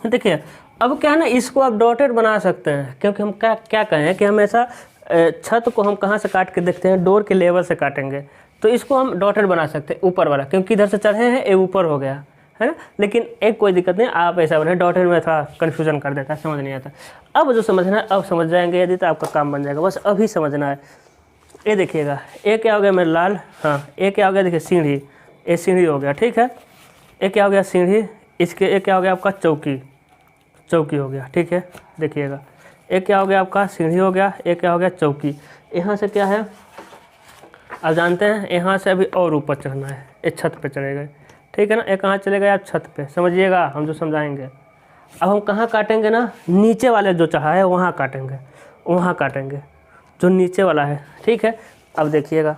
देखिए अब क्या है ना, इसको आप डॉटेड बना सकते हैं, क्योंकि हम क्या क्या कहें कि हमेशा छत को हम कहाँ से काट के देखते हैं, डोर के लेवल से काटेंगे। तो इसको हम डॉटेड बना सकते हैं ऊपर वाला, क्योंकि इधर से चढ़े हैं ये ऊपर हो गया, है ना। लेकिन एक कोई दिक्कत नहीं, आप ऐसा बने, डॉटेड में थोड़ा कन्फ्यूजन कर देता है, समझ नहीं आता। अब जो समझना है अब समझ जाएंगे, यदि तो आपका काम बन जाएगा, बस अभी समझना है। ये देखिएगा, ये क्या हो गया मेरा लाल, हाँ ये क्या हो गया, देखिए सीढ़ी, ये सीढ़ी हो गया, ठीक है। ये क्या हो गया, सीढ़ी। इसके ये क्या हो गया आपका, चौकी, चौकी हो गया, ठीक है। देखिएगा एक क्या हो गया आपका, सीढ़ी हो गया। एक क्या हो गया, चौकी। यहाँ से क्या है आप जानते हैं, यहाँ से अभी और ऊपर चढ़ना है, ये छत पे चले गए, ठीक है ना। ये कहाँ चले गए आप, छत पे, समझिएगा हम जो समझाएंगे। अब हम कहाँ काटेंगे ना, नीचे वाले जो चढ़ा है वहाँ काटेंगे, वहाँ काटेंगे जो नीचे वाला है, ठीक है। अब देखिएगा,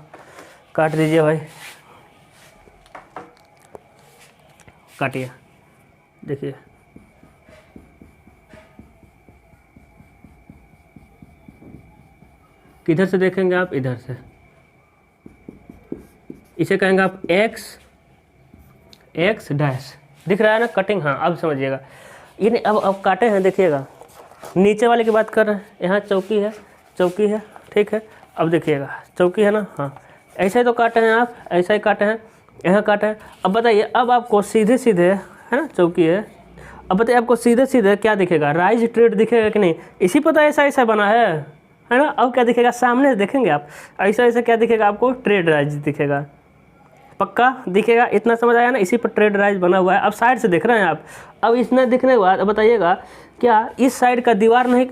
काट दीजिए भाई, काटिए, देखिए किधर से देखेंगे आप, इधर से, इसे कहेंगे आप एक्स डैश, दिख रहा है ना कटिंग। हाँ अब समझिएगा, ये नहीं, अब काटे हैं, देखिएगा नीचे वाले की बात कर रहे हैं, यहाँ चौकी है, ठीक है। अब देखिएगा चौकी है ना, हाँ ऐसे तो काटे हैं आप, ऐसा ही काटे हैं, यहाँ काटे हैं। अब बताइए, अब आपको सीधे सीधे, है ना चौकी है, अब बताइए आपको सीधे सीधे क्या दिखेगा, राइज ट्रेड दिखेगा कि नहीं, इसी पर तो ऐसा ऐसा बना है ना। अब क्या दिखेगा, सामने देखेंगे आप, ऐसा ऐसा क्या दिखेगा आपको, ट्रेड राइज दिखेगा, पक्का दिखेगा। इतना समझ आया ना, इसी पर ट्रेड राइज बना हुआ है। अब साइड से देख रहे हैं आप, अब इसने दिखने के बाद अब बताइएगा, क्या इस साइड का दीवार नहीं,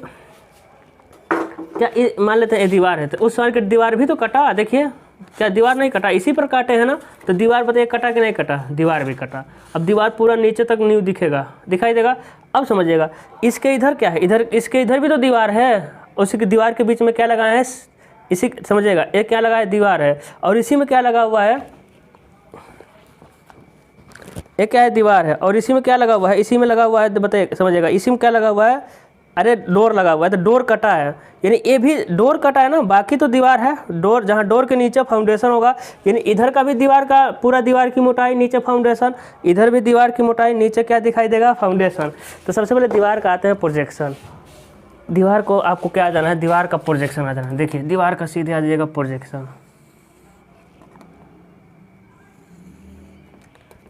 क्या मान लेते हैं ये दीवार है, तो उस साइड का दीवार भी तो कटा, देखिए क्या दीवार नहीं कटा, इसी पर काटे हैं ना, तो दीवार बताइए कटा कि नहीं कटा, दीवार भी कटा। अब दीवार पूरा नीचे तक न्यू दिखेगा, दिखाई देगा। अब समझिएगा, इसके इधर क्या है, इधर इसके इधर भी तो दीवार है, उसी की दीवार के बीच में क्या लगा है, इसी समझिएगा, एक क्या लगा है, दीवार है, और इसी में क्या लगा हुआ है, एक क्या है, दीवार है, और इसी में क्या लगा हुआ है, इसी में लगा हुआ है, बताइए समझिएगा, इसी में क्या लगा हुआ है, अरे डोर लगा हुआ है, तो डोर कटा है, यानी ये भी डोर कटा है ना, बाकी तो दीवार है। डोर, जहाँ डोर के नीचे फाउंडेशन होगा, यानी इधर का भी दीवार का पूरा दीवार की मोटाई, नीचे फाउंडेशन, इधर भी दीवार की मोटाई, नीचे क्या दिखाई देगा, फाउंडेशन। तो सबसे पहले दीवार का आते हैं प्रोजेक्शन। दीवार को आपको क्या आ जाना है, दीवार का प्रोजेक्शन आ जाना है। देखिए दीवार का सीधे आ जाइएगा प्रोजेक्शन,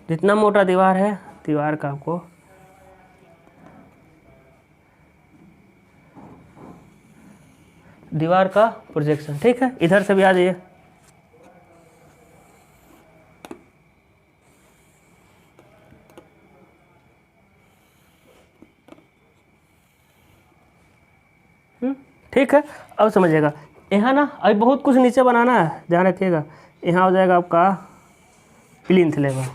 जितना मोटा दीवार है, दीवार का आपको दीवार का प्रोजेक्शन, ठीक है। इधर से भी आ जाइए, ठीक है। अब समझिएगा, यहाँ ना अभी बहुत कुछ नीचे बनाना है, ध्यान रखिएगा। यहाँ हो जाएगा आपका प्लिंथ लेवल,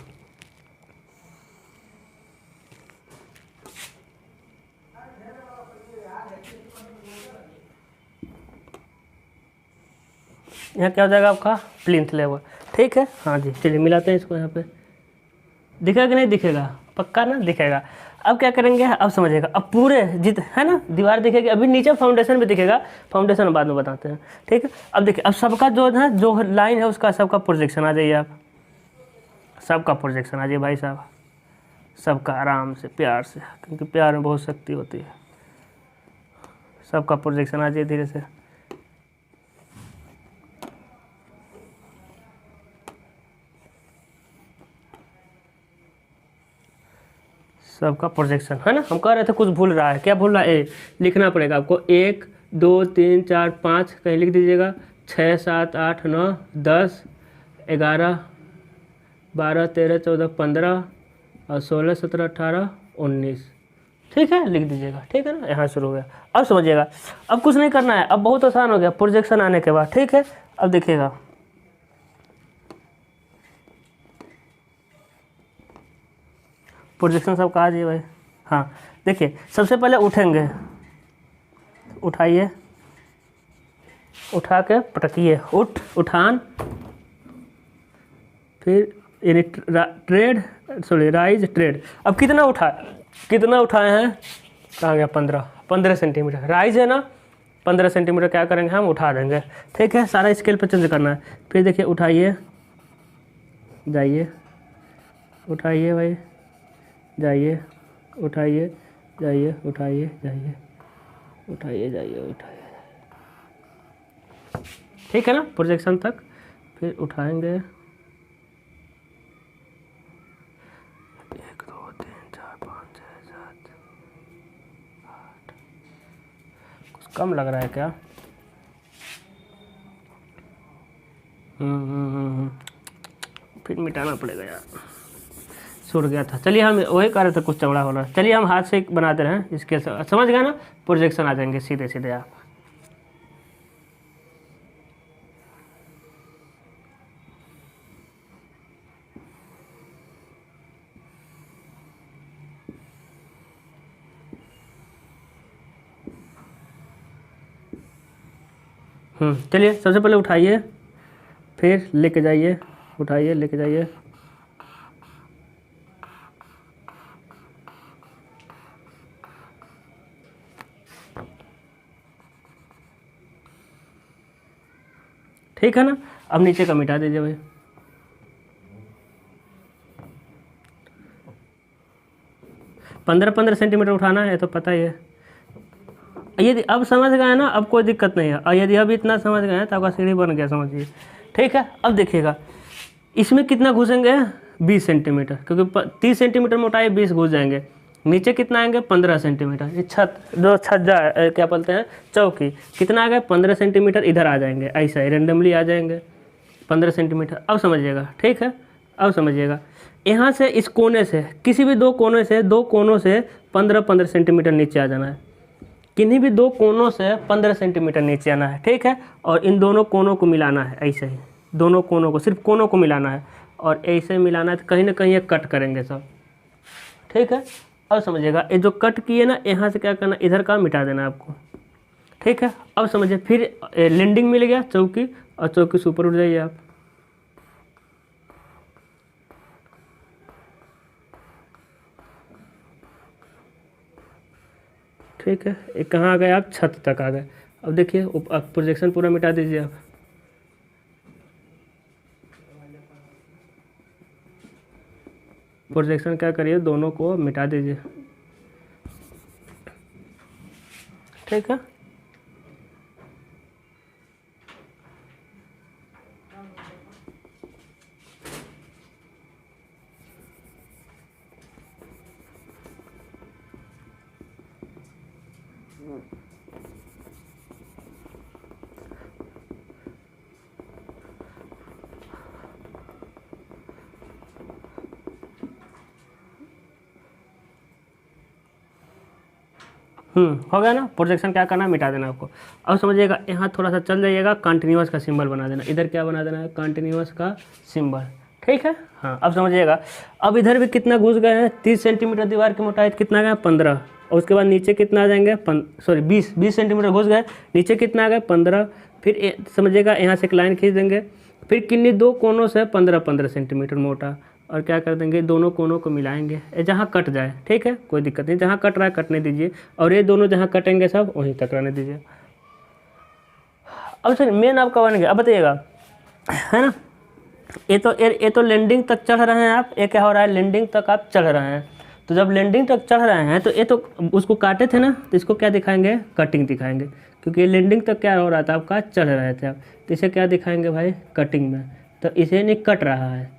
यहाँ क्या हो जाएगा आपका प्लिंथ लेवल, ठीक है। हाँ जी, चलिए मिलाते हैं इसको, यहाँ पे दिखेगा कि नहीं दिखेगा, पक्का ना दिखेगा। अब क्या करेंगे, अब समझिएगा, अब पूरे जित है ना, दीवार दिखेगी, अभी नीचे फाउंडेशन भी दिखेगा, फाउंडेशन बाद में बताते हैं, ठीक है। अब देखिए, अब सबका जो है, जो लाइन है उसका सबका प्रोजेक्शन आ जाइए आप, सबका प्रोजेक्शन आ जाइए भाई साहब, सबका आराम से प्यार से, क्योंकि प्यार में बहुत शक्ति होती है। सबका प्रोजेक्शन आ जाइए धीरे से, सबका प्रोजेक्शन है ना। हम कह रहे थे कुछ भूल रहा है, क्या भूल रहा है, लिखना पड़ेगा आपको। 1 2 3 4 5 कहीं लिख दीजिएगा, 6 7 8 9 10 11 12 13 14 15 और 16 17 18 19, ठीक है, लिख दीजिएगा, ठीक है ना। यहाँ शुरू हो गया। अब समझिएगा, अब कुछ नहीं करना है, अब बहुत आसान हो गया प्रोजेक्शन आने के बाद, ठीक है। अब देखिएगा, प्रोजेक्शन सब कहा जी भाई। हाँ देखिए, सबसे पहले उठेंगे, उठाइए, उठा के पटकिए, उठान, फिर यानी ट्रेड, सॉरी राइज ट्रेड। अब कितना उठाए हैं, कहाँ गया, 15 सेंटीमीटर राइज है ना, 15 सेंटीमीटर क्या करेंगे हम, उठा देंगे, ठीक है। सारा स्केल पे चेंज करना है। फिर देखिए, उठाइए, जाइए, उठाइए भाई, जाइए, उठाइए, जाइए, उठाइए, जाइए, उठाइए, जाइए, उठाइए, ठीक है ना, प्रोजेक्शन तक। फिर उठाएंगे, 1 2 3 4 5 6 7 8, कुछ कम लग रहा है क्या, फिर मिटाना पड़ेगा यार, छूट गया था। चलिए हम वही कर रहे थे, कुछ चौड़ा होना, चलिए हम हाथ से बना दे रहे हैं, इसके समझ गए ना, प्रोजेक्शन आ जाएंगे सीधे सीधे आप। चलिए सबसे पहले उठाइए, फिर लेके जाइए, उठाइए, लेके जाइए, ठीक है ना। अब नीचे का मिटा दीजिए भाई। पंद्रह 15 सेंटीमीटर उठाना है तो पता ही है। यदि अब समझ गए ना, अब कोई दिक्कत नहीं है। और यदि अब इतना समझ गए हैं तो आपका सीढ़ी बन गया, समझिए। ठीक है, अब देखिएगा इसमें कितना घुसेंगे 20 सेंटीमीटर, क्योंकि 30 सेंटीमीटर मोटाई 20 घुस जाएंगे। नीचे कितना आएंगे 15 सेंटीमीटर। ये छत जो छज्जा क्या बोलते हैं, चौकी, कितना आ गया 15 सेंटीमीटर इधर आ जाएंगे, ऐसा ही रेंडमली आ जाएंगे 15 सेंटीमीटर। अब समझिएगा, ठीक है, अब समझिएगा यहाँ से इस कोने से, किसी भी दो कोने से, 2 कोनों से 15-15 सेंटीमीटर नीचे आ जाना है। किन्हीं भी 2 कोनों से 15 सेंटीमीटर नीचे आना है, ठीक है। और इन दोनों कोनों को मिलाना है, ऐसे ही दोनों कोनों को, सिर्फ कोनों को मिलाना है और ऐसे मिलाना है। तो कहीं ना कहीं ये कट करेंगे सब, ठीक है। अब समझिएगा ये जो कट किए ना, यहाँ से क्या करना, इधर का मिटा देना आपको, ठीक है। अब समझिए फिर लैंडिंग मिल गया चौकी, और चौकी से ऊपर उठ जाइए आप। ठीक है, ये कहाँ आ गए आप, छत तक आ गए। अब देखिए अब प्रोजेक्शन पूरा मिटा दीजिए आप। प्रोजेक्शन क्या करिए, दोनों को मिटा दीजिए, ठीक है। हो गया ना। प्रोजेक्शन क्या करना है, मिटा देना आपको। अब समझिएगा यहाँ थोड़ा सा चल जाइएगा, कंटिन्यूअस का सिंबल बना देना। इधर क्या बना देना है, कंटिन्यूअस का सिंबल, ठीक है। हाँ, अब समझिएगा अब इधर भी कितना घुस गए हैं, 30 सेंटीमीटर दीवार की मोटाई कितना गया 15, और उसके बाद नीचे कितना आ जाएंगे 20 सेंटीमीटर घुस गए, नीचे कितना आ गया 15। फिर समझिएगा यहाँ से एक लाइन खींच देंगे, फिर किन्हीं 2 कोनों से 15-15 सेंटीमीटर मोटा, और क्या कर देंगे, दोनों कोनों को मिलाएंगे जहाँ कट जाए, ठीक है, कोई दिक्कत नहीं, जहाँ कट रहा है कटने दीजिए, और ये दोनों जहाँ कटेंगे सब वहीं तक रहने दीजिए। अब सर मेन आपका बन गया। अब बताइएगा, है ना, ये तो लैंडिंग तक चढ़ रहे हैं आप, ये क्या हो रहा है, लैंडिंग तक आप चढ़ रहे हैं। तो जब लैंडिंग तक चढ़ रहे हैं तो ये तो उसको काटे थे ना, तो इसको क्या दिखाएंगे, कटिंग दिखाएंगे, क्योंकि ये लैंडिंग तक क्या हो रहा था आपका, चढ़ रहे थे आप, तो इसे क्या दिखाएंगे भाई, कटिंग में। तो इसे नहीं कट रहा है,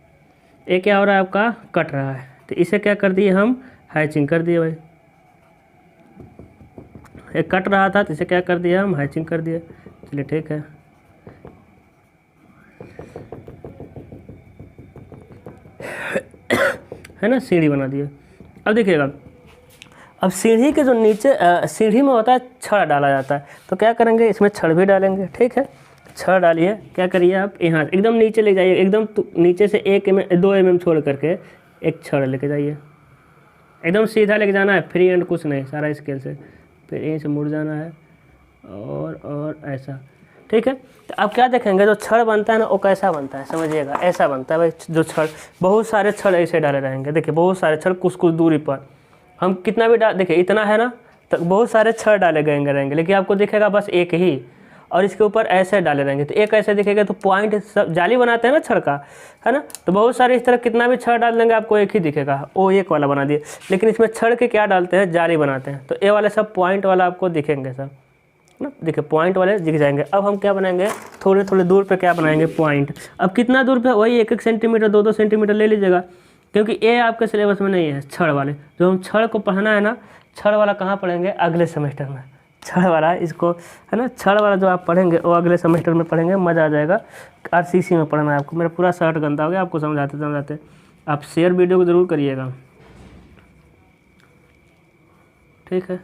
ये क्या हो रहा है आपका, कट रहा है, तो इसे क्या कर दिए हम, हैचिंग कर दिए भाई। ये कट रहा था तो इसे क्या कर दिया हम, हैचिंग कर दिए। चलिए ठीक है, है ना, सीढ़ी बना दिए। अब देखिएगा, अब सीढ़ी के जो नीचे सीढ़ी में होता है छड़ डाला जाता है, तो क्या करेंगे, इसमें छड़ भी डालेंगे, ठीक है। छड़ डालिए, क्या करिए आप, यहाँ एकदम नीचे ले जाइए, एकदम नीचे से 2 mm छोड़ करके एक छड़ लेके जाइए, एकदम सीधा लेके जाना है, फ्री एंड कुछ नहीं, सारा स्केल से। फिर यहीं से मुड़ जाना है और ऐसा, ठीक है। तो अब क्या देखेंगे, जो छड़ बनता है ना वो कैसा बनता है, समझिएगा, ऐसा बनता है भाई। जो छड़, बहुत सारे छड़ ऐसे डाले रहेंगे, देखिए बहुत सारे छड़ कुछ कुछ दूरी पर, हम कितना भी डाल, देखिए इतना है ना, तो बहुत सारे छड़ डाले गए रहेंगे, लेकिन आपको दिखेगा बस एक ही, और इसके ऊपर ऐसे डाले रहेंगे, तो एक ऐसे दिखेगा। तो पॉइंट सब जाली बनाते हैं ना छड़ का, है ना, तो बहुत सारे इस तरह कितना भी छड़ डाल देंगे आपको एक ही दिखेगा, वो एक वाला बना दिए। लेकिन इसमें छड़ के क्या डालते हैं, जाली बनाते हैं, तो ये वाले सब पॉइंट वाला आपको दिखेंगे सब ना, देखिए पॉइंट वाले दिख जाएंगे। अब हम क्या बनाएंगे, थोड़े थोड़े दूर पे क्या बनाएंगे, पॉइंट। अब कितना दूर पे, वही 1-1 सेंटीमीटर 2-2 सेंटीमीटर ले लीजिएगा, क्योंकि ये आपके सिलेबस में नहीं है छड़ वाले। जो हम छड़ को पढ़ना है ना, छड़ वाला कहाँ पढ़ेंगे, अगले सेमेस्टर में। छड़ वाला इसको, है ना, छड़ वाला जो आप पढ़ेंगे वो अगले सेमेस्टर में पढ़ेंगे, मज़ा आ जाएगा। RCC में पढ़ना है आपको। मेरा पूरा शर्ट गंदा हो गया आपको समझाते समझाते। आप शेयर वीडियो को ज़रूर करिएगा, ठीक है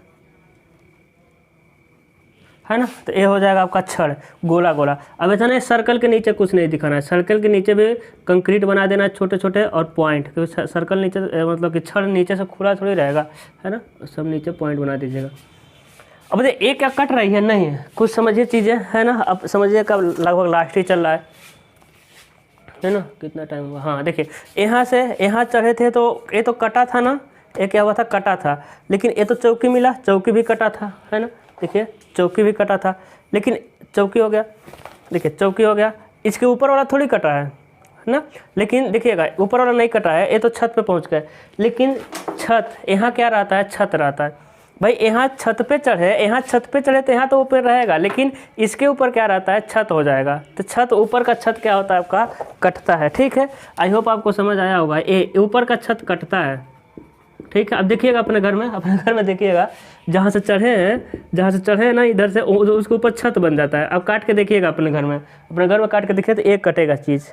ना। तो ये हो जाएगा आपका छड़, गोला गोला। अब ऐसा नहीं सर्कल के नीचे कुछ नहीं दिखाना है, सर्कल के नीचे भी कंक्रीट बना देना है छोटे छोटे, और पॉइंट, क्योंकि सर्कल नीचे मतलब कि छड़ नीचे से खुला थोड़ी रहेगा, है ना, सब नीचे पॉइंट बना दीजिएगा। अब देखिए एक क्या कट रही है, नहीं है, कुछ समझिए चीज़ें, है ना। अब समझिए कब लगभग लास्ट ही चल रहा है ना, कितना टाइम हुआ, हाँ देखिए यहाँ से यहाँ चढ़े थे तो ये तो कटा था ना, ये क्या हुआ था, कटा था। लेकिन ये तो चौकी मिला, चौकी भी कटा था, है ना, देखिए चौकी भी कटा था, लेकिन चौकी हो गया, देखिए चौकी हो गया, इसके ऊपर वाला थोड़ी कटा है ना, लेकिन देखिएगा ऊपर वाला नहीं कटा है, ये तो छत पे पहुंच गए, लेकिन छत यहाँ क्या रहता है, छत रहता है भाई। यहाँ छत पे चढ़े, यहाँ छत पे चढ़े तो यहाँ तो ऊपर रहेगा, लेकिन इसके ऊपर क्या रहता है, छत हो जाएगा। तो छत, ऊपर का छत क्या होता है आपका, कटता है। ठीक है, आई होप आपको समझ आया होगा। ये ऊपर का छत कटता है। ठीक है, अब देखिएगा अपने घर में देखिएगा, जहाँ से चढ़े हैं ना, इधर से उसके ऊपर छत बन जाता है। अब काट के देखिएगा अपने घर में काट के देखिए तो एक कटेगा चीज़।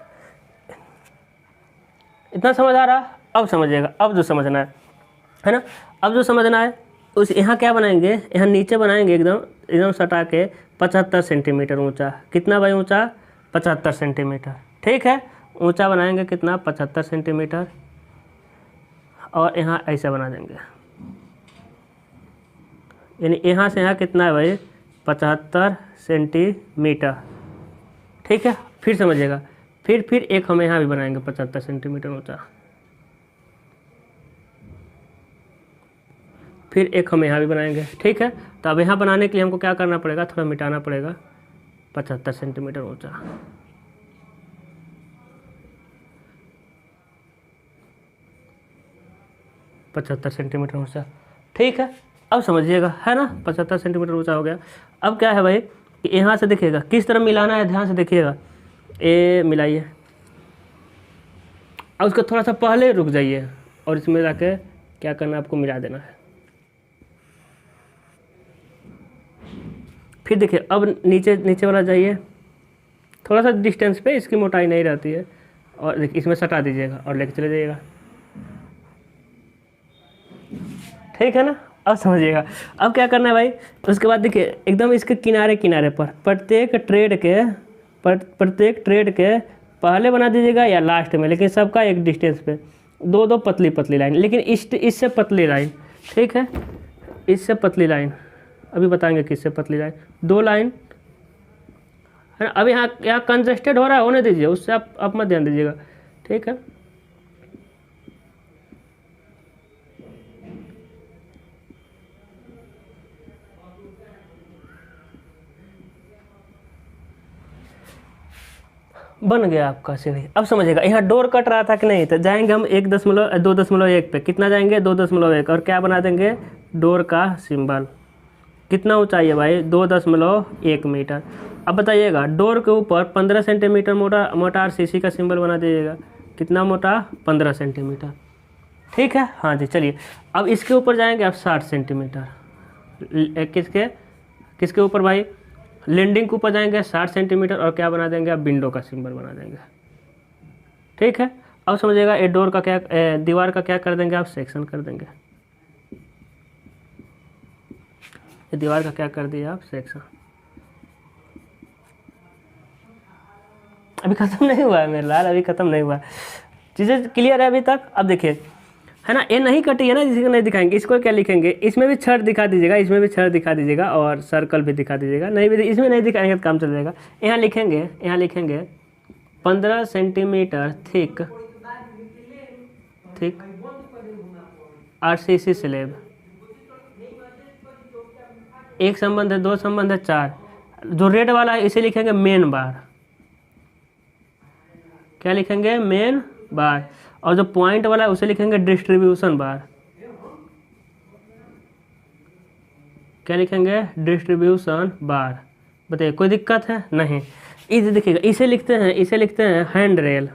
इतना समझ आ रहा? अब समझिएगा, अब जो समझना है ना, अब जो समझना है उस यहाँ क्या बनाएंगे, यहाँ नीचे बनाएंगे एकदम सटा के 75 सेंटीमीटर ऊंचा। कितना भाई ऊंचा, 75 सेंटीमीटर। ठीक है, ऊंचा बनाएंगे कितना, 75 सेंटीमीटर। और यहाँ ऐसा बना देंगे, यानी यहाँ से यहाँ कितना है भाई, 75 सेंटीमीटर। ठीक है, फिर समझिएगा, फिर एक हम यहाँ भी बनाएंगे 75 सेंटीमीटर ऊंचा, फिर एक हम यहाँ भी बनाएंगे। ठीक है, तो अब यहाँ बनाने के लिए हमको क्या करना पड़ेगा, थोड़ा मिटाना पड़ेगा। 75 सेंटीमीटर ऊंचा, पचहत्तर सेंटीमीटर ऊंचा। ठीक है, अब समझिएगा, है ना, 75 सेंटीमीटर ऊंचा हो गया। अब क्या है भाई, यहाँ से देखिएगा किस तरह मिलाना है, ध्यान से देखिएगा। ए मिलाइए, अब उसका थोड़ा सा पहले रुक जाइए और इसमें जाके क्या करना है, आपको मिला देना है। फिर देखिए, अब नीचे वाला जाइए, थोड़ा सा डिस्टेंस पे, इसकी मोटाई नहीं रहती है, और देखिए इसमें सटा दीजिएगा और लेके चले जाइएगा। ठीक है ना, अब समझिएगा। अब क्या करना है भाई, उसके बाद देखिए एकदम इसके किनारे पर प्रत्येक ट्रेड के पहले बना दीजिएगा या लास्ट में, लेकिन सबका एक डिस्टेंस पे दो पतली लाइन, लेकिन इससे पतली लाइन। ठीक है, इससे पतली लाइन, अभी बताएंगे किससे पतली लाइन, 2 लाइन है ना। अब यहाँ कंजस्टेड हो रहा है, होने दीजिए, उससे आप मत ध्यान दीजिएगा। ठीक है, बन गया आपका सीढ़ी। अब समझिएगा, यहाँ डोर कट रहा था कि नहीं, तो जाएंगे हम 2.1 पे, कितना जाएंगे, 2.1, और क्या बना देंगे, डोर का सिंबल। कितना ऊंचाई है भाई, 2.1 मीटर। अब बताइएगा, डोर के ऊपर 15 सेंटीमीटर मोटा RCC का सिंबल बना दीजिएगा। कितना मोटा, 15 सेंटीमीटर। ठीक है, हाँ जी, चलिए अब इसके ऊपर जाएंगे आप 60 सेंटीमीटर। किसके ऊपर भाई, लैंडिंग के ऊपर जाएंगे 60 सेंटीमीटर, और क्या बना देंगे आप, विंडो का सिंबल बना देंगे। ठीक है, अब समझिएगा, ये डोर का क्या, दीवार का क्या कर देंगे आप, सेक्शन कर देंगे। ये दीवार का क्या कर दिया आप, सेक्शन। अभी ख़त्म नहीं हुआ है मेरे लाल, अभी ख़त्म नहीं हुआ, चीज़ें क्लियर है अभी तक। अब देखिए, है ना, ये नहीं कटी है ना, जिसको नहीं दिखाएंगे, इसको क्या लिखेंगे, इसमें भी छड़ दिखा दीजिएगा, इसमें भी छड़ दिखा दीजिएगा, और सर्कल भी दिखा दीजिएगा। नहीं भी इसमें नहीं दिखाएंगे तो काम चल जाएगा। यहाँ लिखेंगे 15 सेंटीमीटर थिक RCC स्लैब। एक संबंध है, 2 संबंध है, 4। जो रेड वाला है इसे लिखेंगे मेन बार। क्या लिखेंगे, मेन बार। और जो पॉइंट वाला है उसे लिखेंगे डिस्ट्रीब्यूशन बार। क्या लिखेंगे, डिस्ट्रीब्यूशन बार। बताइए, कोई दिक्कत है, नहीं। इसे देखिएगा, इसे लिखते हैं हैंड रेल।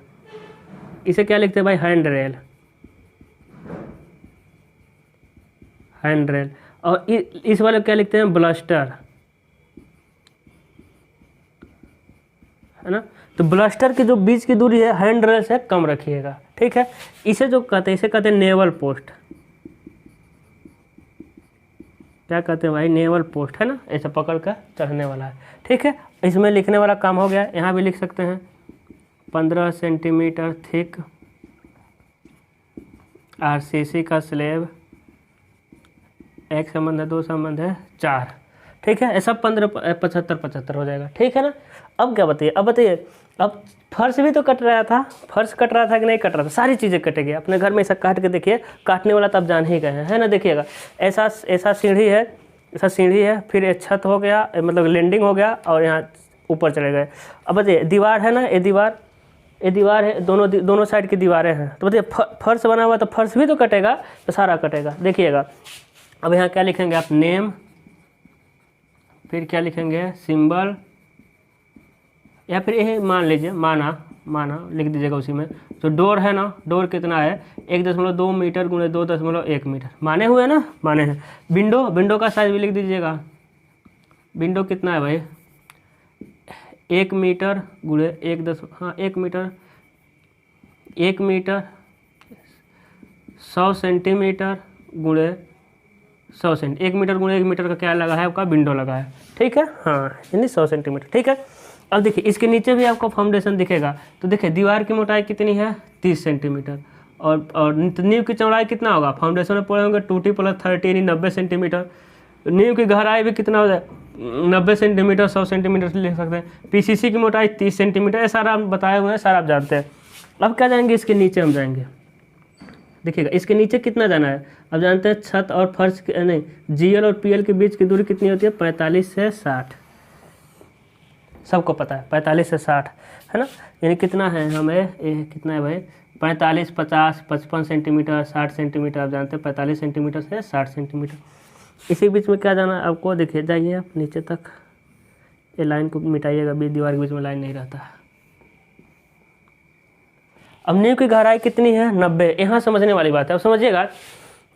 इसे क्या लिखते हैं भाई, हैंड रेल। और इस वाले क्या लिखते हैं, ब्लास्टर, है ना। तो ब्लास्टर की जो बीच की दूरी है हैंड रेल से कम रखिएगा। ठीक है, इसे कहते हैं नेवल पोस्ट। क्या कहते हैं भाई, नेवल पोस्ट, है ना, ऐसे पकड़ कर चढ़ने वाला है। ठीक है, इसमें लिखने वाला काम हो गया। यहाँ भी लिख सकते हैं 15 सेंटीमीटर थिक RCC का स्लैब, एक संबंध है, 2 संबंध है, 4। ठीक है, ऐसा 15 75 हो जाएगा। ठीक है ना। अब क्या बताइए, अब फर्श भी तो कट रहा था, कि नहीं कट रहा था, सारी चीज़ें कटेगी। अपने घर में ऐसा काट के देखिए, काटने वाला तो आप जान ही गए हैं, है ना। देखिएगा, ऐसा सीढ़ी है, फिर ये छत हो गया, मतलब लैंडिंग हो गया, और यहाँ ऊपर चले गए। अब बताइए दीवार है ना, ये दीवार है, दोनों साइड की दीवारें हैं, तो बताइए फर्श बना हुआ तो फर्श भी तो कटेगा, तो सारा कटेगा। देखिएगा अब यहाँ क्या लिखेंगे आप, नेम, फिर क्या लिखेंगे, सिंबल, या फिर यही मान लीजिए माना लिख दीजिएगा उसी में। तो डोर है ना, डोर कितना है 1.2 मीटर गुणे 2.1 मीटर, माने हुए ना, माने हैं। विंडो का साइज भी लिख दीजिएगा, विंडो कितना है भाई 1 मीटर गुणे 1 मीटर 100 सेंटीमीटर गुणे 100 सेंटी, 1 मीटर गुणे 1 मीटर का क्या लगा है आपका, विंडो लगा है, ठीक है, हाँ यानी 100 सेंटीमीटर, ठीक है। अब देखिए इसके नीचे भी आपको फाउंडेशन दिखेगा, तो देखिए दीवार की मोटाई कितनी है 30 सेंटीमीटर, और नींव की चौड़ाई कितना होगा, फाउंडेशन में पड़े होंगे 2t + 30 यानी 90 सेंटीमीटर। नींव की गहराई भी कितना हो जाए 90 सेंटीमीटर, 100 सेंटीमीटर से लिख सकते हैं। पीसीसी की मोटाई 30 सेंटीमीटर, ये सारा आप बताए हुए हैं, सारा आप जानते हैं। अब क्या जाएंगे, इसके नीचे हम जाएंगे, देखिएगा इसके नीचे कितना जाना है। अब जानते हैं छत और फर्श नहीं, जीएल और पीएल के बीच की दूरी कितनी होती है 45 से 60, सबको पता है 45 से 60 है ना, यानी कितना है हमें कितना है भाई 45, 50, 55 सेंटीमीटर, 60 सेंटीमीटर, आप जानते हैं 45 सेंटीमीटर से 60 सेंटीमीटर। इसी बीच में क्या जाना है आपको, देखिए जाइए आप नीचे तक, ये लाइन को मिटाइएगा, बीच दीवार के बीच में लाइन नहीं रहता है। अब नींव की गहराई कितनी है 90, यहाँ समझने वाली बात है, अब समझिएगा।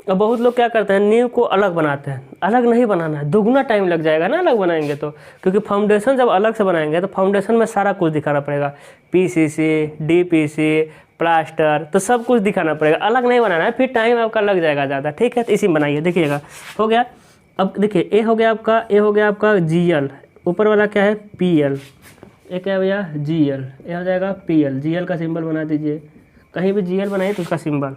अब बहुत लोग क्या करते हैं, नींव को अलग बनाते हैं, अलग नहीं बनाना है, दुगना टाइम लग जाएगा ना अलग बनाएंगे तो, क्योंकि फाउंडेशन जब अलग से बनाएंगे तो फाउंडेशन में सारा कुछ दिखाना पड़ेगा, पीसीसी, डीपीसी, प्लास्टर, तो सब कुछ दिखाना पड़ेगा, अलग नहीं बनाना है, फिर टाइम आपका लग जाएगा ज़्यादा, ठीक है। तो इसी में बनाइए, देखिएगा हो गया। अब देखिए ये हो गया आपका जीएल, ऊपर वाला क्या है पीएल, ये क्या है भैया जीएल, ये हो जाएगा पीएल, जीएल का सिंबल बना दीजिए, कहीं भी जीएल बनाइए तो उसका सिंबल।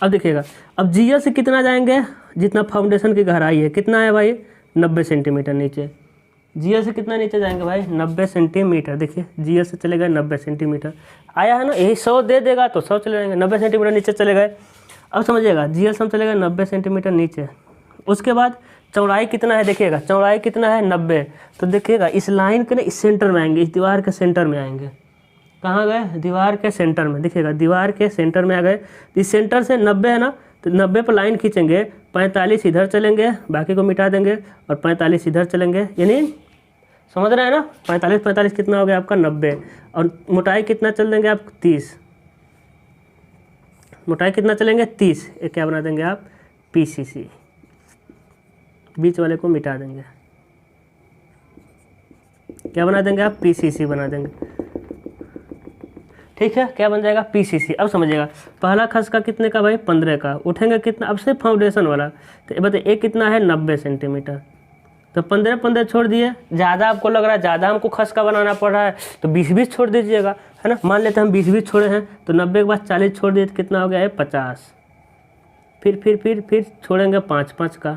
अब देखिएगा, अब जीएल से कितना जाएंगे, जितना फाउंडेशन की गहराई है, कितना है भाई 90 सेंटीमीटर नीचे, जीएल से कितना नीचे जाएंगे भाई 90 सेंटीमीटर। देखिए जीएल से चले गए 90 सेंटीमीटर, आया है ना, यही 100 दे देगा तो 100 चले जाएंगे, 90 सेंटीमीटर नीचे चले गए। अब समझिएगा जीएल से हम चले गए 90 सेंटीमीटर नीचे, उसके बाद चौड़ाई कितना है, देखिएगा चौड़ाई कितना है 90, तो देखिएगा इस लाइन के ना इस सेंटर में आएंगे, इस दीवार के सेंटर में आएंगे, कहाँ गए दीवार के सेंटर में, देखिएगा दीवार के सेंटर में आ गए। इस सेंटर से 90 है ना, तो 90 पर लाइन खींचेंगे, 45 इधर चलेंगे, बाकी को मिटा देंगे, और 45 इधर चलेंगे, यानी समझ रहे हैं ना, 45 कितना हो गया आपका 90, और मोटाई कितना चल देंगे आप 30, मोटाई कितना चलेंगे 30, ये क्या बना देंगे आप पीसीसी, बीच वाले को मिटा देंगे, क्या बना देंगे आप पीसीसी बना देंगे, ठीक है, क्या बन जाएगा पीसीसी। अब समझिएगा पहला खस का कितने का भाई 15 का, उठेंगे कितना, अब से फाउंडेशन वाला, तो बताइए एक कितना है 90 सेंटीमीटर, तो 15 छोड़ दिए, ज़्यादा आपको लग रहा है ज़्यादा हमको खस का बनाना पड़ रहा है तो 20 छोड़ दीजिएगा, है ना, मान लेते हैं हम 20 छोड़े हैं, तो 90 के बाद 40 छोड़ दिए तो कितना हो गया है 50, फिर छोड़ेंगे 5 का,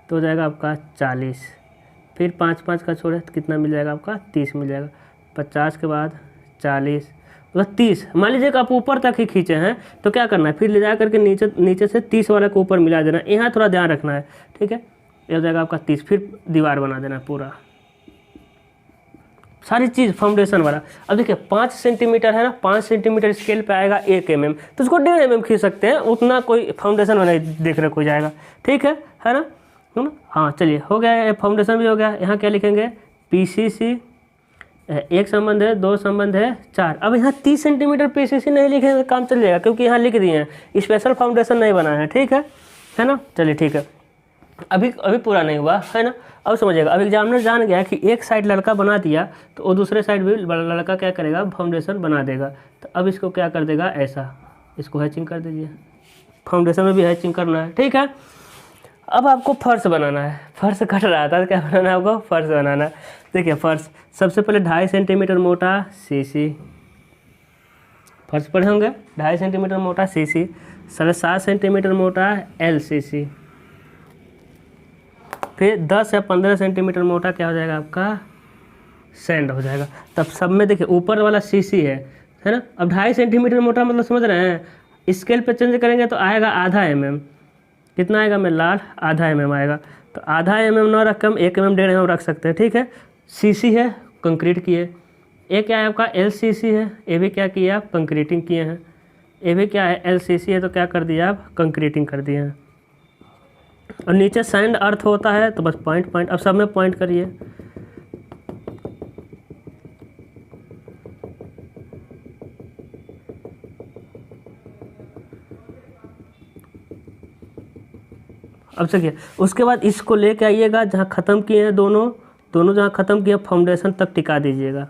तो हो जाएगा आपका 40, फिर 5 का छोड़े तो कितना मिल जाएगा आपका 30 मिल जाएगा, 50 के बाद 40 तो 30, मान लीजिए कि आप ऊपर तक ही खींचे हैं, तो क्या करना है फिर ले जा करके नीचे से 30 वाले को ऊपर मिला देना, यहाँ थोड़ा ध्यान रखना है, ठीक है, ये हो जाएगा आपका 30, फिर दीवार बना देना पूरा, सारी चीज़ फाउंडेशन वाला। अब देखिए 5 सेंटीमीटर है ना, 5 सेंटीमीटर स्केल पे आएगा 1 mm, तो उसको 1.5 mm खींच सकते हैं, उतना कोई फाउंडेशन में नहीं देख रहे कोई जाएगा, ठीक है ना, हाँ चलिए हो गया, फाउंडेशन भी हो गया। यहाँ क्या लिखेंगे पीसीसी, 1 संबंध है, 2 संबंध है, 4। अब यहाँ 30 सेंटीमीटर पीसीसी नहीं लिखेंगे काम चल जाएगा, क्योंकि यहाँ लिख दिए हैं, स्पेशल फाउंडेशन नहीं बना है, ठीक है ना, चलिए ठीक है। अभी पूरा नहीं हुआ है ना। अब समझिएगा, अब एग्जामिनर जान गया कि एक साइड लड़का बना दिया तो वो दूसरे साइड भी लड़का क्या करेगा फाउंडेशन बना देगा, तो अब इसको क्या कर देगा ऐसा, इसको हैचिंग कर दीजिए, फाउंडेशन में भी हैचिंग करना है, ठीक है। अब आपको फर्श बनाना है, फर्श कट रहा था तो क्या बनाना है आपको फर्श बनाना है। देखिए फर्श सबसे पहले 2.5 सेंटीमीटर मोटा सीसी, फर्श पढ़े होंगे 2.5 सेंटीमीटर मोटा सीसी, 7.5 सेंटीमीटर मोटा एलसीसी, फिर 10 या 15 सेंटीमीटर मोटा क्या हो जाएगा आपका सैंड हो जाएगा। तब सब में देखिए ऊपर वाला सीसी है ना। अब 2.5 सेंटीमीटर मोटा मतलब समझ रहे हैं, स्केल पे चेंज करेंगे तो आएगा आधा mm, कितना आएगा मैं लाल आधा mm आएगा। तो आधा mm ना रख के हम 1 mm 1.5 mm रख सकते हैं, ठीक है। CC है, कंक्रीट किए। ये क्या है आपका LCC है, ये भी क्या किया आप, कंक्रीटिंग किए हैं। ये भी क्या है LCC है, तो क्या कर दिया आप, कंक्रीटिंग कर दिए हैं। और नीचे सैंड अर्थ होता है, तो बस पॉइंट पॉइंट, अब सब में पॉइंट करिए। अब चलिए उसके बाद इसको लेके आइएगा जहाँ ख़त्म किए हैं दोनों जहाँ ख़त्म किए फाउंडेशन तक टिका दीजिएगा,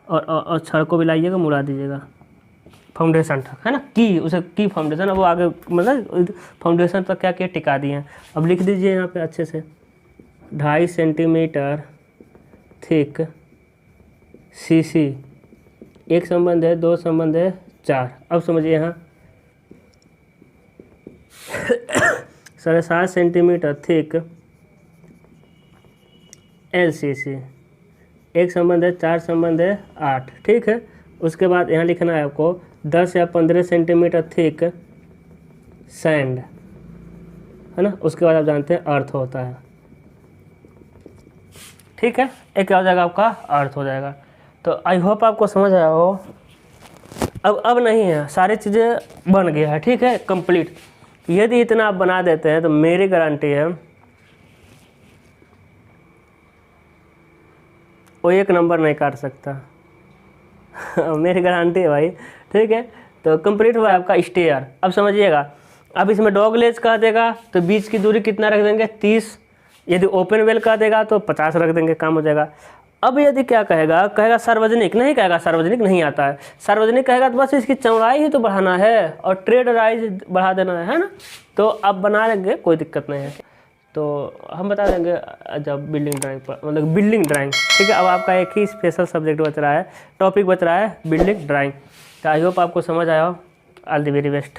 और छड़ को भी लाइएगा, मुड़ा दीजिएगा फाउंडेशन तक, है ना। की उसे की फाउंडेशन, अब वो आगे मतलब फाउंडेशन तक क्या किया, टिका दिए हैं। अब लिख दीजिए यहाँ पे अच्छे से 2.5 सेंटीमीटर थिक CC, 1 संबंध है, 2 संबंध है, 4। अब समझिए यहाँ 7.5 सेंटीमीटर थिक LCC, 1 संबंध है, 4 संबंध है, 8, ठीक है। उसके बाद यहाँ लिखना है आपको 10 या 15 सेंटीमीटर थिक सैंड, है ना। उसके बाद आप जानते हैं अर्थ होता है, ठीक है। एक क्या हो जाएगा आपका, अर्थ हो जाएगा। तो आई होप आपको समझ आया हो। अब नहीं है, सारी चीज़ें बन गया है, ठीक है, कंप्लीट। यदि इतना आप बना देते हैं तो मेरी गारंटी है वो 1 नंबर नहीं काट सकता। मेरी गारंटी है भाई, ठीक है। तो कंप्लीट हुआ आपका स्टेयर। अब समझिएगा, अब इसमें डॉग लेज कह देगा तो बीच की दूरी कितना रख देंगे, 30। यदि ओपन वेल कह देगा तो 50 रख देंगे, काम हो जाएगा। अब यदि क्या कहेगा सार्वजनिक, नहीं कहेगा सार्वजनिक नहीं आता है। सार्वजनिक कहेगा तो बस इसकी चौड़ाई ही तो बढ़ाना है और ट्रेड राइज बढ़ा देना है ना। तो अब बना लेंगे, कोई दिक्कत नहीं है। तो हम बता देंगे जब बिल्डिंग ड्राइंग पर, मतलब बिल्डिंग ड्राइंग, ठीक है। अब आपका एक ही स्पेशल सब्जेक्ट बच रहा है, टॉपिक बच रहा है बिल्डिंग ड्राइंग। तो आई होप आपको समझ आया हो। All the very best.